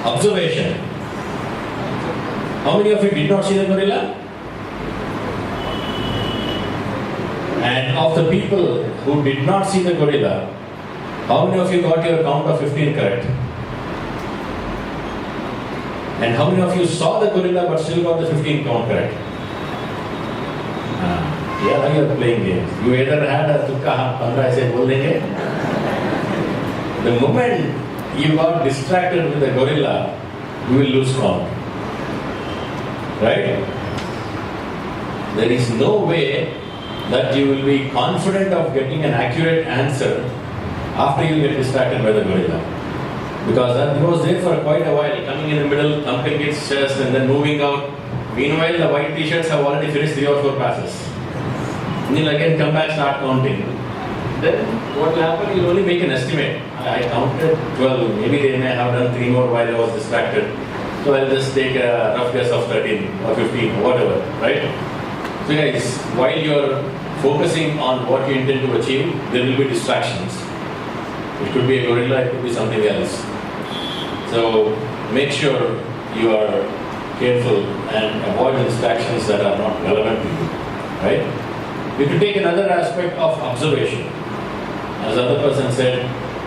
Observation. How many of you did not see the gorilla? And of the people who did not see the gorilla, how many of you got your count of 15 correct? And how many of you saw the gorilla but still got the 15 count correct? Yeah, you are playing games. You either had a tukka pandra aise bol denge. The moment you got distracted with the gorilla, you will lose count. Right? There is no way that you will be confident of getting an accurate answer after you get distracted by the gorilla. Because that was there for quite a while, coming in the middle, thumping its chest and then moving out. Meanwhile, the white t-shirts have already finished 3 or 4 passes. And you'll again come back, start counting. Then what will happen, you'll only make an estimate. I counted 12, maybe they may have done 3 more while I was distracted. So I'll just take a rough guess of 13 or 15 or whatever, right? So guys, while you're focusing on what you intend to achieve, there will be distractions. It could be a gorilla, it could be something else. So make sure you are careful and avoid distractions that are not relevant to you, right? You could take another aspect of observation. As the other person said,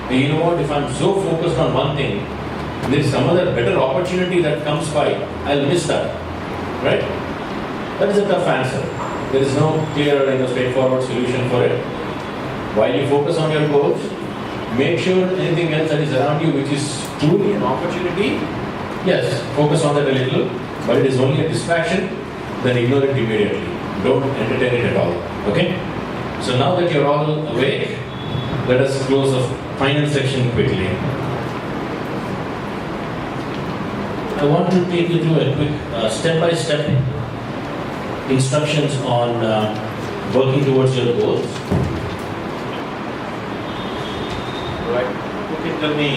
hey, you know what, if I'm so focused on one thing, there's some other better opportunity that comes by, I'll miss that, right? That is a tough answer. There is no clear, straightforward solution for it. While you focus on your goals, make sure anything else that is around you which is truly an opportunity, yes, focus on that a little, but it is only a distraction, then ignore it immediately. Don't entertain it at all. Okay? So now that you're all awake, let us close the final section quickly. I want to take you through a quick step-by-step instructions on working towards your goals. Right. You can tell me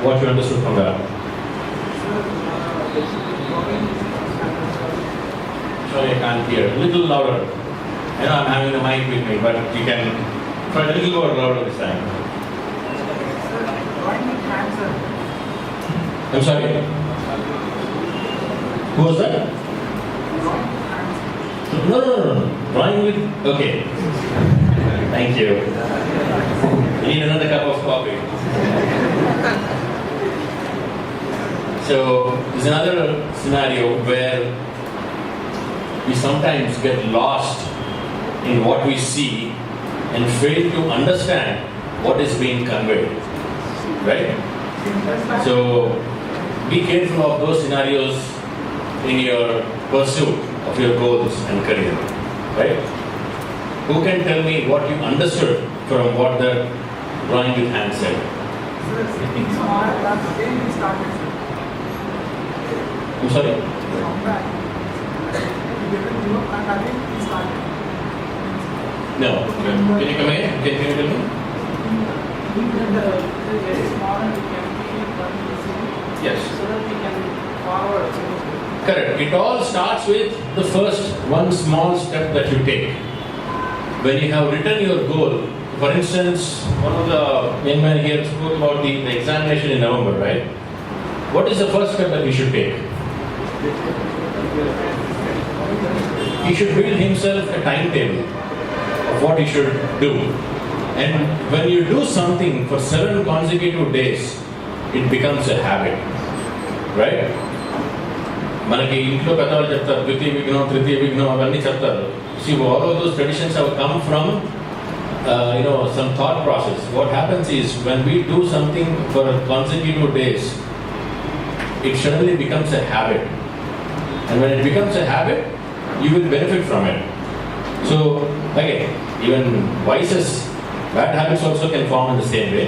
what you understood from that. Sorry, I can't hear. A little louder. I know I'm having the mic with me, but you can try a little more louder this time. I'm sorry. Who was that? No. Drawing with. Okay. Thank you. You need another cup of coffee. So, there's another scenario where we sometimes get lost in what we see and fail to understand what is being conveyed. Right? So, be careful of those scenarios in your pursuit of your goals and career. Right? Who can tell me what you understood from what the drawing with hand said? I'm sorry? No. Can you come here? Can you tell me? Yes. Correct. It all starts with the first one small step that you take. When you have written your goal, for instance, one of the young men here spoke about the examination in November, right? What is the first step that he should take? He should build himself a timetable of what he should do. And when you do something for 7 consecutive days, it becomes a habit, right? మనకి ఇంట్లో పెద్దవాళ్ళు చెప్తారు ద్వితీయ విఘ్నం తృతీయ విఘ్నం అవన్నీ చెప్తారు. See, all of those traditions have come from some thought process. What happens is when we do something for consecutive days, it suddenly becomes a habit. And when it becomes a habit, you will benefit from it. So again, even vices, bad habits also can form in the same way.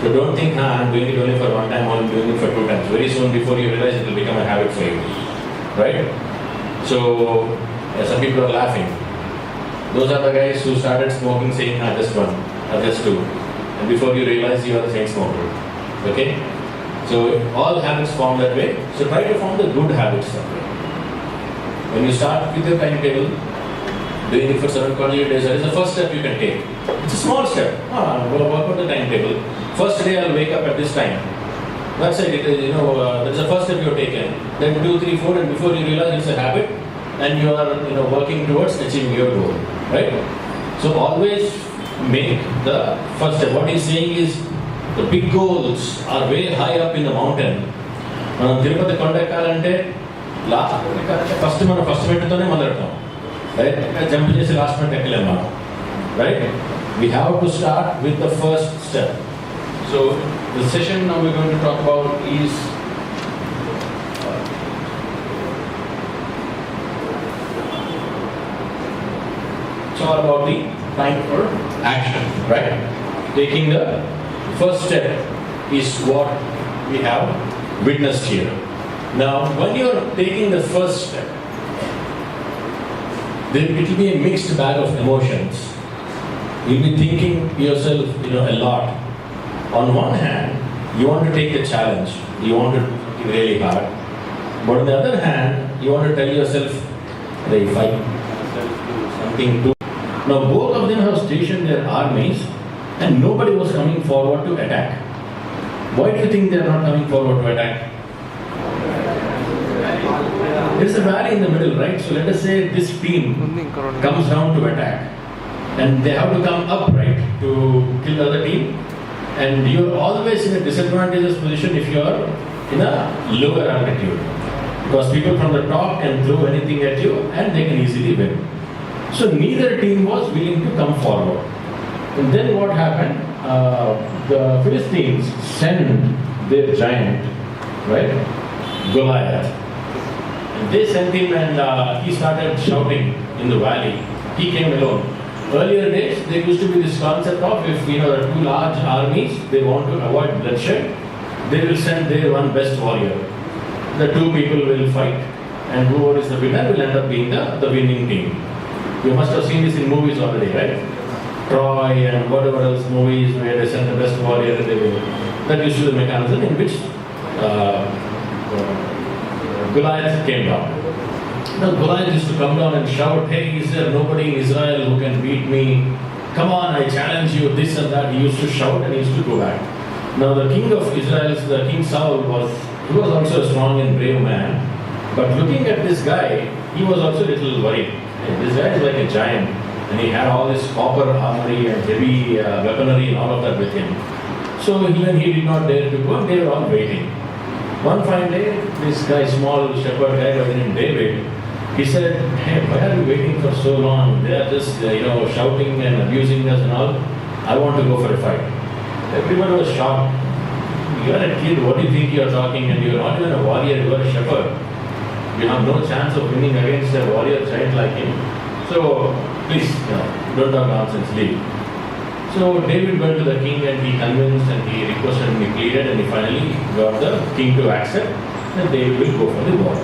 So don't think, I'm doing it only for one time or I'm doing it for 2 times. Very soon before you realize it will become a habit for you. Right? So some people are laughing. Those are the guys who started smoking saying, just one, just two. And before you realize you are the chain smoker. Okay? So all habits form that way. So try to form the good habits that way. When you start with your timetable, doing it for 7 consecutive days, that is the first step you can take. It's a small step. Work out the timetable. First day I'll wake up at this time. That's it. That's the first step you've taken. Then 2, 3, 4, and before you realize it's a habit, and you are working towards achieving your goal. Right? So always make the first step. What he's saying is the big goals are way high up in the mountain. Tirupati Kondakalante, first mettone modalattam. Right? Jump chesi last meet ekkalema. Right? We have to start with the first step. So the session now we're going to talk about is it's all about the time for action, right? Taking the first step is what we have witnessed here. Now, when you're taking the first step, then it will be a mixed bag of emotions. You'll be thinking yourself, a lot. On one hand, you want to take the challenge. You want to work really hard. But on the other hand, you want to tell yourself, if I do something too. Now, both of them have stationed their armies and nobody was coming forward to attack. Why do you think they are not coming forward to attack? There is a valley in the middle, right? So let us say this team comes down to attack. And they have to come up, right, to kill the other team. And you're always in a disadvantageous position if you're in a lower altitude. Because people from the top can throw anything at you and they can easily win. So neither team was willing to come forward. And then what happened? The Philistines sent their giant, right, Goliath. And they sent him and he started shouting in the valley. He came alone. Earlier days, there used to be this concept of if there are 2 large armies, they want to avoid bloodshed, they will send their one best warrior. The 2 people will fight, and whoever is the winner will end up being the winning team. You must have seen this in movies already, right? Troy and whatever else movies where they send the best warrior and they will. That used to be the mechanism in which Goliath came down. Now Goliath used to come down and shout, hey, is there nobody in Israel who can beat me? Come on, I challenge you, this and that. He used to shout and he used to go back. Now the king of Israel, the King Saul, was also a strong and brave man. But looking at this guy, he was also a little worried. This guy is like a giant. And he had all this copper armory and heavy weaponry and all of that with him. So even he did not dare to go and they were all waiting. One fine day, this guy, small shepherd guy by the name David, he said, hey, why are you waiting for so long? They are just, shouting and abusing us and all. I want to go for a fight. Everyone was shocked. You are a kid, what do you think you are talking? And you are not even a warrior, you are a shepherd. You have no chance of winning against a warrior giant like him. So, please, don't talk nonsense, leave. So David went to the king and he convinced and he requested and he pleaded and he finally got the king to accept that David will go for the war.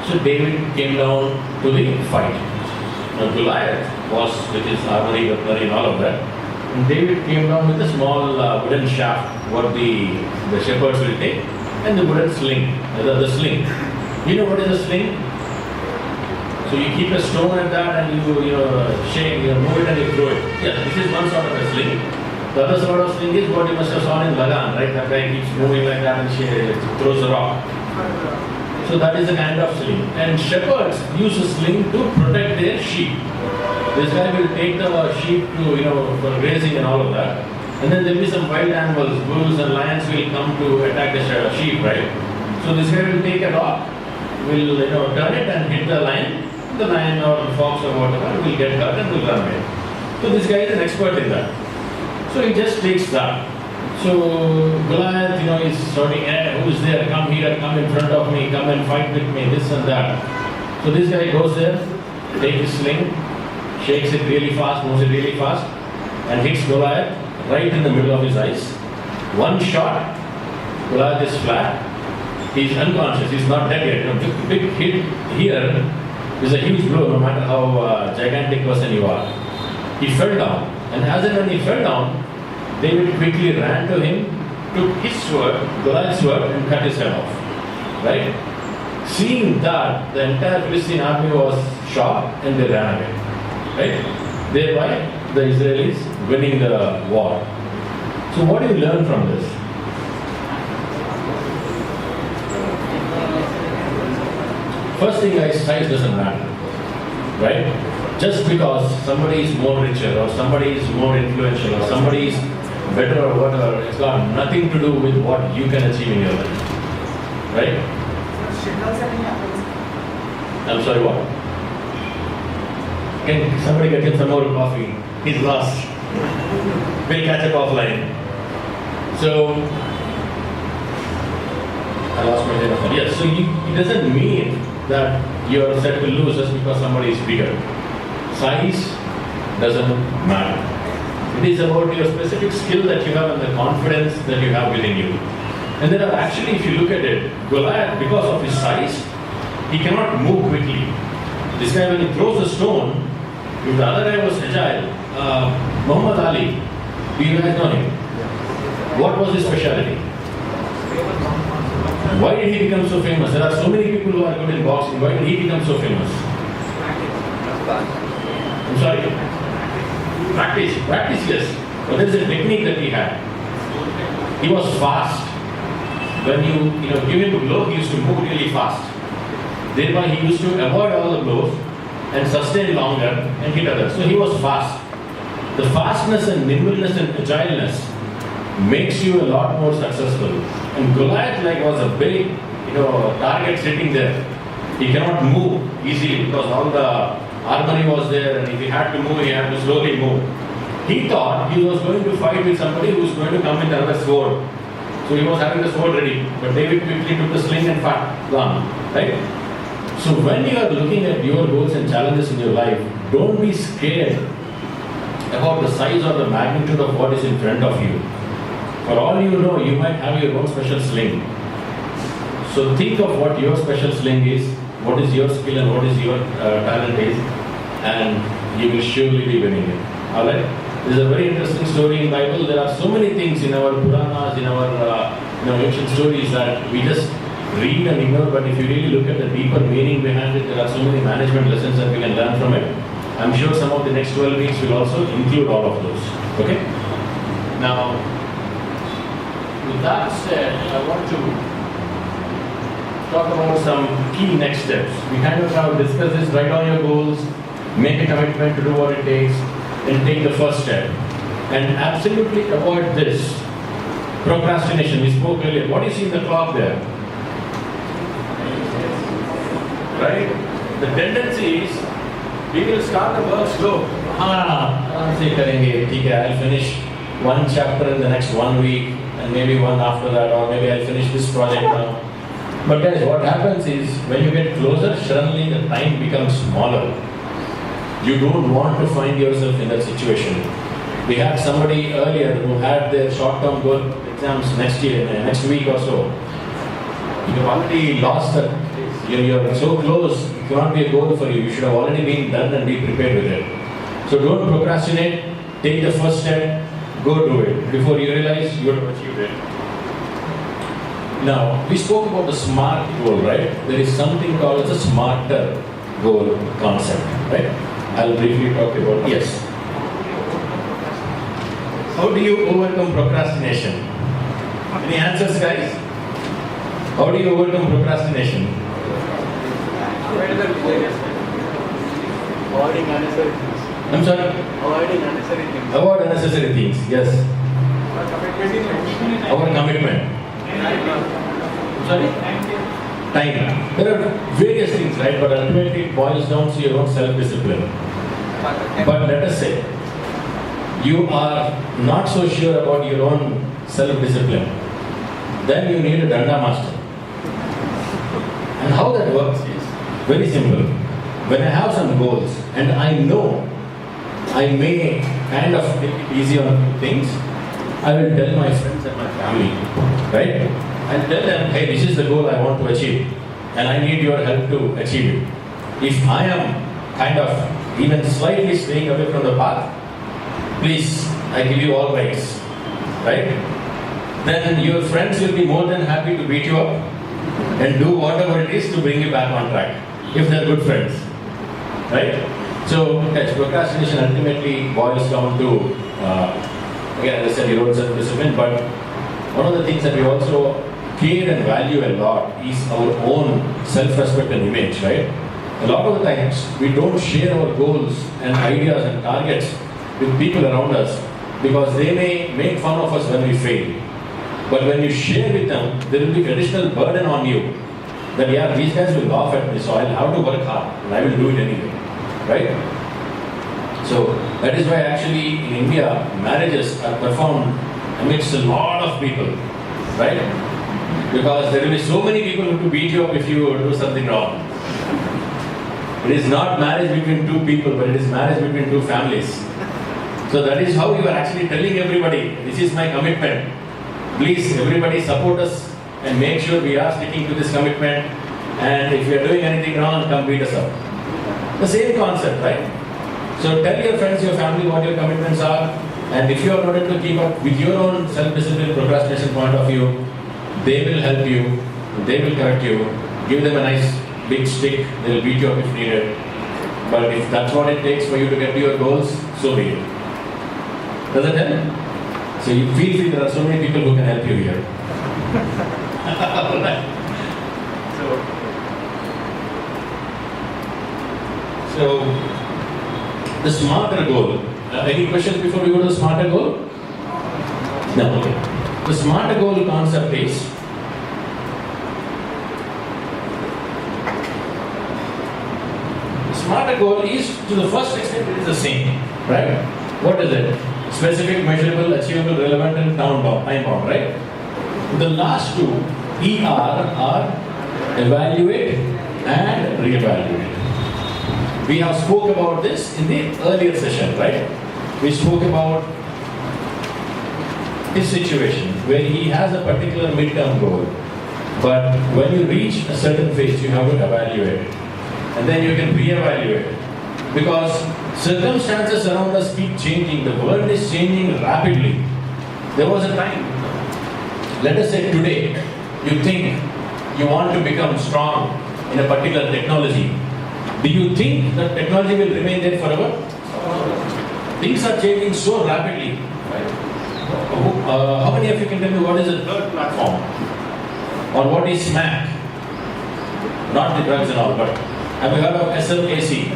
So David came down to the fight. Now Goliath was with his armory, weaponry and all of that. And David came down with a small wooden shaft, what the shepherds will take, and the wooden sling, the sling. You know what is a sling? So you keep a stone at that and you shake, move it and you throw it. Yeah, this is one sort of a sling. The other sort of sling is what you must have saw in Lagan, right? That guy keeps moving like that and throws a rock. So that is a kind of sling. And shepherds use a sling to protect their sheep. This guy will take the sheep to, for grazing and all of that. And then there will be some wild animals, bulls and lions will come to attack the sheep, right? So this guy will take a rock, will turn it and hit the lion. The lion or the fox or whatever will get hurt and will run away. So this guy is an expert in that. So he just takes that. So Goliath, is shouting, hey, who's there? Come here, come in front of me, come and fight with me, this and that. So this guy goes there, takes his sling, shakes it really fast, moves it really fast, and hits Goliath right in the middle of his eyes. One shot, Goliath is flat. He's unconscious. He's not dead yet. You know, big hit here is a huge blow, no matter how gigantic person you are. He fell down, and as and when he fell down, David quickly ran to him, took his sword, Goliath's sword, and cut his head off. Right? Seeing that, the entire Philistine army was shocked and they ran away. Right? Thereby, the Israelis winning the war. So what do you learn from this? First thing, guys, size doesn't matter. Right? Just because somebody is more richer or somebody is more influential or somebody is better or whatever, it's got nothing to do with what you can achieve in your life. Right? I'm sorry, what? Can somebody get him some more coffee? He's lost. We'll catch up offline. So, I lost my train of thought. Yes, so it doesn't mean that you're set to lose just because somebody is bigger. Size doesn't matter. It is about your specific skill that you have and the confidence that you have within you. And there are actually, if you look at it, Goliath, because of his size, he cannot move quickly. This guy, when he throws a stone, if the other guy was agile, Muhammad Ali, do you guys know him? What was his specialty? Why did he become so famous? There are so many people who are good in boxing. Why did he become so famous? I'm sorry? Practice, yes. But there is a technique that he had. He was fast. When you give him a blow, he used to move really fast. Thereby, he used to avoid all the blows and sustain longer and hit others. So he was fast. The fastness and nimbleness and agileness makes you a lot more successful. And Goliath was a big, target sitting there. He cannot move easily because all the armory was there, and if he had to move, he had to slowly move. He thought he was going to fight with somebody who was going to come with another sword. So he was having the sword ready, but David quickly took the sling and gone. Right? So when you are looking at your goals and challenges in your life, don't be scared about the size or the magnitude of what is in front of you. For all you know, you might have your own special sling. So think of what your special sling is, what is your skill and what is your talent is, and you will surely be winning it. Alright? This is a very interesting story in Bible. There are so many things in our Puranas, in our ancient stories that we just read and ignore, but if you really look at the deeper meaning behind it, there are so many management lessons that we can learn from it. I'm sure some of the next 12 weeks will also include all of those. Okay? Now, with that said, I want to talk about some key next steps. We kind of have discussed this, write down your goals, make a commitment to do what it takes, and take the first step. And absolutely avoid this. Procrastination, we spoke earlier. What do you see in the clock there? Right? The tendency is, we will start the work slow. I'll finish one chapter in the next 1 week, and maybe one after that, or maybe I'll finish this project now. But guys, what happens is, when you get closer, suddenly the time becomes smaller. You don't want to find yourself in that situation. We had somebody earlier who had their short-term goal exams next year, next week or so. You've already lost that. You're so close, it cannot be a goal for you. You should have already been done and be prepared with it. So don't procrastinate, take the first step, go do it. Before you realize you have achieved it. Now, we spoke about the SMART goal, right? There is something called as a smarter goal concept, right? I'll briefly talk about, yes. How do you overcome procrastination? Any answers, guys? How do you overcome procrastination? Avoiding unnecessary things. I'm sorry? Avoiding unnecessary things. Avoid unnecessary things, yes. Our commitment. Sorry? Time. There are various things, right? But ultimately it boils down to your own self-discipline. But let us say, you are not so sure about your own self-discipline. Then you need a Danda master. And how that works is very simple. When I have some goals and I know I may kind of take it easy on things, I will tell my friends and my family, right? And tell them, hey, this is the goal I want to achieve, and I need your help to achieve it. If I am kind of even slightly straying away from the path, please, I give you all rights, right? Then your friends will be more than happy to beat you up and do whatever it is to bring you back on track, if they're good friends, right? So, yes, procrastination ultimately boils down to, again, as I said, your self-discipline, but one of the things that we also care and value a lot is our own self-respect and image, right? A lot of the times, we don't share our goals and ideas and targets with people around us because they may make fun of us when we fail. But when you share with them, there will be additional burden on you that, yeah, these guys will laugh at me, so I'll have to work hard and I will do it anyway, right? So that is why actually in India, marriages are performed amidst a lot of people, right? Because there will be so many people who will beat you up if you do something wrong. It is not marriage between two people, but it is marriage between two families. So that is how you are actually telling everybody, this is my commitment. Please, everybody support us and make sure we are sticking to this commitment. And if you are doing anything wrong, come beat us up. The same concept, right? So tell your friends, your family what your commitments are. And if you are not able to keep up with your own self-discipline, procrastination point of view, they will help you, they will correct you, give them a nice big stick, they will beat you up if needed. But if that's what it takes for you to get to your goals, so be it. Does that help? So you feel free, there are so many people who can help you here. Alright. So, the smarter goal. Any questions before we go to the smarter goal? No, okay. The smarter goal concept is smarter goal is, to the first extent, it is the same, right? What is it? Specific, measurable, achievable, relevant, and time bound, right? The last two, ER, are evaluate and reevaluate. We have spoke about this in the earlier session, right? We spoke about his situation where he has a particular midterm goal, but when you reach a certain phase, you have to evaluate it, and then you can reevaluate it. Because circumstances around us keep changing. The world is changing rapidly. There was a time, let us say today, you think you want to become strong in a particular technology. Do you think that technology will remain there forever? Things are changing so rapidly. How many of you can tell me what is the third platform? Or what is SMAC? Not the drugs and all, but have you heard of SLAC?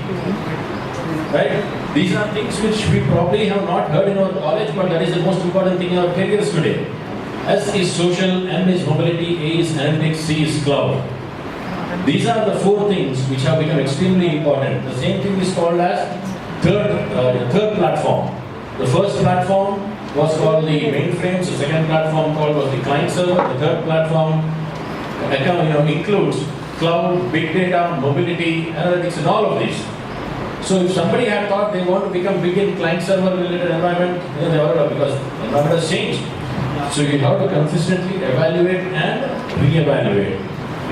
Right? These are things which we probably have not heard in our college, but that is the most important thing in our careers today. S is social, M is mobility, A is analytics, C is cloud. These are the four things which have become extremely important. The same thing is called as third platform. The first platform was called the mainframes, the second platform called was the client server, the third platform includes cloud, big data, mobility, analytics, and all of these. So if somebody had thought they want to become big in client server related environment, they are, because the environment has changed. So you have to consistently evaluate and reevaluate.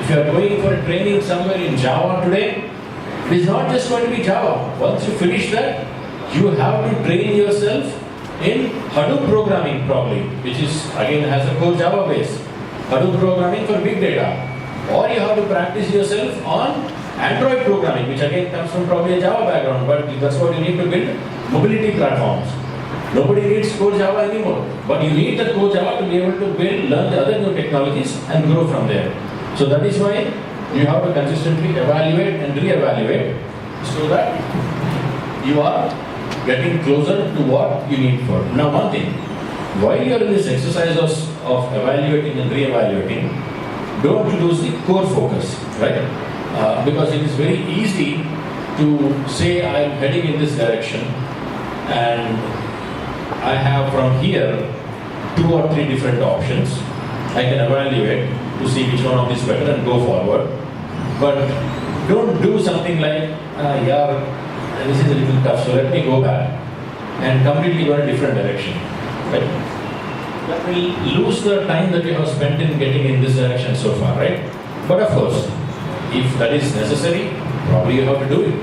If you are going for a training somewhere in Java today, it is not just going to be Java. Once you finish that, you have to train yourself in Hadoop programming probably, which is again has a core Java base. Hadoop programming for big data. Or you have to practice yourself on Android programming, which again comes from probably a Java background, but that's what you need to build mobility platforms. Nobody needs core Java anymore, but you need the core Java to be able to learn the other new technologies and grow from there. So that is why you have to consistently evaluate and reevaluate so that you are getting closer to what you need for. Now one thing, while you are in this exercise of evaluating and reevaluating, don't lose the core focus, right? Because it is very easy to say I am heading in this direction and I have from here 2 or 3 different options. I can evaluate to see which one of these is better and go forward. But don't do something like, this is a little tough, so let me go back and completely go in a different direction. Right? that will lose the time that you have spent in getting in this direction so far, right? But of course, if that is necessary, probably you have to do it.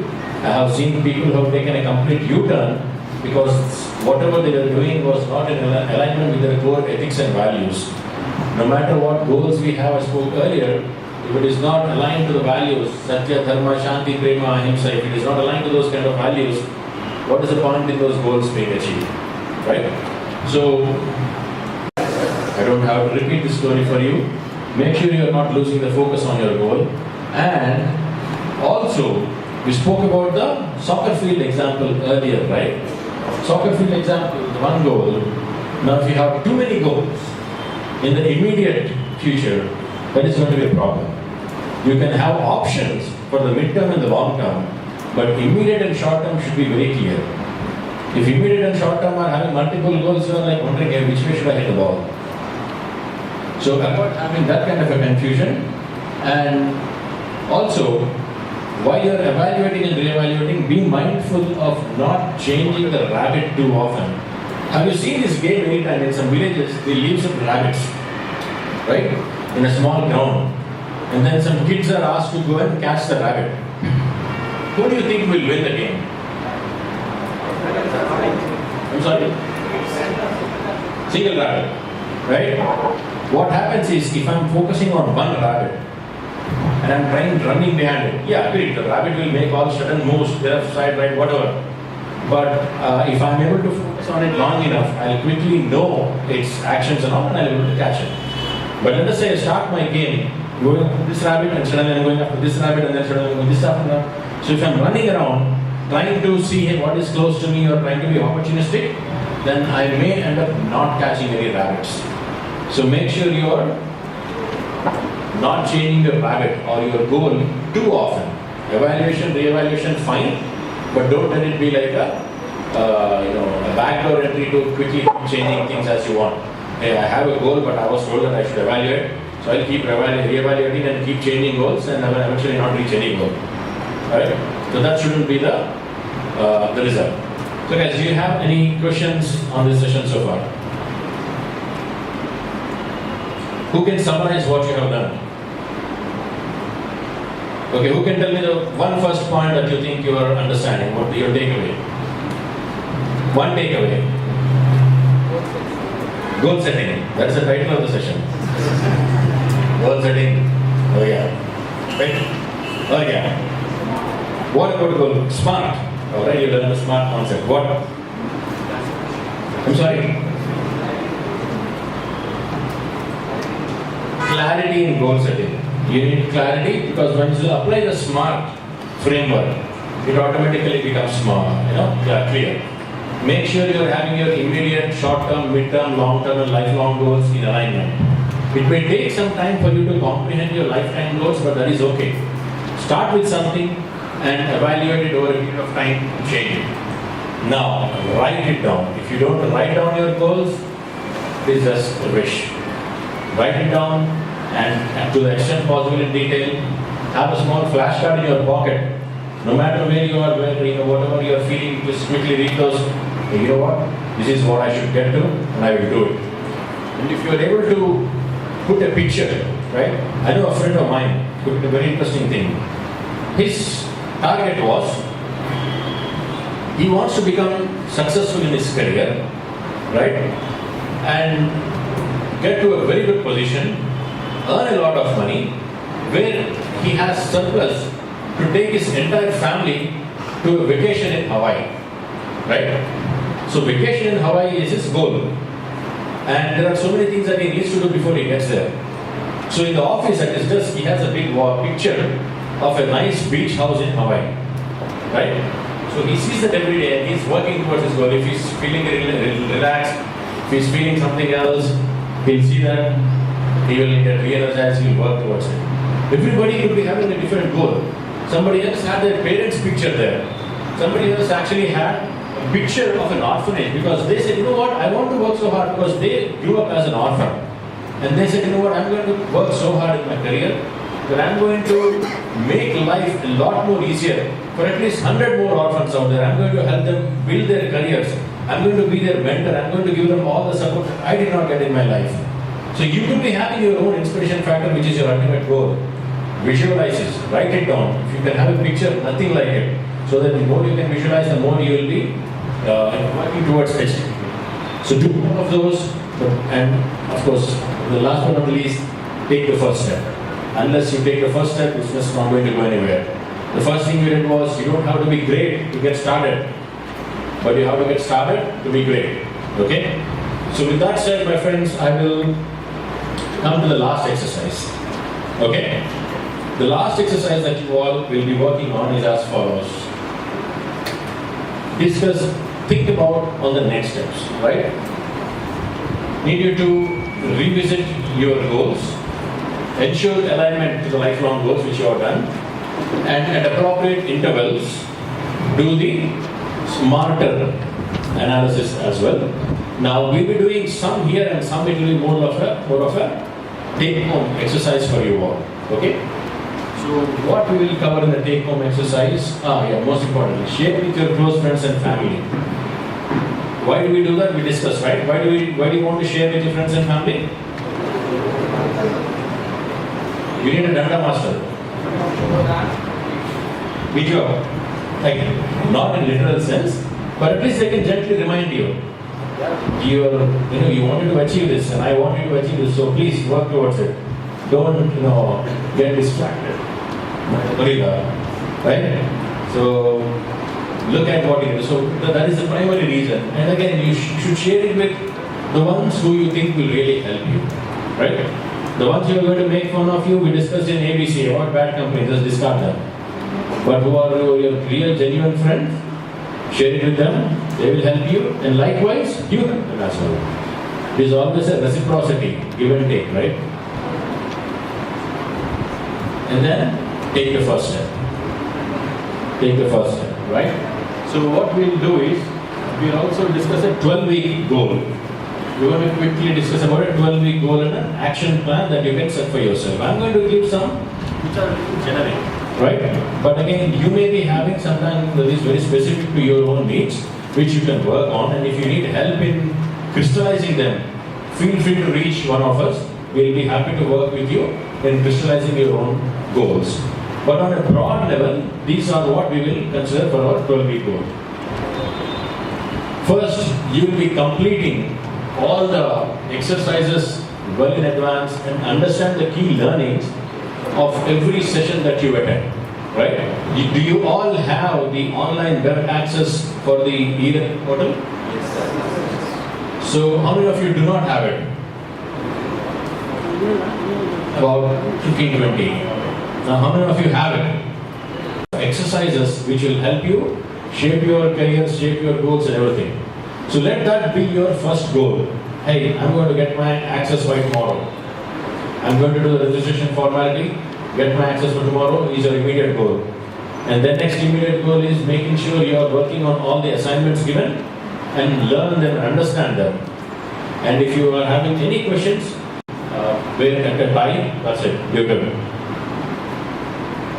I have seen people who have taken a complete U-turn because whatever they were doing was not in alignment with their core ethics and values. No matter what goals we have, I spoke earlier, if it is not aligned to the values, Satya, Dharma, Shanti, Prema, Ahimsa, if it is not aligned to those kind of values, what is the point in those goals being achieved, right? So, I don't have to repeat this story for you. Make sure you are not losing the focus on your goal. And also, we spoke about the soccer field example earlier, right? Soccer field example, one goal. Now, if you have too many goals in the immediate future, that is going to be a problem. You can have options for the midterm and the long term, but immediate and short term should be very clear. If immediate and short term are having multiple goals, you are like wondering, hey, which way should I hit the ball? So avoid having that kind of a confusion. And also, while you are evaluating and re-evaluating, be mindful of not changing the rabbit too often. Have you seen this game anytime in some villages? They leave some rabbits, right? In a small ground. And then some kids are asked to go and catch the rabbit. Who do you think will win the game? I'm sorry? Single rabbit, right? What happens is, if I'm focusing on one rabbit and I'm running behind it, yeah, agreed, the rabbit will make all sudden moves, left, side, right, whatever. But if I'm able to focus on it long enough, I'll quickly know its actions and all, and I'll be able to catch it. But let us say I start my game going after this rabbit and suddenly I'm going after this rabbit and then suddenly I'm going this after that. So if I'm running around trying to see what is close to me or trying to be opportunistic, then I may end up not catching any rabbits. So make sure you're not changing your rabbit or your goal too often. Evaluation, re-evaluation, fine, but don't let it be like a backdoor entry to quickly keep changing things as you want. Hey, I have a goal, but I was told that I should evaluate, so I'll keep re-evaluating and keep changing goals, and I will eventually not reach any goal. Right? So that shouldn't be the result. So guys, do you have any questions on this session so far? Who can summarize what you have done? Okay, who can tell me the one first point that you think you are understanding? What your takeaway? One takeaway. Goal setting. That's the title of the session. Goal setting. Oh yeah. Right? Oh yeah. What about goal? Smart. Alright, you learned the SMART concept. What? I'm sorry. Clarity in goal setting. You need clarity because once you apply the SMART framework, it automatically becomes clear. Make sure you are having your immediate, short-term, mid-term, long-term and lifelong goals in alignment. It may take some time for you to comprehend your lifetime goals, but that is okay. Start with something and evaluate it over a period of time to change it. Now, write it down. If you don't write down your goals, it is just a wish. Write it down and to the extent possible in detail, have a small flashcard in your pocket. No matter where you are, whatever you are feeling, just quickly read those. Hey, you know what? This is what I should get to, and I will do it. And if you are able to put a picture, right? I know a friend of mine put a very interesting thing. His target was, he wants to become successful in his career, right? And get to a very good position, earn a lot of money, where he has surplus to take his entire family to a vacation in Hawaii, right? So vacation in Hawaii is his goal. And there are so many things that he needs to do before he gets there. So in the office at his desk, he has a big picture of a nice beach house in Hawaii, right? So he sees that every day and he's working towards his goal. If he's feeling relaxed, if he's feeling something else, he'll see that, he will get re-energized, he'll work towards it. Everybody could be having a different goal. Somebody else had their parents' picture there. Somebody else actually had a picture of an orphanage because they said, you know what, I want to work so hard because they grew up as an orphan. And they said, you know what, I'm going to work so hard in my career that I'm going to make life a lot more easier for at least 100 more orphans out there. I'm going to help them build their careers I'm going to be their mentor. I'm going to give them all the support that I did not get in my life. So you could be having your own inspiration factor, which is your ultimate goal. Visualize it, write it down. If you can have a picture, nothing like it. So that the more you can visualize, the more you will be working towards achieving. So do all of those, and of course, the last but not least, take the first step. Unless you take the first step, it's just not going to go anywhere. The first thing we did was, you don't have to be great to get started, but you have to get started to be great. Okay? So with that said, my friends, I will come to the last exercise. Okay? The last exercise that you all will be working on is as follows. Think about on the next steps, right? Need you to revisit your goals, ensure alignment to the lifelong goals which you have done, and at appropriate intervals, do the smarter analysis as well. Now we'll be doing some here and some it will be more of a take-home exercise for you all. Okay? So what we will cover in the take-home exercise? Most importantly, share with your close friends and family. Why do we do that? We discussed, right? Why do you want to share with your friends and family? You need a danda master. Good job. Like, not in literal sense, but at least they can gently remind you. You wanted to achieve this, and I wanted to achieve this. So please work towards it. Don't get distracted. Right? So look at what you do. So that is the primary reason. And again, you should share it with the ones who you think will really help you. Right? The ones who are going to make fun of you, we discussed in ABC about bad company, just discard them. But who are your real, genuine friends, share it with them, they will help you, and likewise, you help them as well. It is always a reciprocity, give and take, right? And then, take the first step. Take the first step, right? So what we'll do is, we'll also discuss a 12-week goal. We're going to quickly discuss about a 12-week goal and an action plan that you can set for yourself. I'm going to give some which are generic, right? But again, you may be having something that is very specific to your own needs, which you can work on. And if you need help in crystallizing them, feel free to reach one of us. We'll be happy to work with you in crystallizing your own goals. But on a broad level, these are what we will consider for our 12-week goal. First, you will be completing all the exercises well in advance and understand the key learnings of every session that you attend, right? Do you all have the online web access for the e-learning portal? Yes. So how many of you do not have it? About 15-20. Now how many of you have it? Exercises which will help you shape your career, shape your goals and everything. So let that be your first goal. Hey, I'm going to get my access by tomorrow. I'm going to do the registration formality, get my access for tomorrow is your immediate goal. And then next immediate goal is making sure you are working on all the assignments given and learn them and understand them. And if you are having any questions, where at a time, that's it, you're good.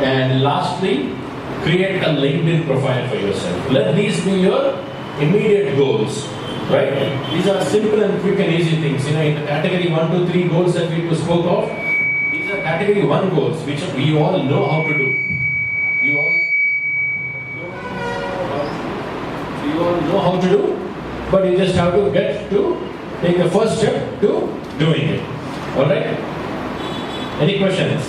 And lastly, create a LinkedIn profile for yourself. Let these be your immediate goals, right? These are simple and quick and easy things. In the category 1, 2, 3 goals that we spoke of, these are category 1 goals, which we all know how to do. You all know how to do, but you just have to get to take the first step to doing it. All right? Any questions?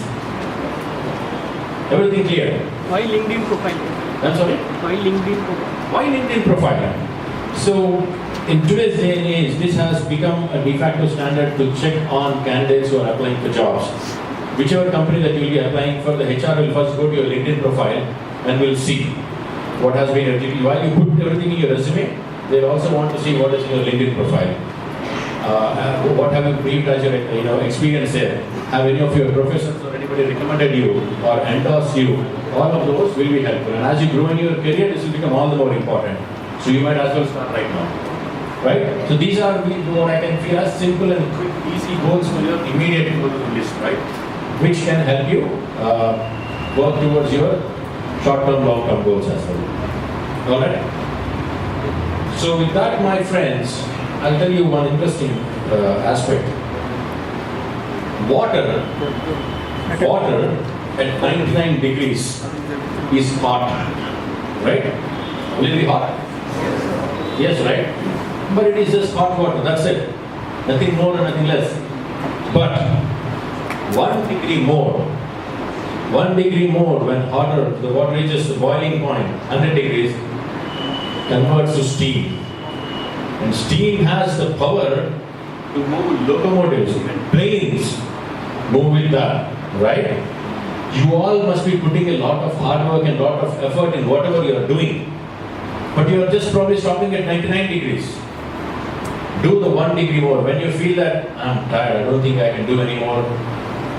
Everything clear? Why LinkedIn profile? I'm sorry? Why LinkedIn profile? Why LinkedIn profile? So, in today's day and age, this has become a de facto standard to check on candidates who are applying for jobs. Whichever company that you will be applying for, the HR will first go to your LinkedIn profile and will see what has been written. While you put everything in your resume, they also want to see what is in your LinkedIn profile. What have you briefed as your experience there? Have any of your professors or anybody recommended you or endorsed you? All of those will be helpful. And as you grow in your career, this will become all the more important. So you might as well start right now. Right? So these are what I can feel as simple and quick, easy goals for your immediate goal list, right? Which can help you work towards your short-term, long-term goals as well. Alright? So with that, my friends, I'll tell you one interesting aspect. Water at 99 degrees is hot, right? Will it be hot? Yes, right? But it is just hot water, that's it. Nothing more and nothing less. But 1 degree more when hotter, the water reaches the boiling point, 100 degrees, converts to steam. And steam has the power to move locomotives and planes move with that, right? You all must be putting a lot of hard work and lot of effort in whatever you are doing. But you are just probably stopping at 99 degrees. Do the 1 degree more. When you feel that I'm tired, I don't think I can do anymore,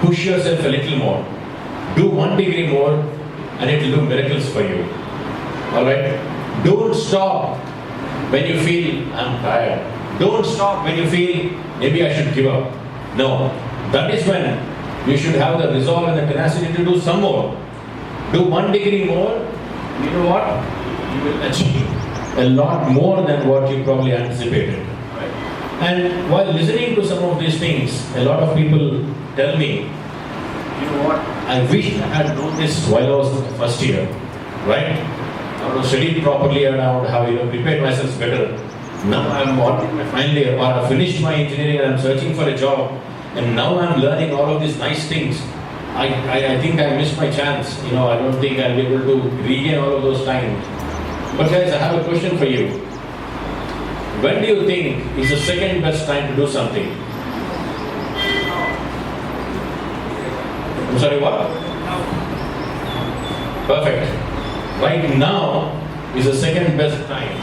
push yourself a little more. Do 1 degree more and it will do miracles for you. Alright? Don't stop when you feel I'm tired. Don't stop when you feel maybe I should give up. No. That is when you should have the resolve and the tenacity to do some more. Do 1 degree more, you know what? You will achieve a lot more than what you probably anticipated. Right? And while listening to some of these things, a lot of people tell me, you know what, I wish I had known this while I was in the first year, right? I would have studied properly and I would have prepared myself better. Now I'm on my final year, or I finished my engineering and I'm searching for a job, and now I'm learning all of these nice things. I think I missed my chance. I don't think I'll be able to regain all of those times. But guys, I have a question for you. When do you think is the second best time to do something? I'm sorry, what? Perfect. Right now is the second best time.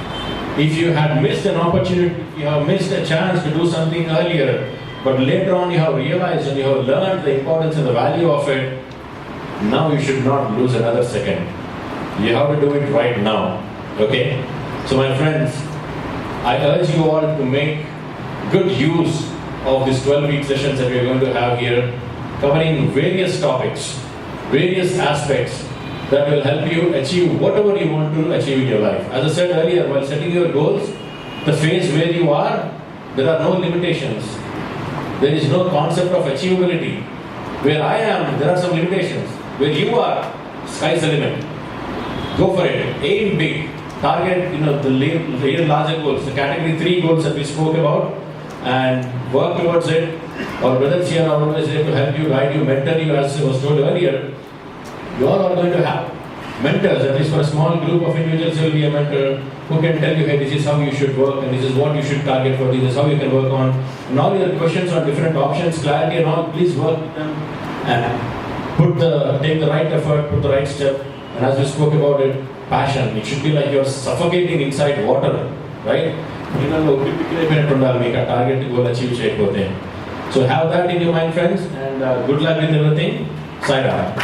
If you had missed an opportunity, you have missed a chance to do something earlier, but later on you have realized and you have learned the importance and the value of it, now you should not lose another second. You have to do it right now. Okay? So my friends, I urge you all to make good use of these 12-week sessions that we are going to have here, covering various topics, various aspects that will help you achieve whatever you want to achieve in your life. As I said earlier, while setting your goals, the phase where you are, there are no limitations. There is no concept of achievability. Where I am, there are some limitations. Where you are, sky's the limit. Go for it. Aim big. Target, the real larger goals, the category 3 goals that we spoke about, and work towards it. Our brothers here are always there to help you, guide you, mentor you, as was told earlier. You all are going to have mentors, at least for a small group of individuals, you will be a mentor who can tell you, hey, this is how you should work, and this is what you should target for, this is how you can work on. And all your questions on different options, clarity and all, please work with them and take the right effort, put the right step. And as we spoke about it, passion. It should be like you're suffocating inside water, right? Target goal achieve. So have that in your mind, friends, and good luck with everything. Sayonara.